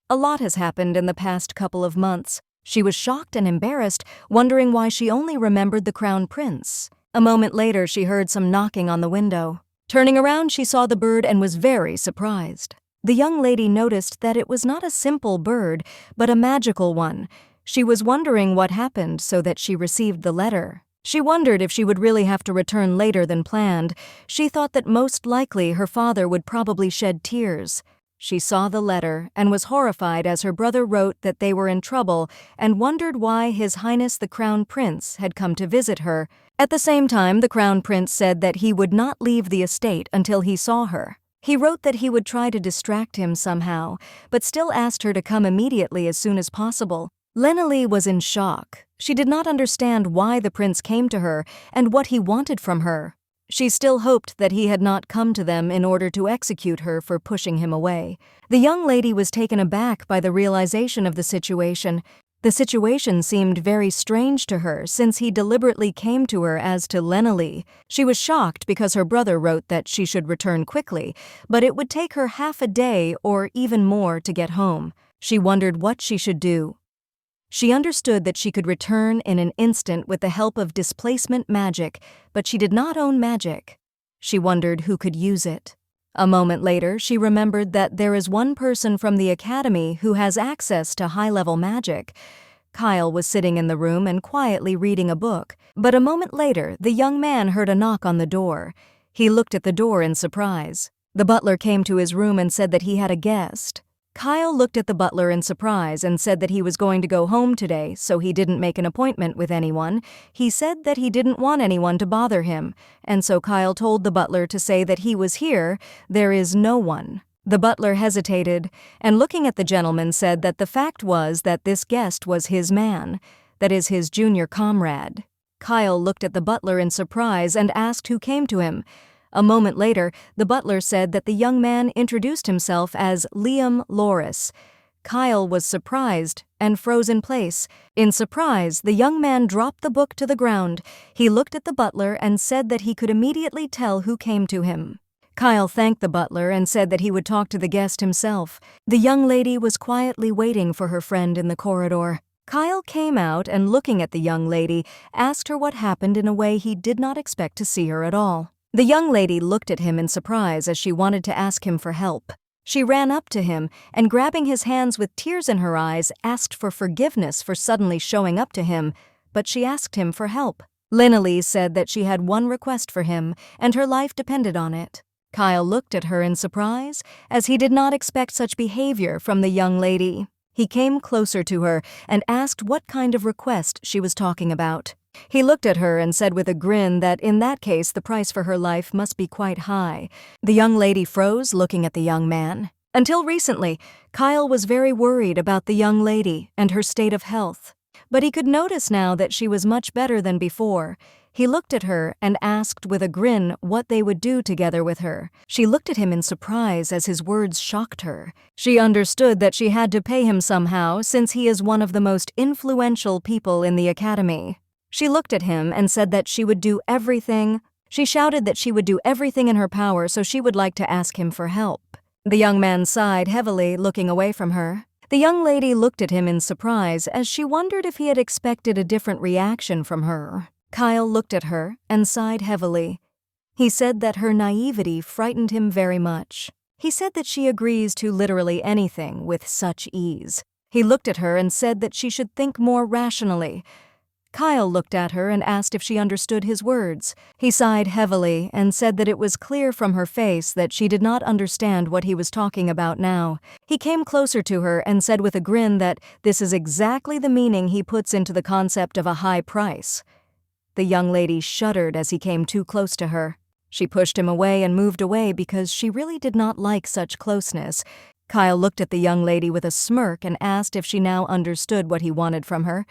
A lot has happened in the past couple of months. She was shocked and embarrassed, wondering why she only remembered the crown prince. A moment later, she heard some knocking on the window. Turning around, she saw the bird and was very surprised. The young lady noticed that it was not a simple bird, but a magical one. She was wondering what happened so that she received the letter. She wondered if she would really have to return later than planned. She thought that most likely her father would probably shed tears. She saw the letter and was horrified as her brother wrote that they were in trouble and wondered why His Highness the Crown Prince had come to visit her. At the same time, the Crown Prince said that he would not leave the estate until he saw her. He wrote that he would try to distract him somehow, but still asked her to come immediately as soon as possible. Lenely was in shock. She did not understand why the prince came to her and what he wanted from her. She still hoped that he had not come to them in order to execute her for pushing him away. The young lady was taken aback by the realization of the situation. The situation seemed very strange to her since he deliberately came to her as to Lenely. She was shocked because her brother wrote that she should return quickly, but it would take her half a day or even more to get home. She wondered what she should do. She understood that she could return in an instant with the help of displacement magic, but she did not own magic. She wondered who could use it. A moment later, she remembered that there is one person from the academy who has access to high-level magic. Kyle was sitting in the room and quietly reading a book, but a moment later, the young man heard a knock on the door. He looked at the door in surprise. The butler came to his room and said that he had a guest. Kyle looked at the butler in surprise and said that he was going to go home today, so he didn't make an appointment with anyone. He said that he didn't want anyone to bother him, and so Kyle told the butler to say that he was here, there is no one. The butler hesitated, and looking at the gentleman said that the fact was that this guest was his man, that is his junior comrade. Kyle looked at the butler in surprise and asked who came to him. A moment later, the butler said that the young man introduced himself as Liam Loris. Kyle was surprised and froze in place. In surprise, the young man dropped the book to the ground. He looked at the butler and said that he could immediately tell who came to him. Kyle thanked the butler and said that he would talk to the guest himself. The young lady was quietly waiting for her friend in the corridor. Kyle came out and, looking at the young lady, asked her what happened in a way he did not expect to see her at all. The young lady looked at him in surprise as she wanted to ask him for help. She ran up to him and, grabbing his hands with tears in her eyes, asked for forgiveness for suddenly showing up to him, but she asked him for help. Lenely said that she had one request for him, and her life depended on it. Kyle looked at her in surprise, as he did not expect such behavior from the young lady. He came closer to her and asked what kind of request she was talking about. He looked at her and said with a grin that in that case the price for her life must be quite high. The young lady froze, looking at the young man. Until recently, Kyle was very worried about the young lady and her state of health. But he could notice now that she was much better than before. He looked at her and asked with a grin what they would do together with her. She looked at him in surprise as his words shocked her. She understood that she had to pay him somehow since he is one of the most influential people in the academy. She looked at him and said that she would do everything. She shouted that she would do everything in her power, so she would like to ask him for help. The young man sighed heavily, looking away from her. The young lady looked at him in surprise as she wondered if he had expected a different reaction from her. Kyle looked at her and sighed heavily. He said that her naivety frightened him very much. He said that she agrees to literally anything with such ease. He looked at her and said that she should think more rationally. Kyle looked at her and asked if she understood his words. He sighed heavily and said that it was clear from her face that she did not understand what he was talking about now. He came closer to her and said with a grin that this is exactly the meaning he puts into the concept of a high price. The young lady shuddered as he came too close to her. She pushed him away and moved away because she really did not like such closeness. Kyle looked at the young lady with a smirk and asked if she now understood what he wanted from her.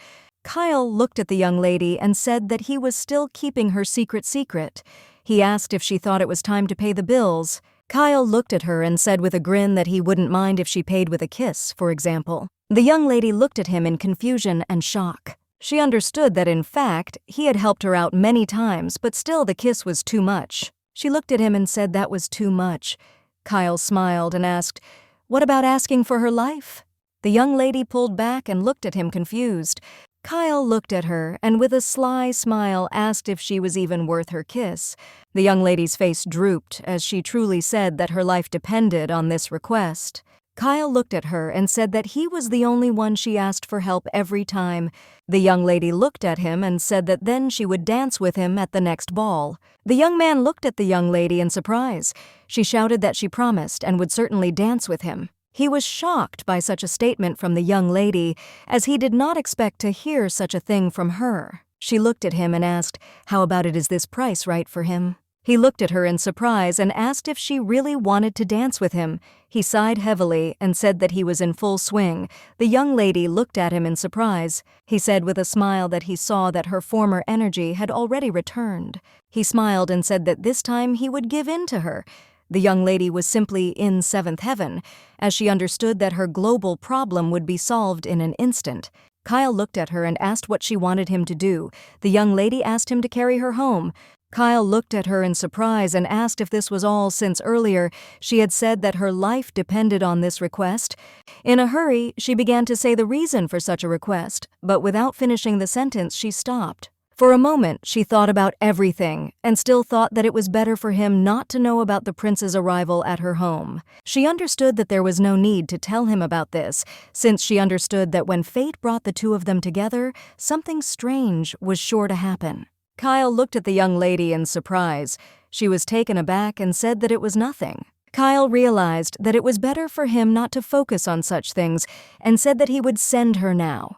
Kyle looked at the young lady and said that he was still keeping her secret. He asked if she thought it was time to pay the bills. Kyle looked at her and said with a grin that he wouldn't mind if she paid with a kiss, for example. The young lady looked at him in confusion and shock. She understood that, in fact, he had helped her out many times, but still the kiss was too much. She looked at him and said that was too much. Kyle smiled and asked, "What about asking for her life?" The young lady pulled back and looked at him confused. Kyle looked at her and with a sly smile asked if she was even worth her kiss. The young lady's face drooped as she truly said that her life depended on this request. Kyle looked at her and said that he was the only one she asked for help every time. The young lady looked at him and said that then she would dance with him at the next ball. The young man looked at the young lady in surprise. She shouted that she promised and would certainly dance with him. He was shocked by such a statement from the young lady, as he did not expect to hear such a thing from her. She looked at him and asked, "How about it, is this price right for him?" He looked at her in surprise and asked if she really wanted to dance with him. He sighed heavily and said that he was in full swing. The young lady looked at him in surprise. He said with a smile that he saw that her former energy had already returned. He smiled and said that this time he would give in to her. The young lady was simply in seventh heaven, as she understood that her global problem would be solved in an instant. Kyle looked at her and asked what she wanted him to do. The young lady asked him to carry her home. Kyle looked at her in surprise and asked if this was all since earlier she had said that her life depended on this request. In a hurry, she began to say the reason for such a request, but without finishing the sentence, she stopped. For a moment, she thought about everything and still thought that it was better for him not to know about the prince's arrival at her home. She understood that there was no need to tell him about this, since she understood that when fate brought the two of them together, something strange was sure to happen. Kyle looked at the young lady in surprise. She was taken aback and said that it was nothing. Kyle realized that it was better for him not to focus on such things and said that he would send her now.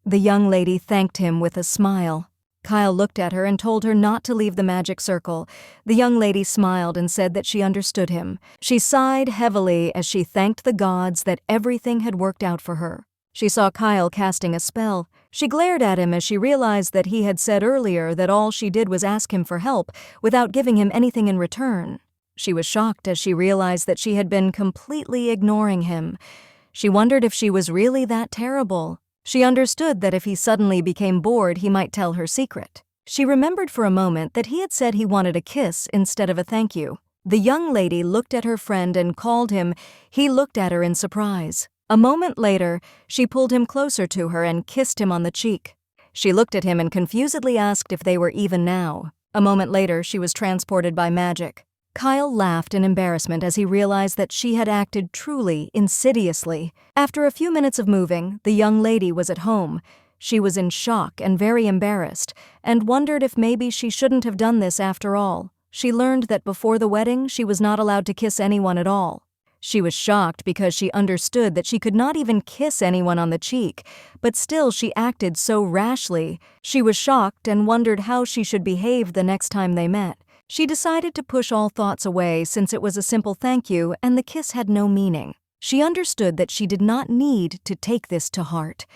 The young lady thanked him with a smile. Kyle looked at her and told her not to leave the magic circle. The young lady smiled and said that she understood him. She sighed heavily as she thanked the gods that everything had worked out for her. She saw Kyle casting a spell. She glared at him as she realized that he had said earlier that all she did was ask him for help without giving him anything in return. She was shocked as she realized that she had been completely ignoring him. She wondered if she was really that terrible. She understood that if he suddenly became bored, he might tell her secret. She remembered for a moment that he had said he wanted a kiss instead of a thank you. The young lady looked at her friend and called him. He looked at her in surprise. A moment later, she pulled him closer to her and kissed him on the cheek. She looked at him and confusedly asked if they were even now. A moment later, she was transported by magic. Kyle laughed in embarrassment as he realized that she had acted truly insidiously. After a few minutes of moving, the young lady was at home. She was in shock and very embarrassed, and wondered if maybe she shouldn't have done this after all. She learned that before the wedding, she was not allowed to kiss anyone at all. She was shocked because she understood that she could not even kiss anyone on the cheek, but still she acted so rashly. She was shocked and wondered how she should behave the next time they met. She decided to push all thoughts away since it was a simple thank you and the kiss had no meaning. She understood that she did not need to take this to heart.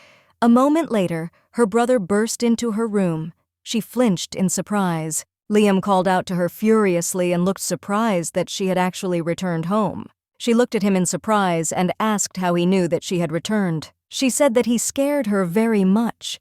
A moment later, her brother burst into her room. She flinched in surprise. Liam called out to her furiously and looked surprised that she had actually returned home. She looked at him in surprise and asked how he knew that she had returned. She said that he scared her very much.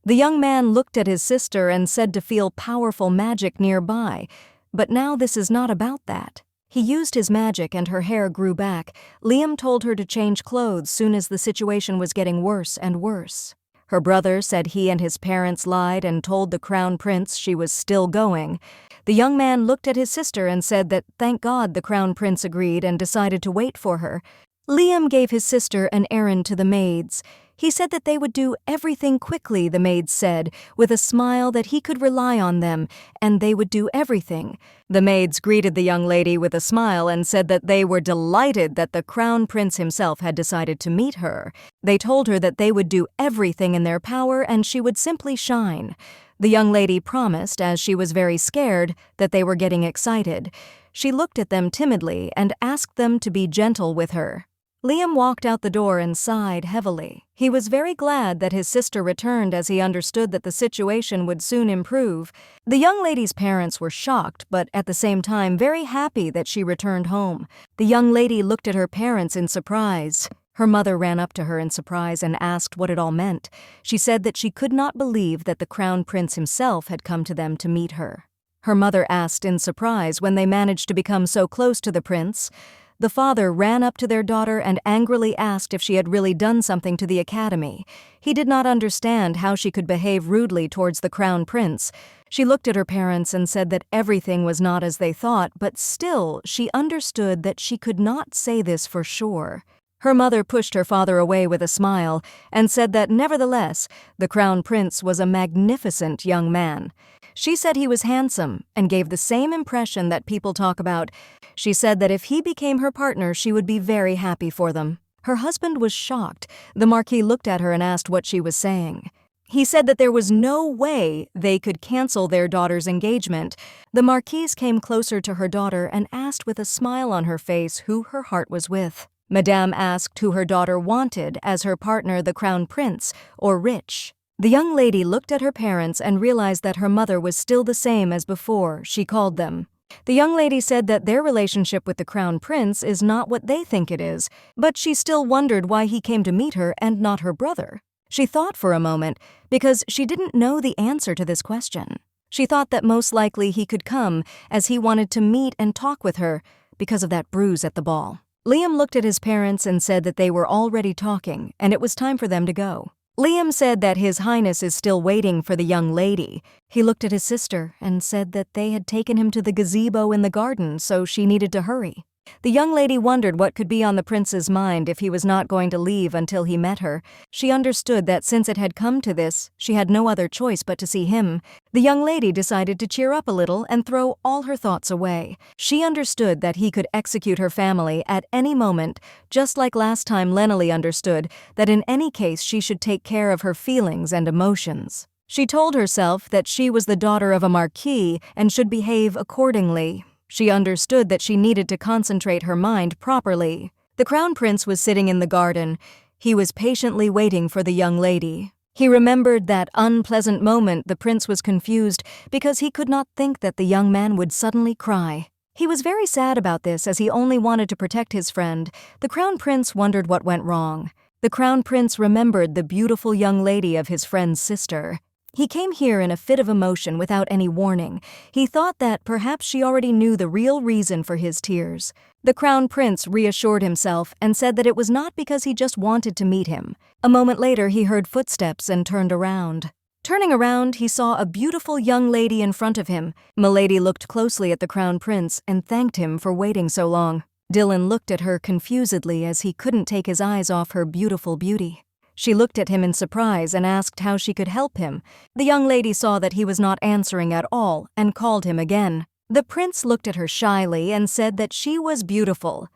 The young man looked at his sister and said to feel powerful magic nearby, but now this is not about that. He used his magic and her hair grew back. Liam told her to change clothes soon as the situation was getting worse and worse. Her brother said he and his parents lied and told the crown prince she was still going. The young man looked at his sister and said that thank God the crown prince agreed and decided to wait for her. Liam gave his sister an errand to the maids. He said that they would do everything quickly, the maids said, with a smile that he could rely on them, and they would do everything. The maids greeted the young lady with a smile and said that they were delighted that the crown prince himself had decided to meet her. They told her that they would do everything in their power and she would simply shine. The young lady promised, as she was very scared, that they were getting excited. She looked at them timidly and asked them to be gentle with her. Liam walked out the door and sighed heavily. He was very glad that his sister returned as he understood that the situation would soon improve. The young lady's parents were shocked, but at the same time very happy that she returned home. The young lady looked at her parents in surprise. Her mother ran up to her in surprise and asked what it all meant. She said that she could not believe that the crown prince himself had come to them to meet her. Her mother asked in surprise when they managed to become so close to the prince. The father ran up to their daughter and angrily asked if she had really done something to the academy. He did not understand how she could behave rudely towards the crown prince. She looked at her parents and said that everything was not as they thought, but still she understood that she could not say this for sure. Her mother pushed her father away with a smile and said that nevertheless, the crown prince was a magnificent young man. She said he was handsome and gave the same impression that people talk about. She said that if he became her partner, she would be very happy for them. Her husband was shocked. The Marquis looked at her and asked what she was saying. He said that there was no way they could cancel their daughter's engagement. The Marquise came closer to her daughter and asked with a smile on her face who her heart was with. Madame asked who her daughter wanted as her partner, the crown prince, or rich. The young lady looked at her parents and realized that her mother was still the same as before. She called them. The young lady said that their relationship with the crown prince is not what they think it is, but she still wondered why he came to meet her and not her brother. She thought for a moment, because she didn't know the answer to this question. She thought that most likely he could come as he wanted to meet and talk with her because of that bruise at the ball. Liam looked at his parents and said that they were already talking and it was time for them to go. Liam said that His Highness is still waiting for the young lady. He looked at his sister and said that they had taken him to the gazebo in the garden, so she needed to hurry. The young lady wondered what could be on the prince's mind if he was not going to leave until he met her. She understood that since it had come to this, she had no other choice but to see him. The young lady decided to cheer up a little and throw all her thoughts away. She understood that he could execute her family at any moment, just like last time Lenely understood that in any case she should take care of her feelings and emotions. She told herself that she was the daughter of a marquis and should behave accordingly. She understood that she needed to concentrate her mind properly. The crown prince was sitting in the garden. He was patiently waiting for the young lady. He remembered that unpleasant moment the prince was confused because he could not think that the young man would suddenly cry. He was very sad about this as he only wanted to protect his friend. The crown prince wondered what went wrong. The crown prince remembered the beautiful young lady of his friend's sister. He came here in a fit of emotion without any warning. He thought that perhaps she already knew the real reason for his tears. The crown prince reassured himself and said that it was not because he just wanted to meet him. A moment later, he heard footsteps and turned around. Turning around, he saw a beautiful young lady in front of him. Milady looked closely at the crown prince and thanked him for waiting so long. Dylan looked at her confusedly as he couldn't take his eyes off her beautiful beauty. She looked at him in surprise and asked how she could help him. The young lady saw that he was not answering at all and called him again. The prince looked at her shyly and said that she was beautiful.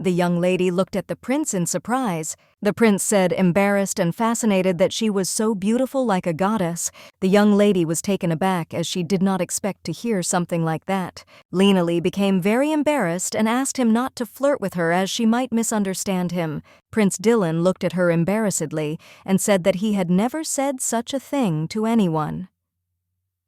The young lady looked at the prince in surprise. The prince said, embarrassed and fascinated, that she was so beautiful like a goddess. The young lady was taken aback as she did not expect to hear something like that. Lenely became very embarrassed and asked him not to flirt with her as she might misunderstand him. Prince Dylan looked at her embarrassedly and said that he had never said such a thing to anyone.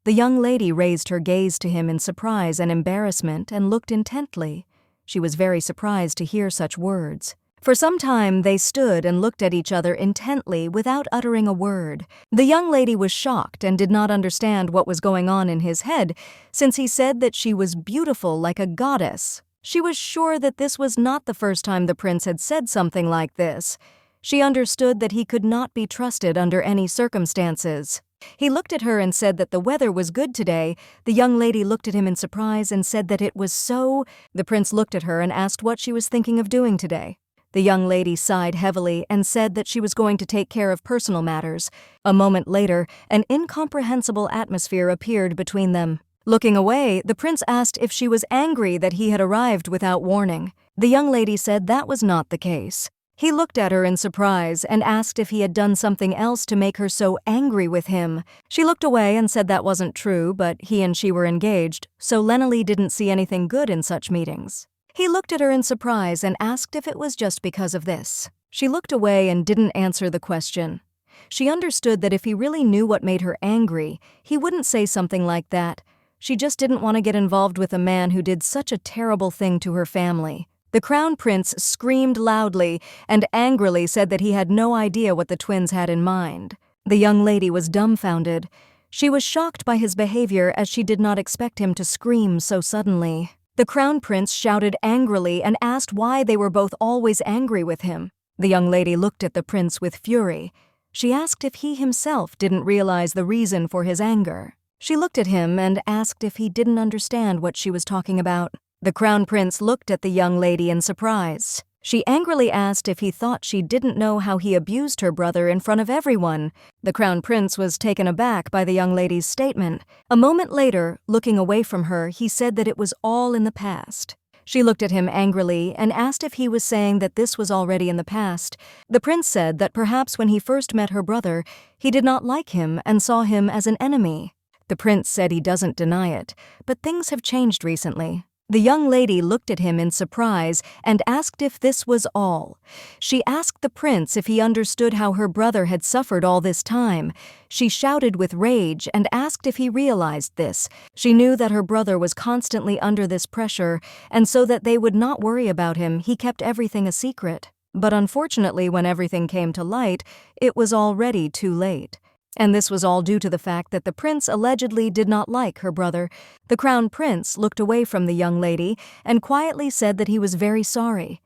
The young lady raised her gaze to him in surprise and embarrassment and looked intently. She was very surprised to hear such words. For some time they stood and looked at each other intently without uttering a word. The young lady was shocked and did not understand what was going on in his head, since he said that she was beautiful like a goddess. She was sure that this was not the first time the prince had said something like this. She understood that he could not be trusted under any circumstances. He looked at her and said that the weather was good today. The young lady looked at him in surprise and said that it was so. The prince looked at her and asked what she was thinking of doing today. The young lady sighed heavily and said that she was going to take care of personal matters. A moment later, an incomprehensible atmosphere appeared between them. Looking away, the prince asked if she was angry that he had arrived without warning. The young lady said that was not the case. He looked at her in surprise and asked if he had done something else to make her so angry with him. She looked away and said that wasn't true, but he and she were engaged, so Lenali didn't see anything good in such meetings. He looked at her in surprise and asked if it was just because of this. She looked away and didn't answer the question. She understood that if he really knew what made her angry, he wouldn't say something like that. She just didn't want to get involved with a man who did such a terrible thing to her family. The crown prince screamed loudly and angrily said that he had no idea what the twins had in mind. The young lady was dumbfounded. She was shocked by his behavior as she did not expect him to scream so suddenly. The crown prince shouted angrily and asked why they were both always angry with him. The young lady looked at the prince with fury. She asked if he himself didn't realize the reason for his anger. She looked at him and asked if he didn't understand what she was talking about. The crown prince looked at the young lady in surprise. She angrily asked if he thought she didn't know how he abused her brother in front of everyone. The crown prince was taken aback by the young lady's statement. A moment later, looking away from her, he said that it was all in the past. She looked at him angrily and asked if he was saying that this was already in the past. The prince said that perhaps when he first met her brother, he did not like him and saw him as an enemy. The prince said he doesn't deny it, but things have changed recently. The young lady looked at him in surprise and asked if this was all. She asked the prince if he understood how her brother had suffered all this time. She shouted with rage and asked if he realized this. She knew that her brother was constantly under this pressure, and so that they would not worry about him, he kept everything a secret. But unfortunately, when everything came to light, it was already too late. And this was all due to the fact that the prince allegedly did not like her brother. The crown prince looked away from the young lady and quietly said that he was very sorry.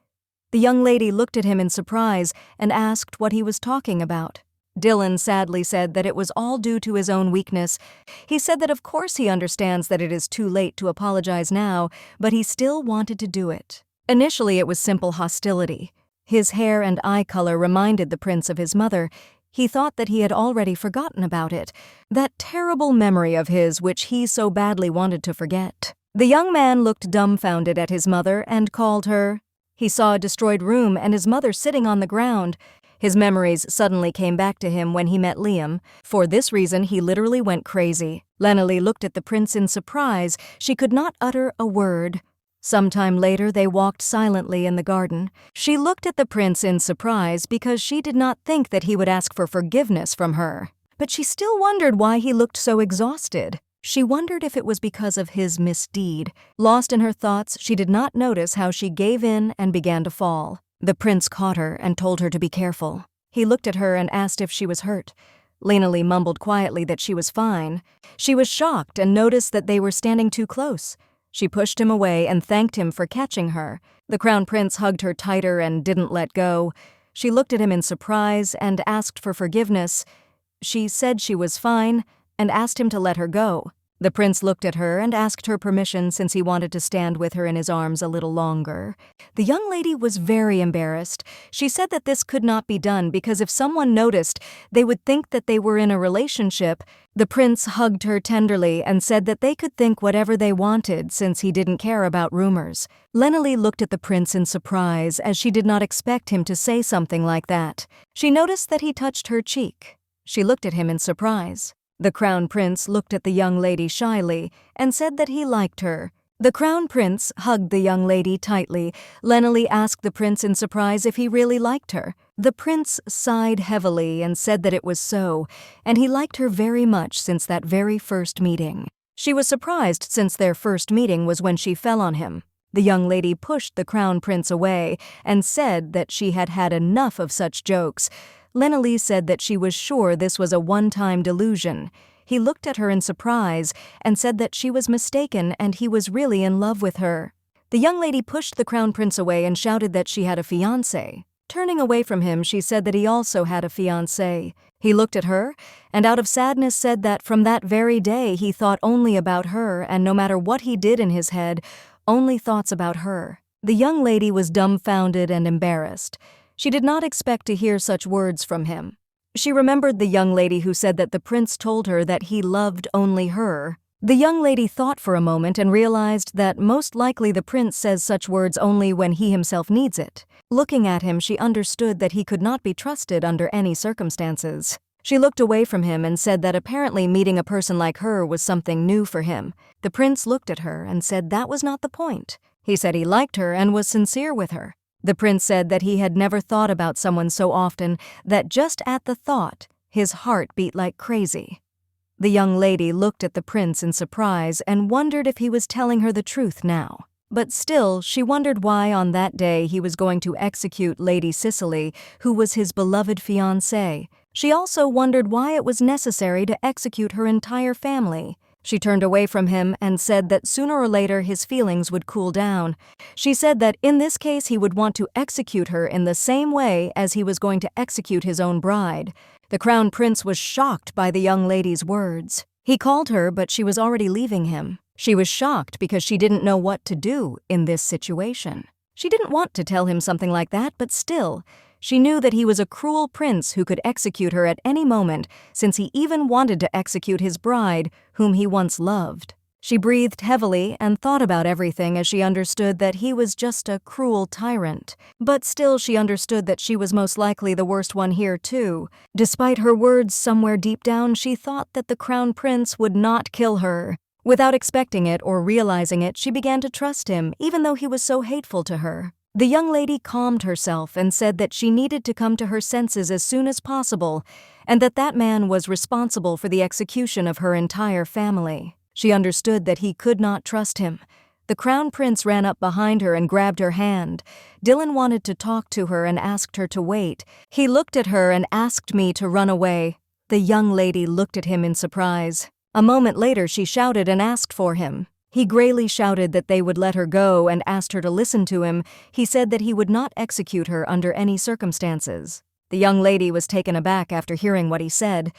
The young lady looked at him in surprise and asked what he was talking about. Dylan sadly said that it was all due to his own weakness. He said that of course he understands that it is too late to apologize now, but he still wanted to do it. Initially it was simple hostility. His hair and eye color reminded the prince of his mother. He thought that he had already forgotten about it, that terrible memory of his which he so badly wanted to forget. The young man looked dumbfounded at his mother and called her. He saw a destroyed room and his mother sitting on the ground. His memories suddenly came back to him when he met Liam. For this reason, he literally went crazy. Lenali looked at the prince in surprise. She could not utter a word. Sometime later, they walked silently in the garden. She looked at the prince in surprise because she did not think that he would ask for forgiveness from her. But she still wondered why he looked so exhausted. She wondered if it was because of his misdeed. Lost in her thoughts, she did not notice how she gave in and began to fall. The prince caught her and told her to be careful. He looked at her and asked if she was hurt. Lenali mumbled quietly that she was fine. She was shocked and noticed that they were standing too close. She pushed him away and thanked him for catching her. The crown prince hugged her tighter and didn't let go. She looked at him in surprise and asked for forgiveness. She said she was fine and asked him to let her go. The prince looked at her and asked her permission since he wanted to stand with her in his arms a little longer. The young lady was very embarrassed. She said that this could not be done because if someone noticed, they would think that they were in a relationship. The prince hugged her tenderly and said that they could think whatever they wanted since he didn't care about rumors. Lenali looked at the prince in surprise as she did not expect him to say something like that. She noticed that he touched her cheek. She looked at him in surprise. The crown prince looked at the young lady shyly and said that he liked her. The crown prince hugged the young lady tightly. Lenali asked the prince in surprise if he really liked her. The prince sighed heavily and said that it was so, and he liked her very much since that very first meeting. She was surprised since their first meeting was when she fell on him. The young lady pushed the crown prince away and said that she had had enough of such jokes. Lenali said that she was sure this was a one-time delusion. He looked at her in surprise and said that she was mistaken and he was really in love with her. The young lady pushed the crown prince away and shouted that she had a fiancé. Turning away from him, she said that he also had a fiancée. He looked at her, and out of sadness said that from that very day he thought only about her, and no matter what he did in his head, only thoughts about her. The young lady was dumbfounded and embarrassed. She did not expect to hear such words from him. She remembered the young lady who said that the prince told her that he loved only her. The young lady thought for a moment and realized that most likely the prince says such words only when he himself needs it. Looking at him, she understood that he could not be trusted under any circumstances. She looked away from him and said that apparently meeting a person like her was something new for him. The prince looked at her and said that was not the point. He said he liked her and was sincere with her. The prince said that he had never thought about someone so often that just at the thought, his heart beat like crazy. The young lady looked at the prince in surprise and wondered if he was telling her the truth now. But still, she wondered why on that day he was going to execute Lady Cicely, who was his beloved fiancée. She also wondered why it was necessary to execute her entire family. She turned away from him and said that sooner or later his feelings would cool down. She said that in this case he would want to execute her in the same way as he was going to execute his own bride. The crown prince was shocked by the young lady's words. He called her, but she was already leaving him. She was shocked because she didn't know what to do in this situation. She didn't want to tell him something like that, but still, she knew that he was a cruel prince who could execute her at any moment, since he even wanted to execute his bride, whom he once loved. She breathed heavily and thought about everything as she understood that he was just a cruel tyrant. But still she understood that she was most likely the worst one here too. Despite her words, somewhere deep down she thought that the crown prince would not kill her. Without expecting it or realizing it, she began to trust him, even though he was so hateful to her. The young lady calmed herself and said that she needed to come to her senses as soon as possible, and that that man was responsible for the execution of her entire family. She understood that he could not trust him. The crown prince ran up behind her and grabbed her hand. Dylan wanted to talk to her and asked her to wait. He looked at her and asked me to run away. The young lady looked at him in surprise. A moment later, she shouted and asked for him. He grayly shouted that they would let her go and asked her to listen to him. He said that he would not execute her under any circumstances. The young lady was taken aback after hearing what he said.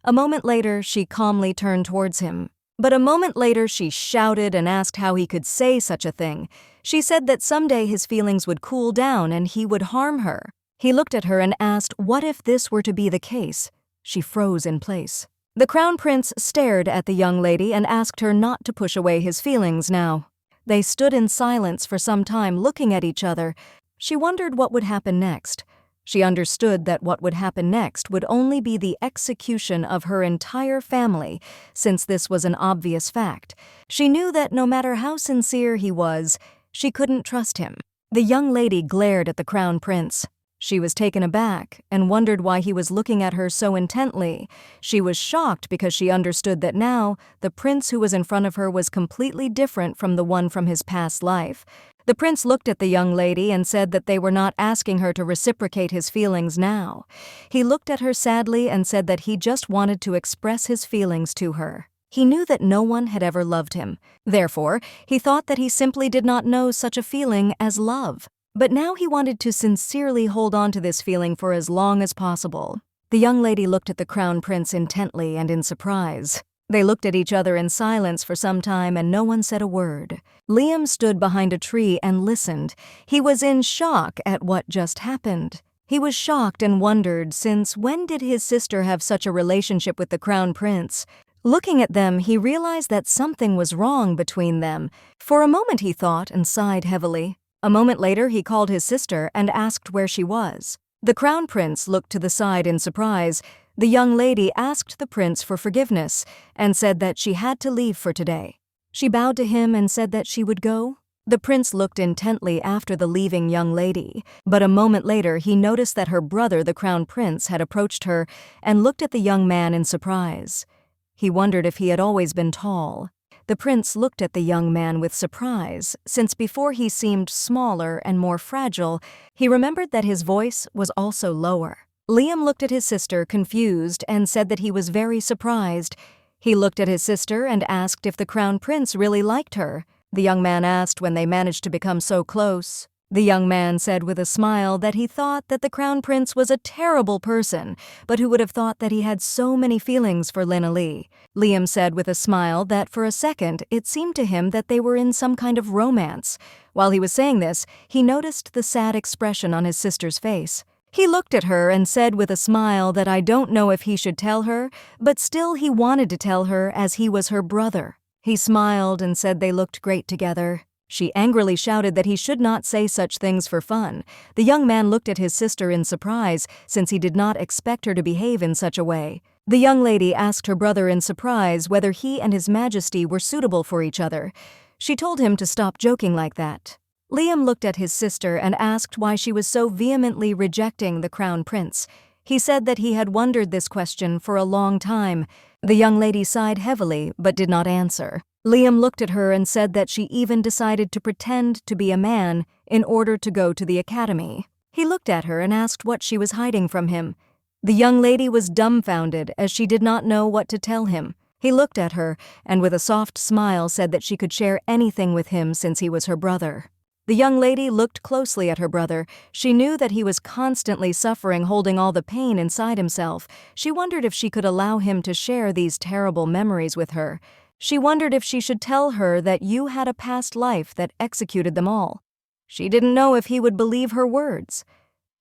A moment later, she calmly turned towards him. But a moment later, she shouted and asked how he could say such a thing. She said that someday his feelings would cool down and he would harm her. He looked at her and asked, what if this were to be the case? She froze in place. The crown prince stared at the young lady and asked her not to push away his feelings now. They stood in silence for some time looking at each other. She wondered what would happen next. She understood that what would happen next would only be the execution of her entire family, since this was an obvious fact. She knew that no matter how sincere he was, she couldn't trust him. The young lady glared at the crown prince. She was taken aback and wondered why he was looking at her so intently. She was shocked because she understood that now the prince who was in front of her was completely different from the one from his past life. The prince looked at the young lady and said that they were not asking her to reciprocate his feelings now. He looked at her sadly and said that he just wanted to express his feelings to her. He knew that no one had ever loved him. Therefore, he thought that he simply did not know such a feeling as love. But now he wanted to sincerely hold on to this feeling for as long as possible. The young lady looked at the crown prince intently and in surprise. They looked at each other in silence for some time and no one said a word. Liam stood behind a tree and listened. He was in shock at what just happened. He was shocked and wondered, since when did his sister have such a relationship with the crown prince? Looking at them, he realized that something was wrong between them. For a moment he thought and sighed heavily. A moment later he called his sister and asked where she was. The crown prince looked to the side in surprise. The young lady asked the prince for forgiveness and said that she had to leave for today. She bowed to him and said that she would go. The prince looked intently after the leaving young lady, but a moment later he noticed that her brother, the crown prince, had approached her and looked at the young man in surprise. He wondered if he had always been tall. The prince looked at the young man with surprise, since before he seemed smaller and more fragile, he remembered that his voice was also lower. Liam looked at his sister, confused, and said that he was very surprised. He looked at his sister and asked if the crown prince really liked her. The young man asked when they managed to become so close. The young man said with a smile that he thought that the crown prince was a terrible person, but who would have thought that he had so many feelings for Lina Lee. Liam said with a smile that for a second it seemed to him that they were in some kind of romance. While he was saying this, he noticed the sad expression on his sister's face. He looked at her and said with a smile that I don't know if he should tell her, but still he wanted to tell her as he was her brother. He smiled and said they looked great together. She angrily shouted that he should not say such things for fun. The young man looked at his sister in surprise, since he did not expect her to behave in such a way. The young lady asked her brother in surprise whether he and His Majesty were suitable for each other. She told him to stop joking like that. Liam looked at his sister and asked why she was so vehemently rejecting the crown prince. He said that he had wondered this question for a long time. The young lady sighed heavily but did not answer. Liam looked at her and said that she even decided to pretend to be a man in order to go to the academy. He looked at her and asked what she was hiding from him. The young lady was dumbfounded as she did not know what to tell him. He looked at her and with a soft smile said that she could share anything with him since he was her brother. The young lady looked closely at her brother. She knew that he was constantly suffering, holding all the pain inside himself. She wondered if she could allow him to share these terrible memories with her. She wondered if she should tell her that you had a past life that executed them all. She didn't know if he would believe her words.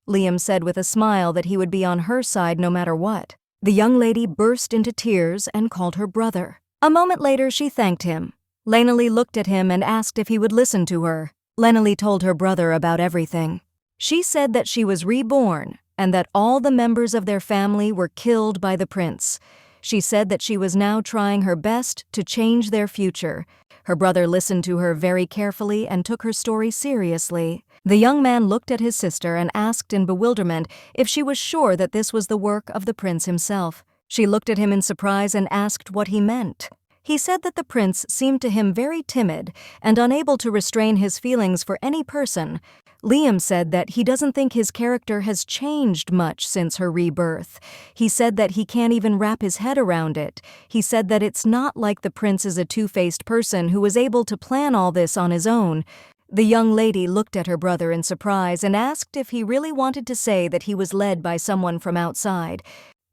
Liam said with a smile that he would be on her side no matter what. The young lady burst into tears and called her brother. A moment later she thanked him. Lina Lee looked at him and asked if he would listen to her. Lina Lee told her brother about everything. She said that she was reborn and that all the members of their family were killed by the prince. She said that she was now trying her best to change their future. Her brother listened to her very carefully and took her story seriously. The young man looked at his sister and asked in bewilderment if she was sure that this was the work of the prince himself. She looked at him in surprise and asked what he meant. He said that the prince seemed to him very timid and unable to restrain his feelings for any person. Liam said that he doesn't think his character has changed much since her rebirth. He said that he can't even wrap his head around it. He said that it's not like the prince is a two-faced person who was able to plan all this on his own. The young lady looked at her brother in surprise and asked if he really wanted to say that he was led by someone from outside.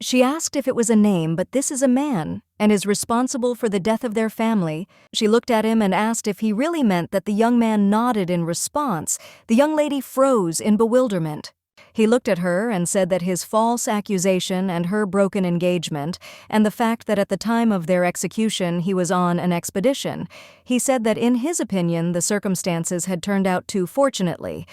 She asked if it was a name, but this is a man and is responsible for the death of their family. She looked at him and asked if he really meant that. The young man nodded in response. The young lady froze in bewilderment. He looked at her and said that his false accusation and her broken engagement, and the fact that at the time of their execution he was on an expedition, he said that in his opinion the circumstances had turned out too fortunately.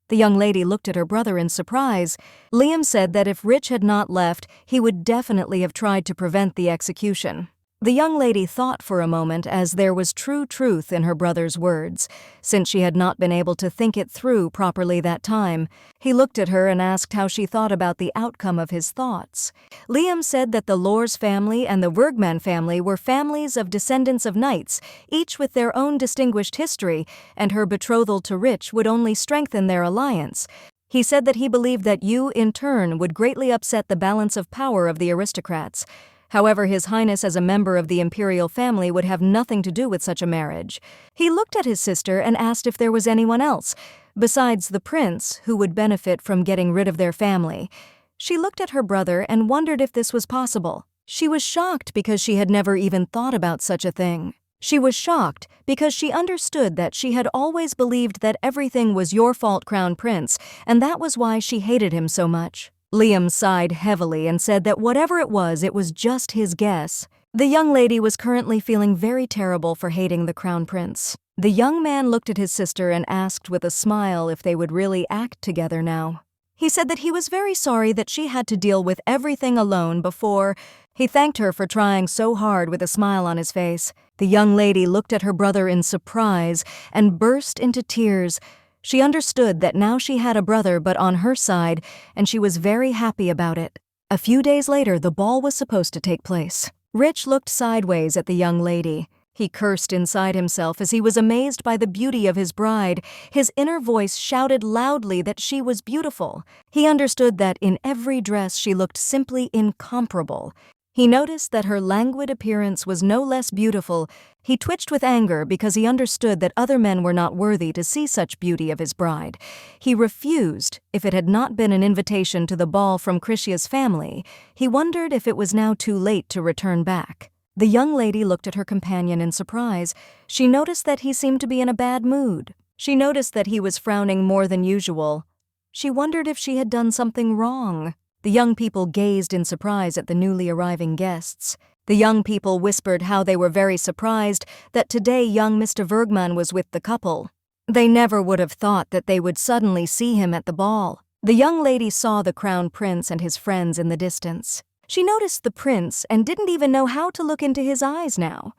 The young lady looked at her brother in surprise. Liam said that if Rich had not left, he would definitely have tried to prevent the execution. The young lady thought for a moment as there was true truth in her brother's words, since she had not been able to think it through properly that time. He looked at her and asked how she thought about the outcome of his thoughts. Liam said that the Lors family and the Bergman family were families of descendants of knights, each with their own distinguished history, and her betrothal to Rich would only strengthen their alliance. He said that he believed that you, in turn, would greatly upset the balance of power of the aristocrats. However, His Highness as a member of the imperial family would have nothing to do with such a marriage. He looked at his sister and asked if there was anyone else, besides the prince, who would benefit from getting rid of their family. She looked at her brother and wondered if this was possible. She was shocked because she had never even thought about such a thing. She was shocked because she understood that she had always believed that everything was your fault, Crown Prince, and that was why she hated him so much. Liam sighed heavily and said that whatever it was just his guess. The young lady was currently feeling very terrible for hating the Crown Prince. The young man looked at his sister and asked with a smile if they would really act together now. He said that he was very sorry that she had to deal with everything alone before. He thanked her for trying so hard with a smile on his face. The young lady looked at her brother in surprise and burst into tears. She understood that now she had a brother but on her side, and she was very happy about it. A few days later, the ball was supposed to take place. Rich looked sideways at the young lady. He cursed inside himself as he was amazed by the beauty of his bride. His inner voice shouted loudly that she was beautiful. He understood that in every dress she looked simply incomparable. He noticed that her languid appearance was no less beautiful. He twitched with anger because he understood that other men were not worthy to see such beauty of his bride. He refused if it had not been an invitation to the ball from Krishia's family. He wondered if it was now too late to return back. The young lady looked at her companion in surprise. She noticed that he seemed to be in a bad mood. She noticed that he was frowning more than usual. She wondered if she had done something wrong. The young people gazed in surprise at the newly arriving guests. The young people whispered how they were very surprised that today young Mr. Bergman was with the couple. They never would have thought that they would suddenly see him at the ball. The young lady saw the crown prince and his friends in the distance. She noticed the prince and didn't even know how to look into his eyes now.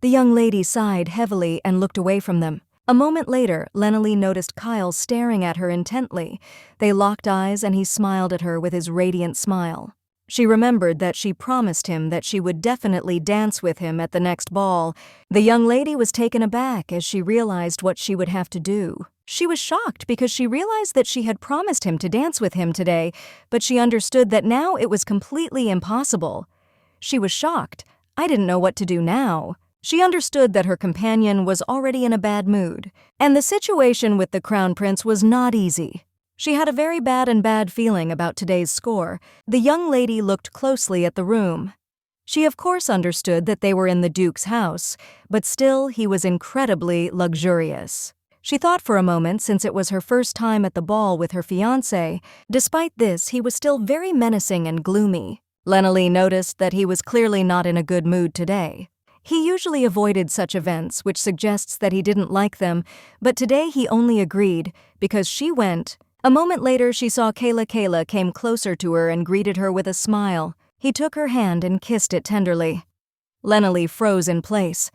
The young lady sighed heavily and looked away from them. A moment later, Lena-Lee noticed Kyle staring at her intently. They locked eyes and he smiled at her with his radiant smile. She remembered that she promised him that she would definitely dance with him at the next ball. The young lady was taken aback as she realized what she would have to do. She was shocked because she realized that she had promised him to dance with him today, but she understood that now it was completely impossible. She was shocked. I didn't know what to do now. She understood that her companion was already in a bad mood, and the situation with the crown prince was not easy. She had a very bad feeling about today's score. The young lady looked closely at the room. She of course understood that they were in the Duke's house, but still he was incredibly luxurious. She thought for a moment, since it was her first time at the ball with her fiancé. Despite this, he was still very menacing and gloomy. Lena-Lee noticed that he was clearly not in a good mood today. He usually avoided such events, which suggests that he didn't like them, but today he only agreed because she went. A moment later, she saw Kayla came closer to her and greeted her with a smile. He took her hand and kissed it tenderly. Lena-Lee froze in place.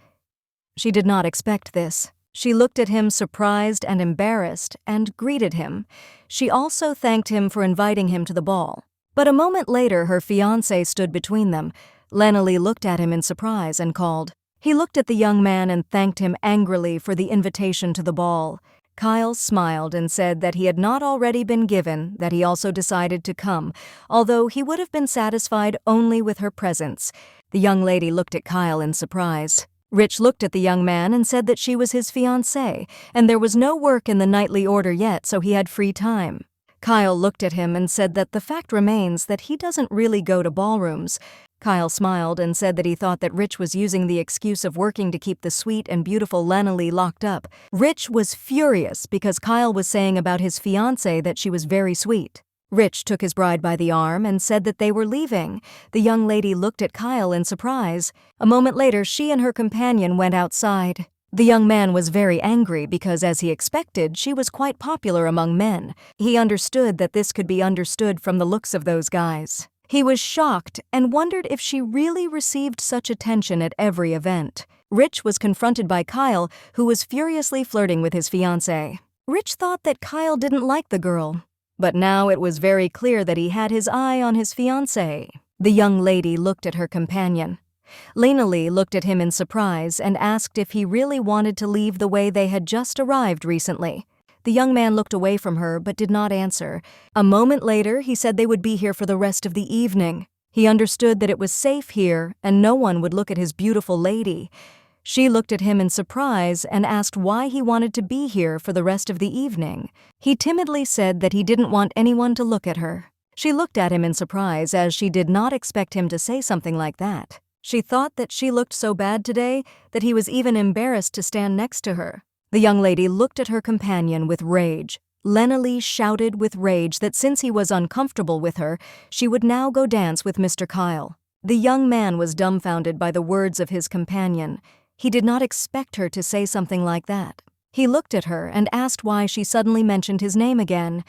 She did not expect this. She looked at him surprised and embarrassed and greeted him. She also thanked him for inviting him to the ball. But a moment later, her fiancé stood between them. Lena-Lee looked at him in surprise and called. He looked at the young man and thanked him angrily for the invitation to the ball. Kyle smiled and said that he had not already been given, that he also decided to come, although he would have been satisfied only with her presence. The young lady looked at Kyle in surprise. Rich looked at the young man and said that she was his fiancée, and there was no work in the nightly order yet, so he had free time. Kyle looked at him and said that the fact remains that he doesn't really go to ballrooms. Kyle smiled and said that he thought that Rich was using the excuse of working to keep the sweet and beautiful Lena-Lee locked up. Rich was furious because Kyle was saying about his fiancée that she was very sweet. Rich took his bride by the arm and said that they were leaving. The young lady looked at Kyle in surprise. A moment later, she and her companion went outside. The young man was very angry because, as he expected, she was quite popular among men. He understood that this could be understood from the looks of those guys. He was shocked and wondered if she really received such attention at every event. Rich was confronted by Kyle, who was furiously flirting with his fiancée. Rich thought that Kyle didn't like the girl, but now it was very clear that he had his eye on his fiancée. The young lady looked at her companion. Lena-Lee looked at him in surprise and asked if he really wanted to leave the way they had just arrived recently. The young man looked away from her but did not answer. A moment later, he said they would be here for the rest of the evening. He understood that it was safe here and no one would look at his beautiful lady. She looked at him in surprise and asked why he wanted to be here for the rest of the evening. He timidly said that he didn't want anyone to look at her. She looked at him in surprise as she did not expect him to say something like that. She thought that she looked so bad today that he was even embarrassed to stand next to her. The young lady looked at her companion with rage. Lena-Lee shouted with rage that since he was uncomfortable with her, she would now go dance with Mr. Kyle. The young man was dumbfounded by the words of his companion. He did not expect her to say something like that. He looked at her and asked why she suddenly mentioned his name again.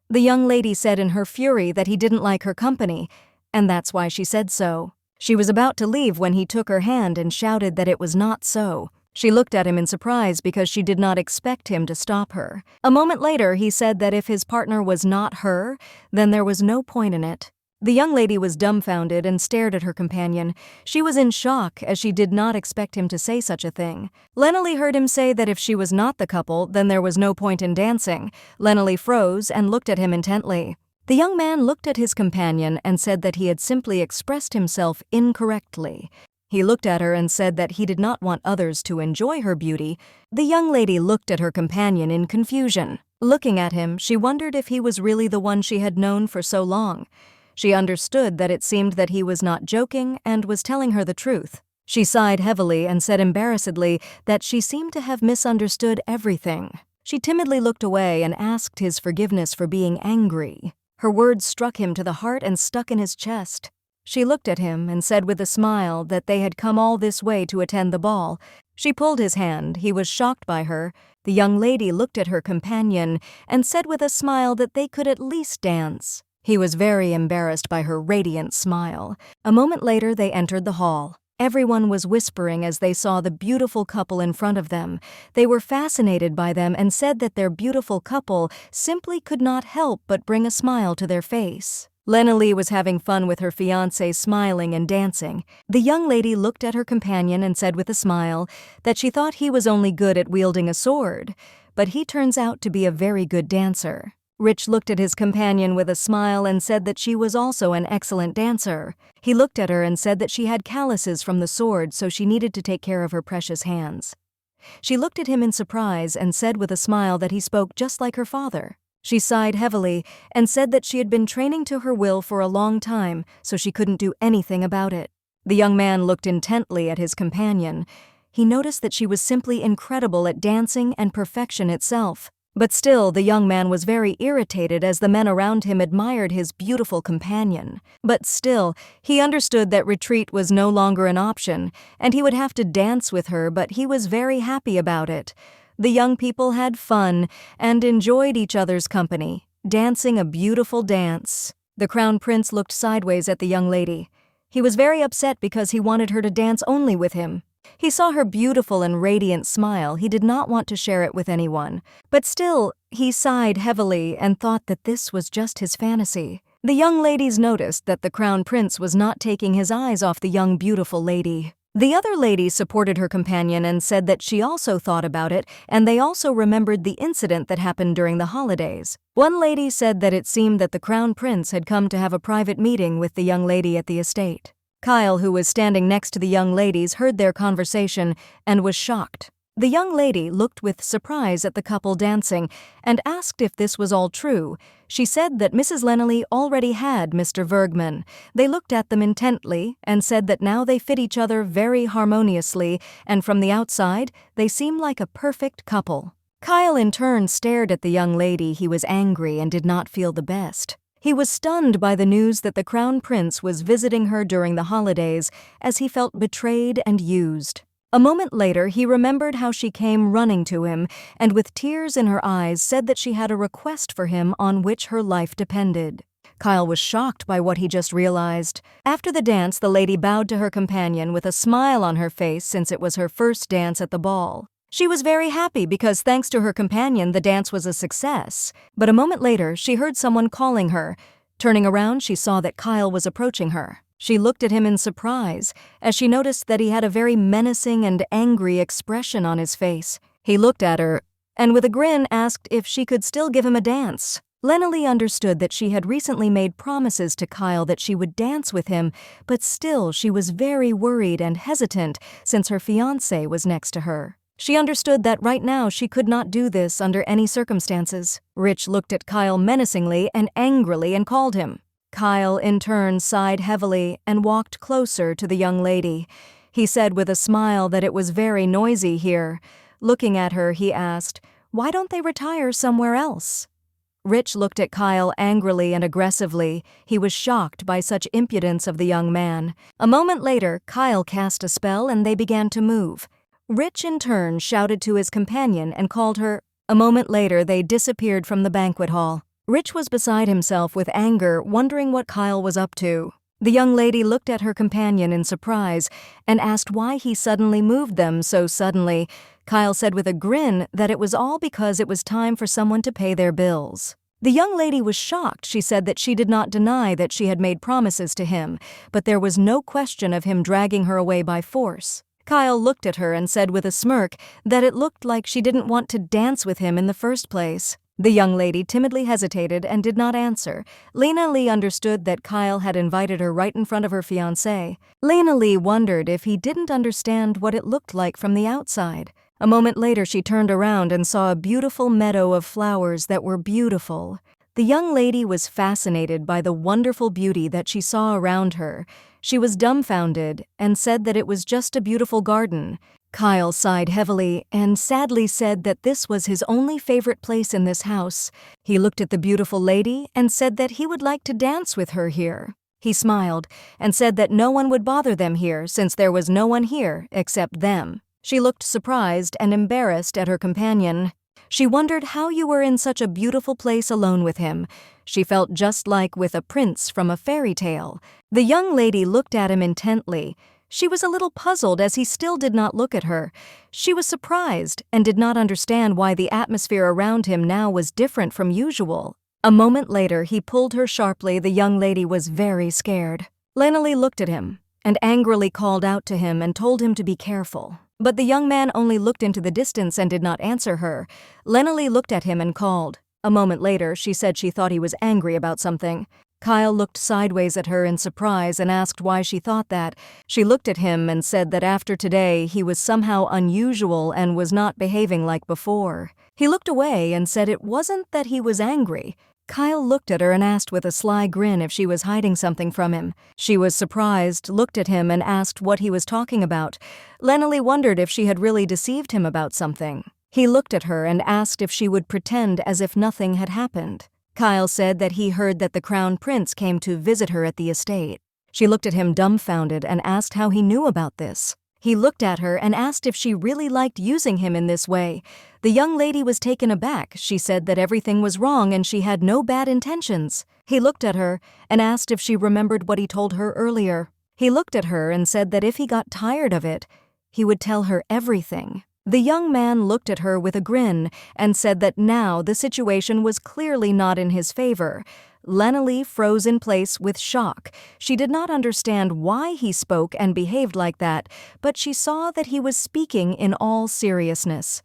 The young lady said in her fury that he didn't like her company, and that's why she said so. She was about to leave when he took her hand and shouted that it was not so. She looked at him in surprise because she did not expect him to stop her. A moment later, he said that if his partner was not her, then there was no point in it. The young lady was dumbfounded and stared at her companion. She was in shock as she did not expect him to say such a thing. Lena heard him say that if she was not the couple, then there was no point in dancing. Lena froze and looked at him intently. The young man looked at his companion and said that he had simply expressed himself incorrectly. He looked at her and said that he did not want others to enjoy her beauty. The young lady looked at her companion in confusion. Looking at him, she wondered if he was really the one she had known for so long. She understood that it seemed that he was not joking and was telling her the truth. She sighed heavily and said embarrassedly that she seemed to have misunderstood everything. She timidly looked away and asked his forgiveness for being angry. Her words struck him to the heart and stuck in his chest. She looked at him and said with a smile that they had come all this way to attend the ball. She pulled his hand. He was shocked by her. The young lady looked at her companion and said with a smile that they could at least dance. He was very embarrassed by her radiant smile. A moment later, they entered the hall. Everyone was whispering as they saw the beautiful couple in front of them. They were fascinated by them and said that their beautiful couple simply could not help but bring a smile to their face. Lena was having fun with her fiancé, smiling and dancing. The young lady looked at her companion and said with a smile that she thought he was only good at wielding a sword, but he turns out to be a very good dancer. Rich looked at his companion with a smile and said that she was also an excellent dancer. He looked at her and said that she had calluses from the sword, so she needed to take care of her precious hands. She looked at him in surprise and said with a smile that he spoke just like her father. She sighed heavily and said that she had been training to her will for a long time, so she couldn't do anything about it. The young man looked intently at his companion. He noticed that she was simply incredible at dancing and perfection itself. But still, the young man was very irritated as the men around him admired his beautiful companion. But still, he understood that retreat was no longer an option, and he would have to dance with her, but he was very happy about it. The young people had fun and enjoyed each other's company, dancing a beautiful dance. The crown prince looked sideways at the young lady. He was very upset because he wanted her to dance only with him. He saw her beautiful and radiant smile. He did not want to share it with anyone. But still, he sighed heavily and thought that this was just his fantasy. The young ladies noticed that the crown prince was not taking his eyes off the young beautiful lady. The other lady supported her companion and said that she also thought about it, and they also remembered the incident that happened during the holidays. One lady said that it seemed that the crown prince had come to have a private meeting with the young lady at the estate. Kyle, who was standing next to the young ladies, heard their conversation and was shocked. The young lady looked with surprise at the couple dancing and asked if this was all true. She said that Mrs. Lena already had Mr. Bergman. They looked at them intently and said that now they fit each other very harmoniously, and from the outside, they seemed like a perfect couple. Kyle in turn stared at the young lady. He was angry and did not feel the best. He was stunned by the news that the crown prince was visiting her during the holidays, as he felt betrayed and used. A moment later, he remembered how she came running to him and with tears in her eyes said that she had a request for him on which her life depended. Kyle was shocked by what he just realized. After the dance, the lady bowed to her companion with a smile on her face since it was her first dance at the ball. She was very happy because thanks to her companion, the dance was a success. But a moment later, she heard someone calling her. Turning around, she saw that Kyle was approaching her. She looked at him in surprise, as she noticed that he had a very menacing and angry expression on his face. He looked at her, and with a grin asked if she could still give him a dance. Lena understood that she had recently made promises to Kyle that she would dance with him, but still she was very worried and hesitant since her fiancé was next to her. She understood that right now she could not do this under any circumstances. Rich looked at Kyle menacingly and angrily and called him. Kyle, in turn, sighed heavily and walked closer to the young lady. He said with a smile that it was very noisy here. Looking at her, he asked, "Why don't they retire somewhere else?" Rich looked at Kyle angrily and aggressively. He was shocked by such impudence of the young man. A moment later, Kyle cast a spell and they began to move. Rich, in turn, shouted to his companion and called her. A moment later, they disappeared from the banquet hall. Rich was beside himself with anger, wondering what Kyle was up to. The young lady looked at her companion in surprise and asked why he suddenly moved them so suddenly. Kyle said with a grin that it was all because it was time for someone to pay their bills. The young lady was shocked. She said that she did not deny that she had made promises to him, but there was no question of him dragging her away by force. Kyle looked at her and said with a smirk that it looked like she didn't want to dance with him in the first place. The young lady timidly hesitated and did not answer. Lena Lee understood that Kyle had invited her right in front of her fiancé. Lena Lee wondered if he didn't understand what it looked like from the outside. A moment later she turned around and saw a beautiful meadow of flowers that were beautiful. The young lady was fascinated by the wonderful beauty that she saw around her. She was dumbfounded and said that it was just a beautiful garden. Kyle sighed heavily and sadly said that this was his only favorite place in this house. He looked at the beautiful lady and said that he would like to dance with her here. He smiled and said that no one would bother them here since there was no one here except them. She looked surprised and embarrassed at her companion. She wondered how you were in such a beautiful place alone with him. She felt just like with a prince from a fairy tale. The young lady looked at him intently. She was a little puzzled as he still did not look at her. She was surprised and did not understand why the atmosphere around him now was different from usual. A moment later, he pulled her sharply. The young lady was very scared. Lena Lee looked at him and angrily called out to him and told him to be careful. But the young man only looked into the distance and did not answer her. Lena Lee looked at him and called. A moment later, she said she thought he was angry about something. Kyle looked sideways at her in surprise and asked why she thought that. She looked at him and said that after today he was somehow unusual and was not behaving like before. He looked away and said it wasn't that he was angry. Kyle looked at her and asked with a sly grin if she was hiding something from him. She was surprised, looked at him and asked what he was talking about. Lena Lee wondered if she had really deceived him about something. He looked at her and asked if she would pretend as if nothing had happened. Kyle said that he heard that the crown prince came to visit her at the estate. She looked at him dumbfounded and asked how he knew about this. He looked at her and asked if she really liked using him in this way. The young lady was taken aback. She said that everything was wrong and she had no bad intentions. He looked at her and asked if she remembered what he told her earlier. He looked at her and said that if he got tired of it, he would tell her everything. The young man looked at her with a grin and said that now the situation was clearly not in his favor. Lena Lee froze in place with shock. She did not understand why he spoke and behaved like that, but she saw that he was speaking in all seriousness.